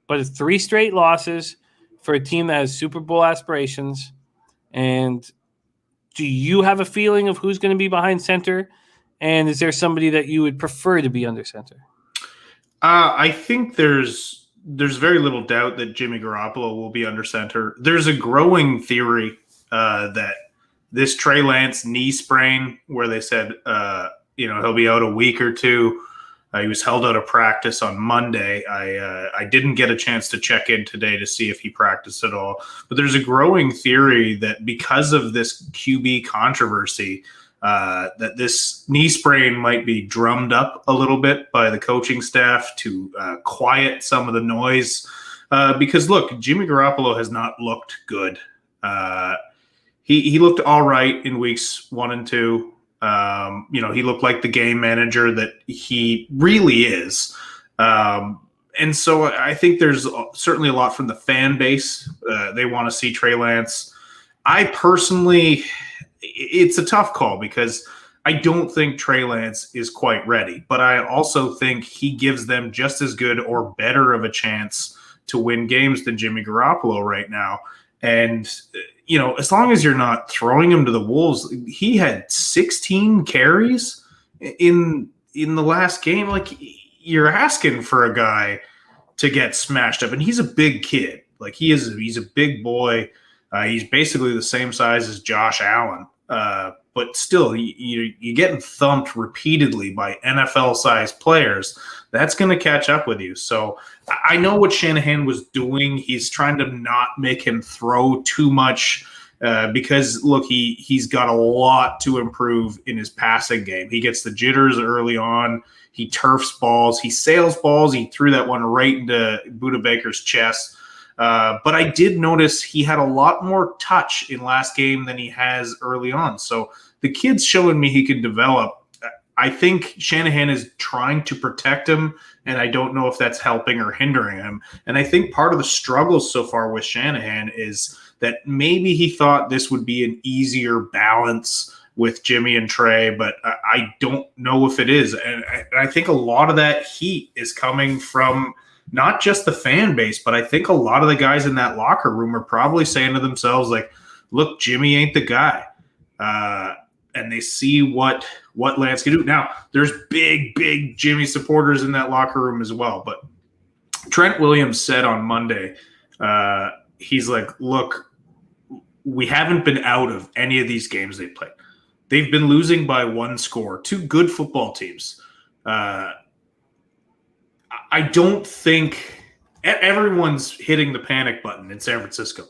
But it's 3 straight losses for a team that has Super Bowl aspirations, and do you have a feeling of who's going to be behind center? And is there somebody that you would prefer to be under center?
I think there's very little doubt that Jimmy Garoppolo will be under center. There's a growing theory that this Trey Lance knee sprain, where they said he'll be out a week or two. He was held out of practice on Monday. I didn't get a chance to check in today to see if he practiced at all. But there's a growing theory that because of this QB controversy, that this knee sprain might be drummed up a little bit by the coaching staff to quiet some of the noise. Because, look, Jimmy Garoppolo has not looked good. He looked all right in weeks 1 and 2. He looked like the game manager that he really is. And so I think there's certainly a lot from the fan base. They want to see Trey Lance. I personally, it's a tough call because I don't think Trey Lance is quite ready, but I also think he gives them just as good or better of a chance to win games than Jimmy Garoppolo right now. And as long as you're not throwing him to the wolves, he had 16 carries in the last game. Like, you're asking for a guy to get smashed up, and he's a big kid. Like, he's a big boy. He's basically the same size as Josh Allen. But still, you're getting thumped repeatedly by NFL-sized players. That's going to catch up with you. So I know what Shanahan was doing. He's trying to not make him throw too much because, look, he's got a lot to improve in his passing game. He gets the jitters early on. He turfs balls. He sails balls. He threw that one right into Budda Baker's chest. But I did notice he had a lot more touch in last game than he has early on. So the kid's showing me he can develop. I think Shanahan is trying to protect him, and I don't know if that's helping or hindering him. And I think part of the struggles so far with Shanahan is that maybe he thought this would be an easier balance with Jimmy and Trey, but I don't know if it is. And I think a lot of that heat is coming from not just the fan base, but I think a lot of the guys in that locker room are probably saying to themselves, like, look, Jimmy ain't the guy. And they see what Lance can do. Now, there's big Jimmy supporters in that locker room as well. But Trent Williams said on Monday, he's like, look, we haven't been out of any of these games they played. They've been losing by 1 score. 2 good football teams. I don't think everyone's hitting the panic button in San Francisco,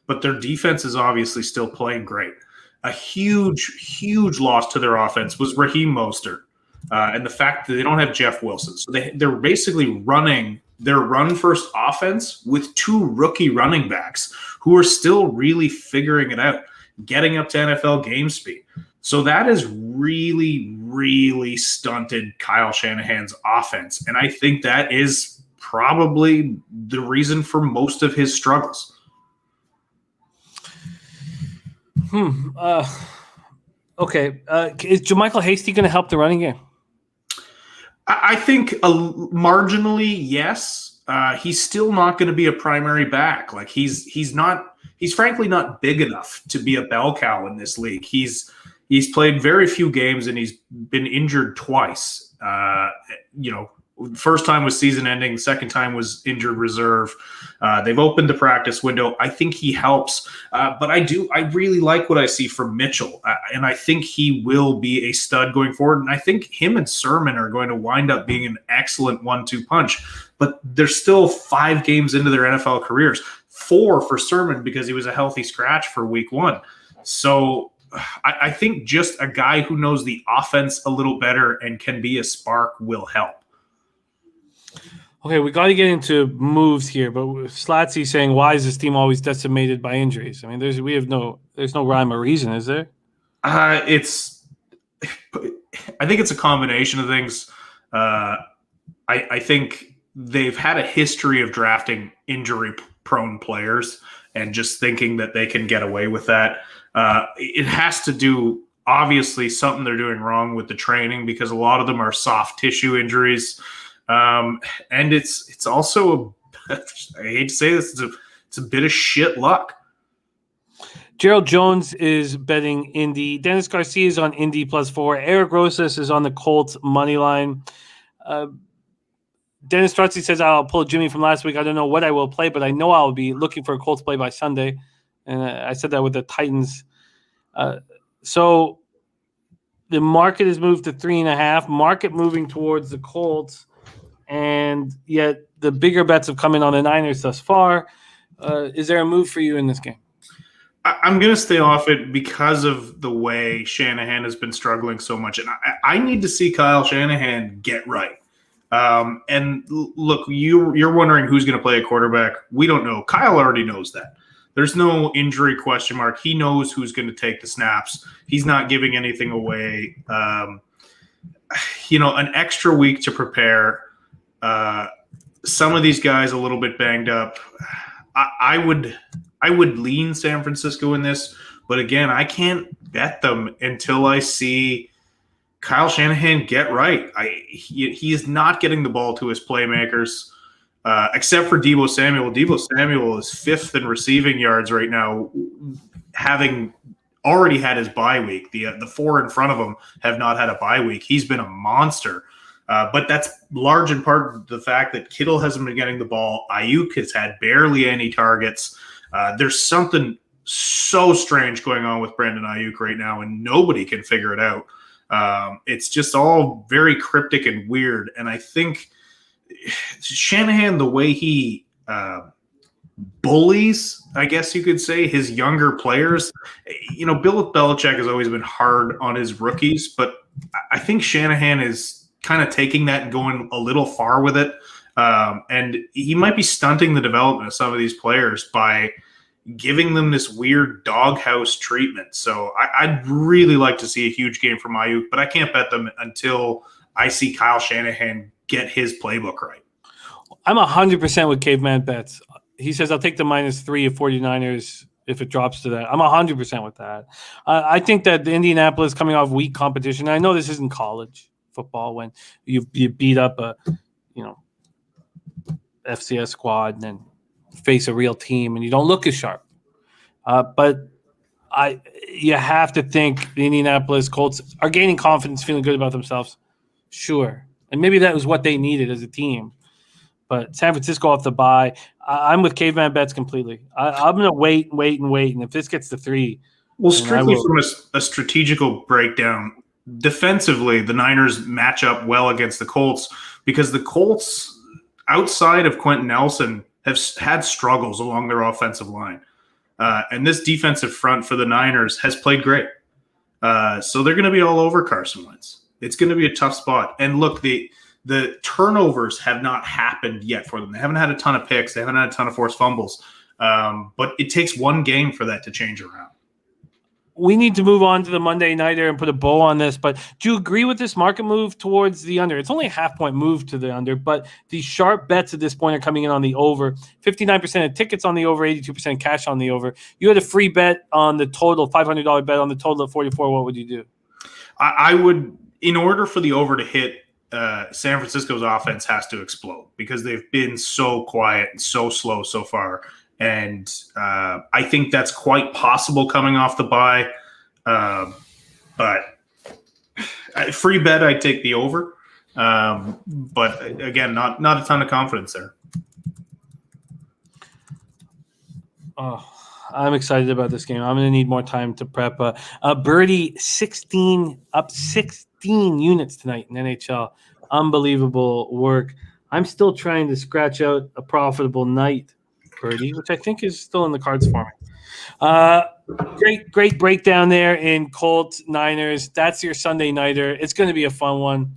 but their defense is obviously still playing great. A huge loss to their offense was Raheem Mostert, and the fact that they don't have Jeff Wilson. So they're basically running their run-first offense with 2 rookie running backs who are still really figuring it out, getting up to NFL game speed. So that has really stunted Kyle Shanahan's offense, and I think that is probably the reason for most of his struggles.
Okay. Is JaMychal Hasty going to help the running game?
I think marginally, yes. He's still not going to be a primary back. Like he's frankly not big enough to be a bell cow in this league. He's played very few games and he's been injured twice. First time was season ending. Second time was injured reserve. They've opened the practice window. I think he helps. But I really like what I see from Mitchell. And I think he will be a stud going forward. And I think him and Sermon are going to wind up being an excellent 1-2 punch. But they're still 5 games into their NFL careers. 4 for Sermon because he was a healthy scratch for week 1. So I think just a guy who knows the offense a little better and can be a spark will help.
Okay, we got to get into moves here, but Slatsy saying, why is this team always decimated by injuries? I mean, there's no rhyme or reason, is there?
I think it's a combination of things. I think they've had a history of drafting injury-prone players and just thinking that they can get away with that. It has to do, obviously, something they're doing wrong with the training because a lot of them are soft tissue injuries. And it's also I hate to say this, it's a bit of shit luck.
Gerald Jones is betting Indy. Dennis Garcia is on Indy +4. Eric Rosas is on the Colts money line. Dennis Strutzy says, I'll pull Jimmy from last week. I don't know what I will play, but I know I'll be looking for a Colts play by Sunday. And I said that with the Titans. So the market has moved to 3.5. Market moving towards the Colts. And yet the bigger bets have come in on the Niners thus far. Is there a move for you in this game?
I'm going to stay off it because of the way Shanahan has been struggling so much. And I need to see Kyle Shanahan get right. And look, you're wondering who's going to play a quarterback. We don't know. Kyle already knows that. There's no injury question mark. He knows who's going to take the snaps. He's not giving anything away. An extra week to prepare. Some of these guys a little bit banged up. I would lean San Francisco in this, but again, I can't bet them until I see Kyle Shanahan get right. He is not getting the ball to his playmakers, except for Deebo Samuel. Deebo Samuel is 5th in receiving yards right now, having already had his bye week. The 4 in front of him have not had a bye week. He's been a monster. But that's large in part the fact that Kittle hasn't been getting the ball. Ayuk has had barely any targets. There's something so strange going on with Brandon Ayuk right now, and nobody can figure it out. It's just all very cryptic and weird. And I think Shanahan, the way he bullies, I guess you could say, his younger players, Bill Belichick has always been hard on his rookies, but I think Shanahan is kind of taking that and going a little far with it. And he might be stunting the development of some of these players by giving them this weird doghouse treatment. So I'd really like to see a huge game from Ayuk, but I can't bet them until I see Kyle Shanahan get his playbook right.
I'm 100% with Caveman Bets. He says, I'll take the -3 of 49ers if it drops to that. I'm 100% with that. I think that the Indianapolis coming off weak competition. I know this isn't college football when you beat up a FCS squad and then face a real team and you don't look as sharp. But you have to think the Indianapolis Colts are gaining confidence, feeling good about themselves. Sure. And maybe that was what they needed as a team. But San Francisco off the bye, I'm with Caveman Bets completely. I'm going to wait. And if this gets to 3.
Well, strictly from a strategical breakdown, defensively, the Niners match up well against the Colts because the Colts, outside of Quentin Nelson, have had struggles along their offensive line. And this defensive front for the Niners has played great. So they're going to be all over Carson Wentz. It's going to be a tough spot. And look, the turnovers have not happened yet for them. They haven't had a ton of picks. They haven't had a ton of forced fumbles. But it takes one game for that to change around.
We need to move on to the Monday Nighter and put a bow on this, but do you agree with this market move towards the under? It's only a half-point move to the under, but the sharp bets at this point are coming in on the over. 59% of tickets on the over, 82% cash on the over. You had a free bet on the total, $500 bet on the total at 44. What would you do?
I would, in order for the over to hit, San Francisco's offense has to explode because they've been so quiet and so slow so far. And I think that's quite possible coming off the bye. But free bet, I'd take the over. But again, not a ton of confidence there.
Oh, I'm excited about this game. I'm going to need more time to prep. Birdie 16 units tonight in NHL. Unbelievable work. I'm still trying to scratch out a profitable night, Birdie, which I think is still in the cards for me. Great breakdown there in Colts Niners. That's your Sunday Nighter. It's going to be a fun one.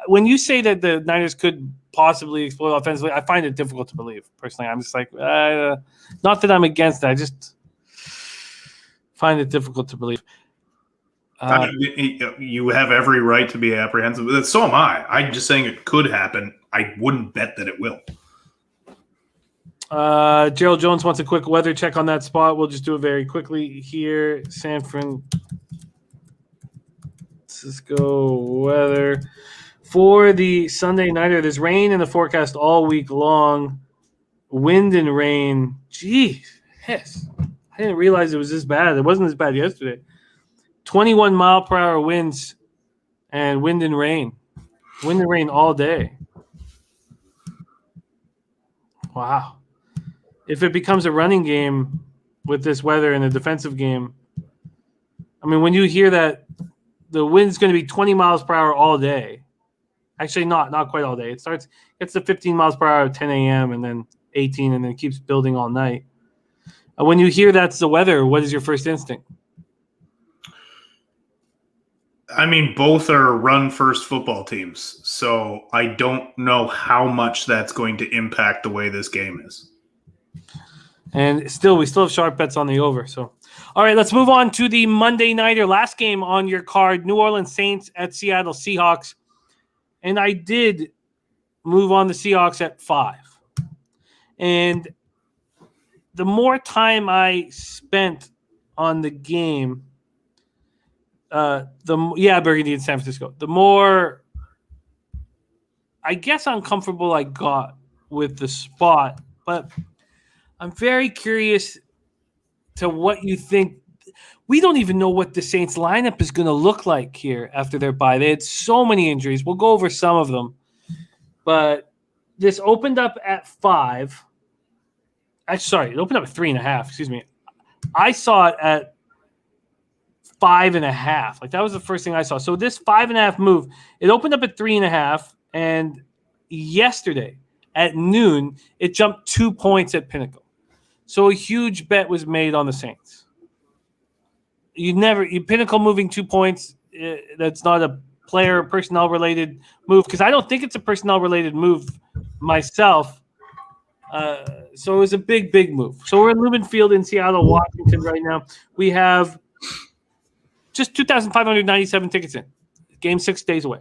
When you say that the Niners could possibly explode offensively, I find it difficult to believe. Personally, I'm just like, not that I'm against that. I just find it difficult to believe.
You have every right to be apprehensive. So am I. I'm just saying it could happen. I wouldn't bet that it will.
Gerald Jones wants a quick weather check on that spot. We'll just do it very quickly here. San Francisco weather. For the Sunday Nighter, there's rain in the forecast all week long. Wind and rain. Jeez. Yes. didn't realize it was this bad. It wasn't as bad yesterday. 21-mile-per-hour winds and wind and rain. Wind and rain all day. Wow. If it becomes a running game with this weather and a defensive game, I mean, when you hear that the wind's going to be 20 miles per hour all day, actually not quite all day. Gets to 15 miles per hour at 10 a.m. and then 18 and then keeps building all night. When you hear that's the weather, what is your first instinct?
I mean, both are run-first football teams, so I don't know how much that's going to impact the way this game is.
And we still have sharp bets on the over. So, all right, let's move on to the Monday nighter, last game on your card, New Orleans Saints at Seattle Seahawks. And I did move on the Seahawks at 5. And the more time I spent on the game, Burgundy in San Francisco, the more, I guess, uncomfortable I got with the spot. But I'm very curious to what you think. We don't even know what the Saints lineup is going to look like here after their bye. They had so many injuries. We'll go over some of them. But this opened up at 5. It opened up at 3.5. Excuse me. I saw it at 5.5. Like, that was the first thing I saw. So this 5.5 move, it opened up at 3.5. And yesterday at noon, it jumped 2 points at Pinnacle. So a huge bet was made on the Saints. Pinnacle moving 2 points, that's not a player personnel related move, because I don't think it's a personnel related move myself. So it was a big move. So we're in Lumen Field in Seattle, Washington right now. We have just 2,597 tickets in. Game 6 days away.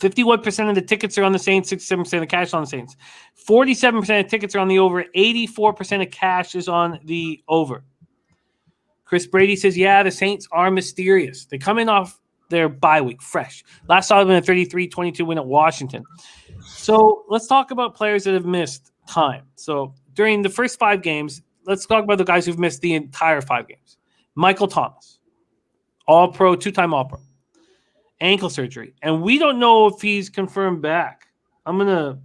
51% of the tickets are on the Saints, 67% of cash on the Saints. 47% of tickets are on the over. 84% of cash is on the over. Chris Brady says, yeah, the Saints are mysterious. They come in off their bye week fresh. Last saw them in a 33-22 win at Washington. So let's talk about players that have missed time. So during the first 5 games, let's talk about the guys who've missed the entire 5 games. Michael Thomas, All-Pro, 2-time All-Pro. Ankle surgery. And we don't know if he's confirmed back. I'm going to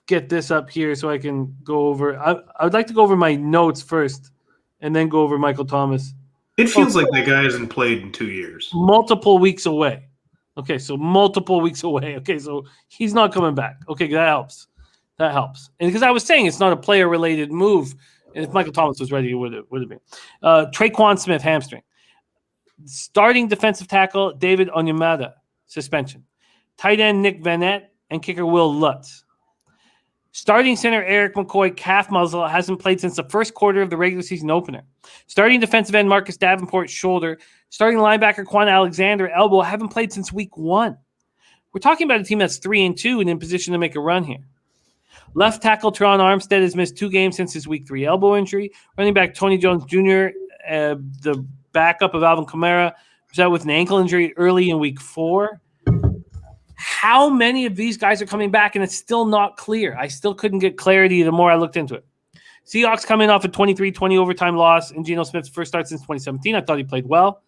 get this up here so I can go over. I would like to go over my notes first and then go over Michael Thomas.
It feels like that guy hasn't played in 2 years.
Multiple weeks away. Okay, so multiple weeks away. Okay, so he's not coming back. Okay, that helps. That helps. And because I was saying it's not a player-related move, and if Michael Thomas was ready, it would have been. Traquan Smith, hamstring. Starting defensive tackle David Onyemata, suspension. Tight end Nick Vanette and kicker Will Lutz. Starting center Eric McCoy, calf muscle, hasn't played since the first quarter of the regular season opener. Starting defensive end Marcus Davenport, shoulder. Starting linebacker Quan Alexander, elbow, haven't played since week 1. We're talking about a team that's 3-2 and in position to make a run here. Left tackle Teron Armstead has missed 2 games since his week 3 elbow injury. Running back Tony Jones Jr., the backup of Alvin Kamara, was out with an ankle injury early in week 4. How many of these guys are coming back? And it's still not clear. I still couldn't get clarity the more I looked into it. Seahawks coming off a 23-20 overtime loss in Geno Smith's first start since 2017. I thought he played well.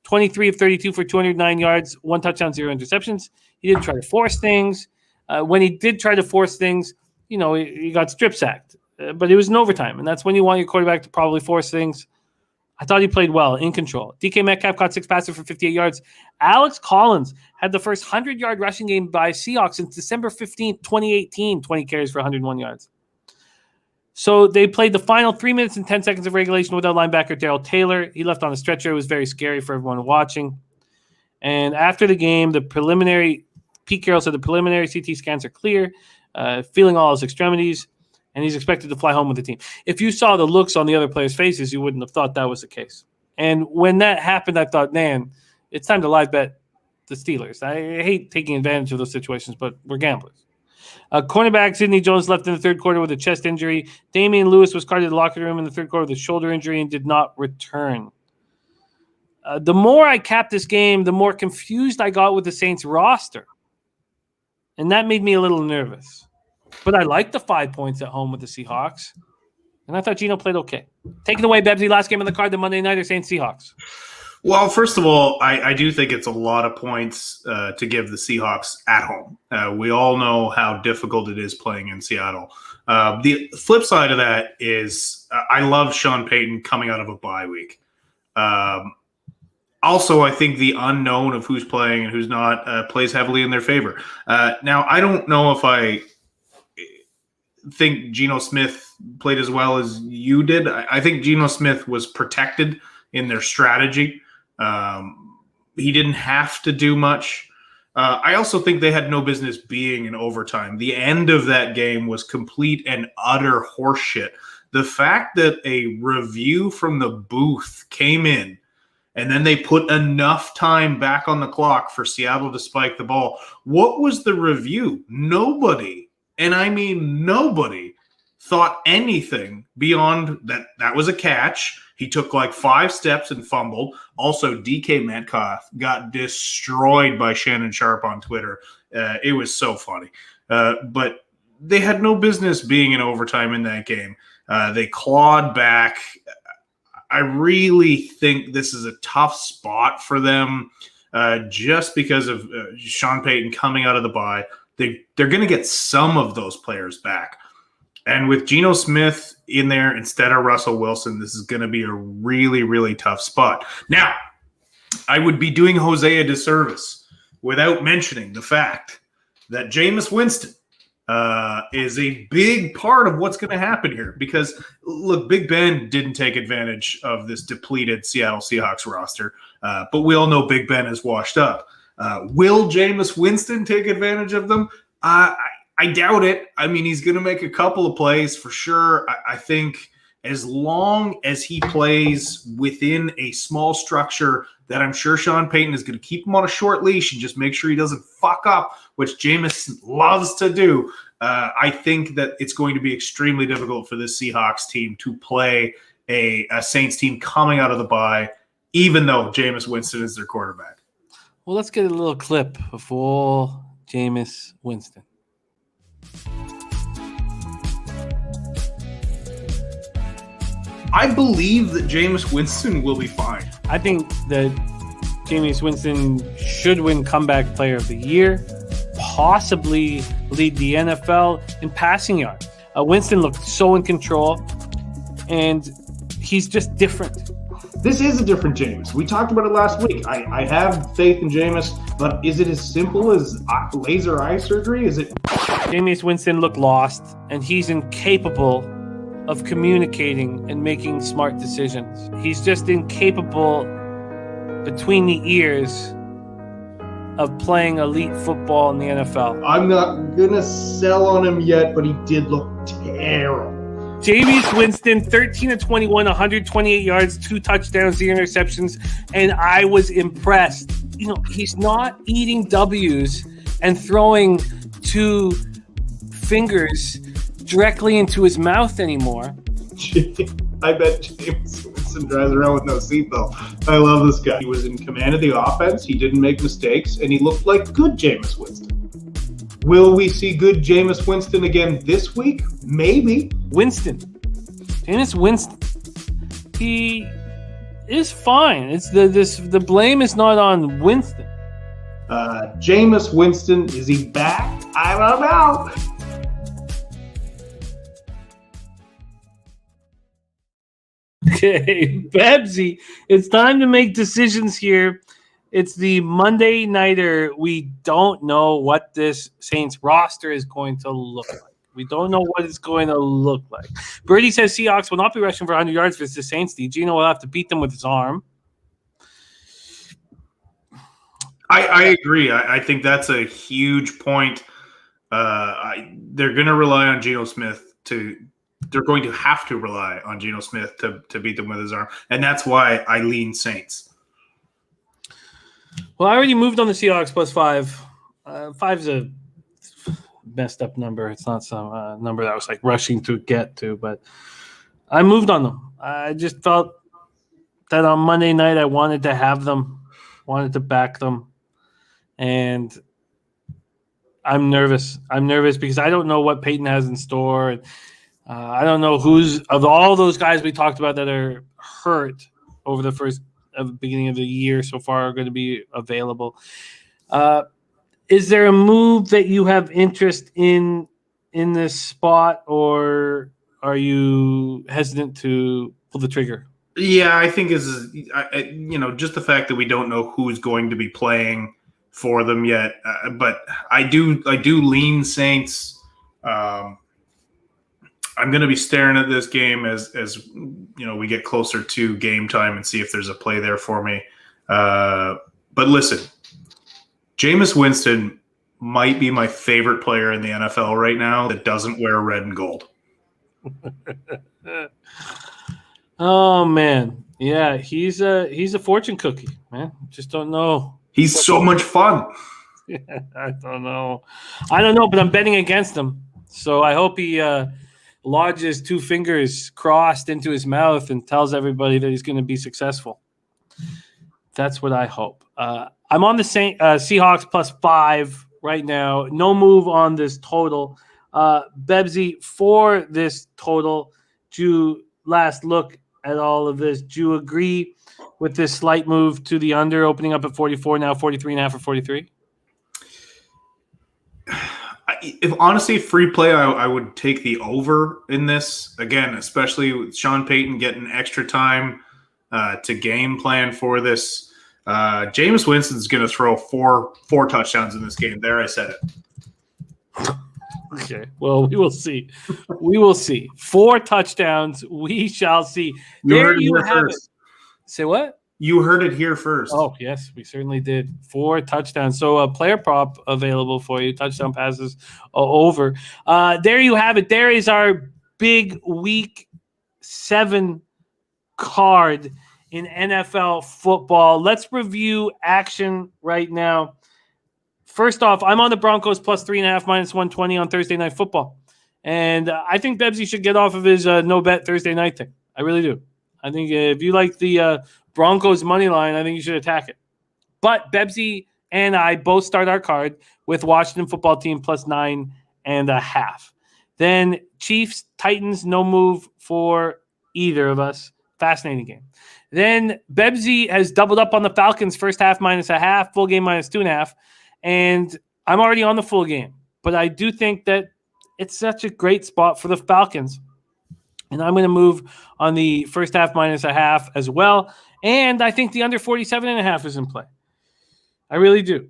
23 of 32 for 209 yards, 1 touchdown, 0 interceptions. He didn't try to force things. When he did try to force things, he got strip sacked. But it was in overtime, and that's when you want your quarterback to probably force things. I thought he played well, in control. DK Metcalf caught 6 passes for 58 yards. Alex Collins had the first 100-yard rushing game by Seahawks since December 15th, 2018, 20 carries for 101 yards. So they played the final 3 minutes and 10 seconds of regulation without linebacker Darrell Taylor. He left on a stretcher. It was very scary for everyone watching. And after the game, Pete Carroll said the preliminary CT scans are clear, feeling all his extremities, and he's expected to fly home with the team. If you saw the looks on the other players' faces, you wouldn't have thought that was the case. And when that happened, I thought, man, it's time to live bet the Steelers. I hate taking advantage of those situations, but we're gamblers. Cornerback Sidney Jones left in the third quarter with a chest injury. Damian Lewis was carted to the locker room in the third quarter with a shoulder injury and did not return. The more I capped this game, the more confused I got with the Saints roster. And that made me a little nervous. But I like the 5 points at home with the Seahawks. And I thought Geno played okay. Take it away, Bebsy. Last game of the card, the Monday Nighter Saints Seahawks.
Well, first of all, I do think it's a lot of points to give the Seahawks at home. We all know how difficult it is playing in Seattle. The flip side of that is I love Sean Payton coming out of a bye week. Also, I think the unknown of who's playing and who's not plays heavily in their favor. Now, I don't know if I think Geno Smith played as well as you did. I think Geno Smith was protected in their strategy. He didn't have to do much. I also think they had no business being in overtime. The end of that game was complete and utter horseshit. The fact that a review from the booth came in and then they put enough time back on the clock for Seattle to spike the ball. What was the review? Nobody, and I mean nobody, thought anything beyond that was a catch. He took like 5 steps and fumbled. Also, DK Metcalf got destroyed by Shannon Sharp on Twitter. It was so funny. But they had no business being in overtime in that game. They clawed back. I really think this is a tough spot for them just because of Sean Payton coming out of the bye. They're going to get some of those players back. And with Geno Smith in there instead of Russell Wilson, this is going to be a really, really tough spot. Now, I would be doing Jose a disservice without mentioning the fact that Jameis Winston is a big part of what's going to happen here. Because, look, Big Ben didn't take advantage of this depleted Seattle Seahawks roster, but we all know Big Ben is washed up. Will Jameis Winston take advantage of them? I doubt it. I mean, he's going to make a couple of plays for sure. I think as long as he plays within a small structure that I'm sure Sean Payton is going to keep him on a short leash and just make sure he doesn't fuck up, which Jameis loves to do. I think that it's going to be extremely difficult for this Seahawks team to play a Saints team coming out of the bye, even though Jameis Winston is their quarterback.
Well, let's get a little clip of all Jameis Winston.
I believe that Jameis Winston will be fine.
I think that Jameis Winston should win Comeback Player of the Year, possibly lead the NFL in passing yards. Winston looked so in control, and he's just different.
This is a different Jameis. We talked about it last week. I have faith in Jameis, but is it as simple as laser eye surgery? Is it?
Jameis Winston looked lost, and he's incapable of communicating and making smart decisions. He's just incapable between the ears of playing elite football in the NFL.
I'm not going to sell on him yet, but he did look terrible.
Jameis Winston, 13 of 21, 128 yards, 2 touchdowns, 0 interceptions, and I was impressed. You know, he's not eating W's and throwing 2 fingers directly into his mouth anymore.
I bet Jameis Winston drives around with no seatbelt. I love this guy. He was in command of the offense. He didn't make mistakes, and he looked like good Jameis Winston. Will we see good Jameis Winston again this week? Maybe.
Jameis Winston. He is fine. It's the blame is not on Winston.
Jameis Winston, is he back? I don't know.
Okay, Bebsy, it's time to make decisions here. It's the Monday Nighter. We don't know what this Saints roster is going to look like. We don't know what it's going to look like. Birdie says Seahawks will not be rushing for 100 yards versus the Saints. Geno will have to beat them with his arm.
I agree. I think that's a huge point. They're going to rely on Geno Smith they're going to have to rely on Geno Smith to beat them with his arm. And that's why I lean Saints.
Well, I already moved on the Seahawks plus 5. 5's a messed up number. It's not some number that I was like rushing to get to, but I moved on them. I just felt that on Monday night I wanted to have them, wanted to back them. And I'm nervous. I'm nervous because I don't know what Peyton has in store. I don't know who's of all those guys we talked about that are hurt over the beginning of the year so far are going to be available. Is there a move that you have interest in this spot, or are you hesitant to pull the trigger?
Yeah, I think just the fact that we don't know who's going to be playing for them yet, but I do lean Saints. I'm going to be staring at this game as we get closer to game time and see if there's a play there for me. But listen, Jameis Winston might be my favorite player in the NFL right now that doesn't wear red and gold.
Oh man, yeah, he's a fortune cookie, man. Just don't know.
He's so much fun.
Yeah, I don't know, but I'm betting against him. So I hope he lodges 2 fingers crossed into his mouth and tells everybody that he's going to be successful. That's what I hope. I'm on the Seahawks +5 right now. No move on this total. Bebsie, for this total, do you last look at all of this? Do you agree with this slight move to the under, opening up at 44, now 43.5 or 43?
If honestly free play, I would take the over in this again, especially with Sean Payton getting extra time to game plan for this. Jameis Winston's going to throw four touchdowns in this game. There, I said it.
Okay, well, we will see. We will see. 4 touchdowns. We shall see. There you have it. Say what?
You heard it here first.
Oh, yes, we certainly did. 4 touchdowns. So a player prop available for you. Touchdown passes over. There you have it. There is our big Week 7 card in NFL football. Let's review action right now. First off, I'm on the Broncos +3.5 -120 on Thursday Night Football. And I think Bebsie should get off of his no-bet Thursday night thing. I really do. I think if you like the Broncos money line, I think you should attack it. But Bebsie and I both start our card with Washington football team +9.5. Then Chiefs, Titans, no move for either of us. Fascinating game. Then Bebsie has doubled up on the Falcons first half -0.5, full game -2.5. And I'm already on the full game. But I do think that it's such a great spot for the Falcons. And I'm going to move on the first half -0.5 as well. And I think the under 47.5 is in play. I really do.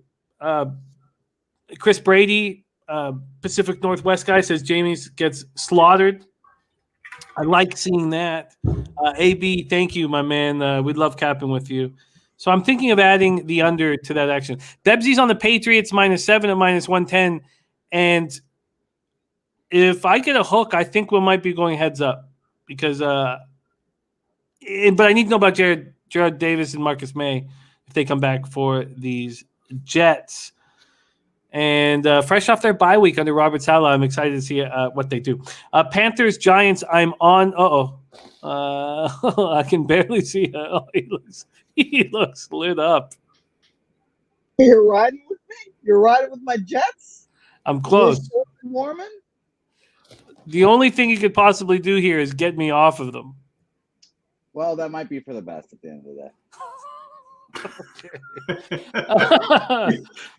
Chris Brady, Pacific Northwest guy, says Jameis gets slaughtered. I like seeing that. AB, thank you, my man. We'd love capping with you. So I'm thinking of adding the under to that action. Bebsie's on the Patriots -7 at -110. And if I get a hook, I think we might be going heads up. Because but I need to know about Jared Davis and Marcus May if they come back for these Jets. And fresh off their bye week under Robert Saleh, I'm excited to see what they do. Panthers Giants, I'm on. I can barely see. He looks lit up.
You're riding with me? You're riding with my Jets?
I'm close.
Mormon?
The only thing you could possibly do here is get me off of them.
Well, that might be for the best at the end of the day.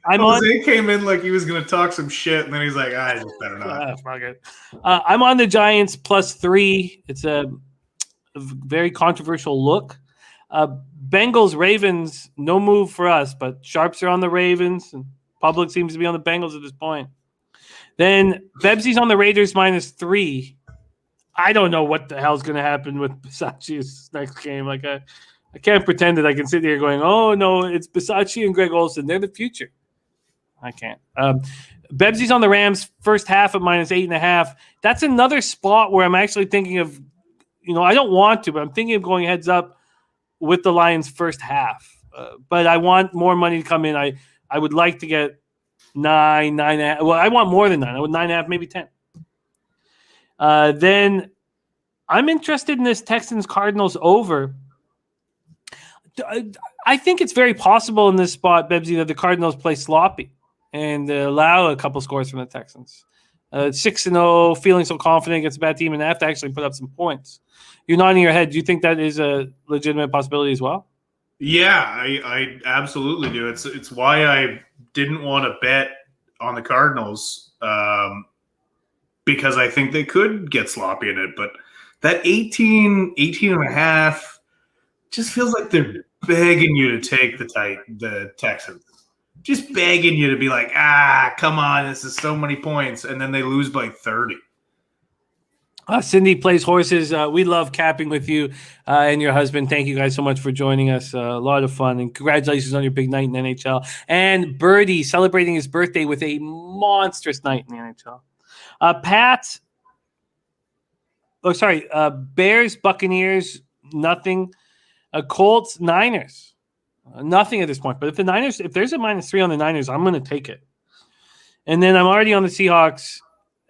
Jose came in like he was going to talk some shit, and then he's like, I just better not.
Fuck it. I'm on the Giants +3. It's a very controversial look. Bengals Ravens, no move for us, but sharps are on the Ravens, and public seems to be on the Bengals at this point. Then Bebsie's on the Raiders -3. I don't know what the hell's going to happen with Bisaccia's next game. Like I can't pretend that I can sit here going, oh, no, it's Bisaccia and Greg Olsen. They're the future. I can't. Bebsie's on the Rams first half at -8.5. That's another spot where I'm actually thinking of, I don't want to, but I'm thinking of going heads up with the Lions first half. But I want more money to come in. I would like to get 9.5. Well, I want more than 9. I would 9.5, maybe 10. Then I'm interested in this Texans Cardinals over. I think it's very possible in this spot, Bebsie, that the Cardinals play sloppy and allow a couple scores from the Texans. 6-0, feeling so confident against a bad team, and they have to actually put up some points. You're nodding your head. Do you think that is a legitimate possibility as well?
Yeah, I absolutely do. It's why I didn't want to bet on the Cardinals, because I think they could get sloppy in it. But that 18 and a half just feels like they're begging you to take the Texans. Just begging you to be like, come on, this is so many points. And then they lose by 30.
Cindy plays horses. We love capping with you and your husband. Thank you guys so much for joining us. A lot of fun. And congratulations on your big night in the NHL. And Birdie celebrating his birthday with a monstrous night in the NHL. Bears, Buccaneers, nothing. Colts, Niners, nothing at this point. But if there's a -3 on the Niners, I'm going to take it. And then I'm already on the Seahawks,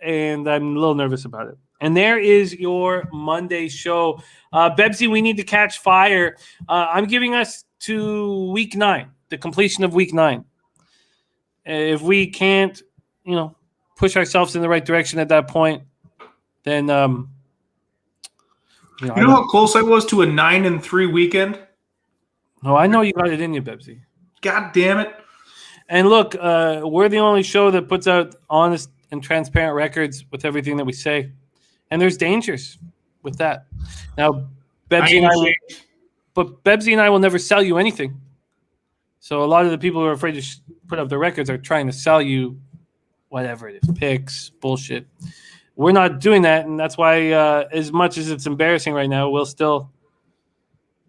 and I'm a little nervous about it. And there is your Monday show. Bebsie, we need to catch fire. I'm giving us to week 9, the completion of week 9. If we can't, push ourselves in the right direction at that point, then
you know how close I was to a 9-3 weekend?
Oh, I know you got it in you, Bebsie.
God damn it.
And look, we're the only show that puts out honest and transparent records with everything that we say. And there's dangers with that. Now, Bebsie and I will never sell you anything. So a lot of the people who are afraid to put up their records are trying to sell you whatever it is, picks, bullshit. We're not doing that, and that's why as much as it's embarrassing right now, we'll still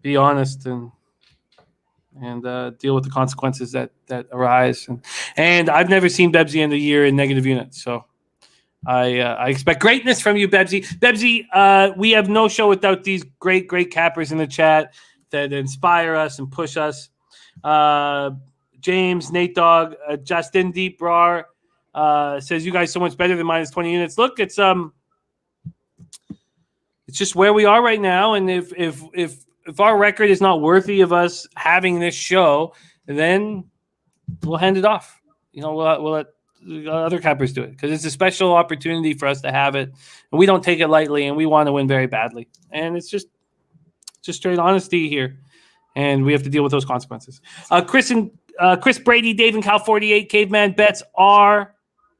be honest and deal with the consequences that arise. And I've never seen Bebsie end the year in negative units, so I expect greatness from you, Bebsie. Bebsie, we have no show without these great cappers in the chat that inspire us and push us. James, Nate Dogg, Justin Deep Brar says you guys so much better than -20 units. Look, it's just where we are right now, and if our record is not worthy of us having this show, then we'll hand it off. We'll let other cappers do it because it's a special opportunity for us to have it, and we don't take it lightly, and we want to win very badly. And it's just straight honesty here, and we have to deal with those consequences. Chris Brady, Dave and Cal 48, Caveman Bets are.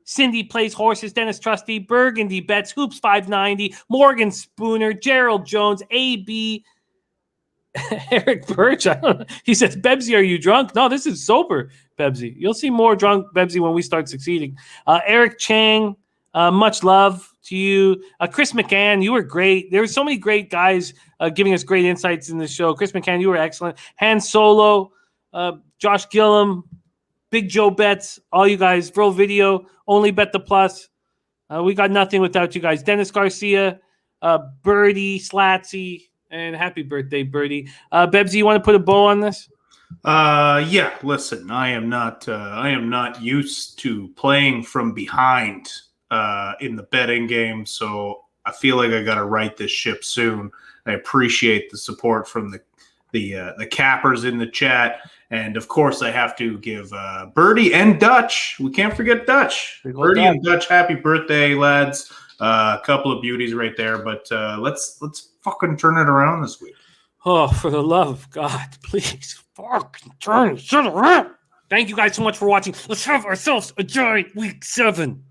Cindy plays horses, Dennis Trusty, Burgundy Bets, Hoops 590, Morgan Spooner, Gerald Jones, AB, Eric Birch. He says, Bebsie, are you drunk? No, this is sober, Bebsie. You'll see more drunk Bebsie when we start succeeding. Eric Chang, much love to you. Chris McCann, you were great. There were so many great guys giving us great insights in the show. Chris McCann, you were excellent. Han Solo, Josh Gillum, Big Joe Betts, all you guys. Bro Video, Only Bet the Plus. We got nothing without you guys. Dennis Garcia, Birdie, Slatsy, and happy birthday, Birdie. Bebsy, you want to put a bow on this?
Yeah. Listen, I am not used to playing from behind in the betting game, so I feel like I got to right this ship soon. I appreciate the support from the cappers in the chat. And, of course, I have to give Birdie and Dutch. We can't forget Dutch. Birdie and Dutch, happy birthday, lads. A couple of beauties right there. But let's fucking turn it around this week.
Oh, for the love of God, please fucking turn it around. Thank you guys so much for watching. Let's have ourselves a giant week 7.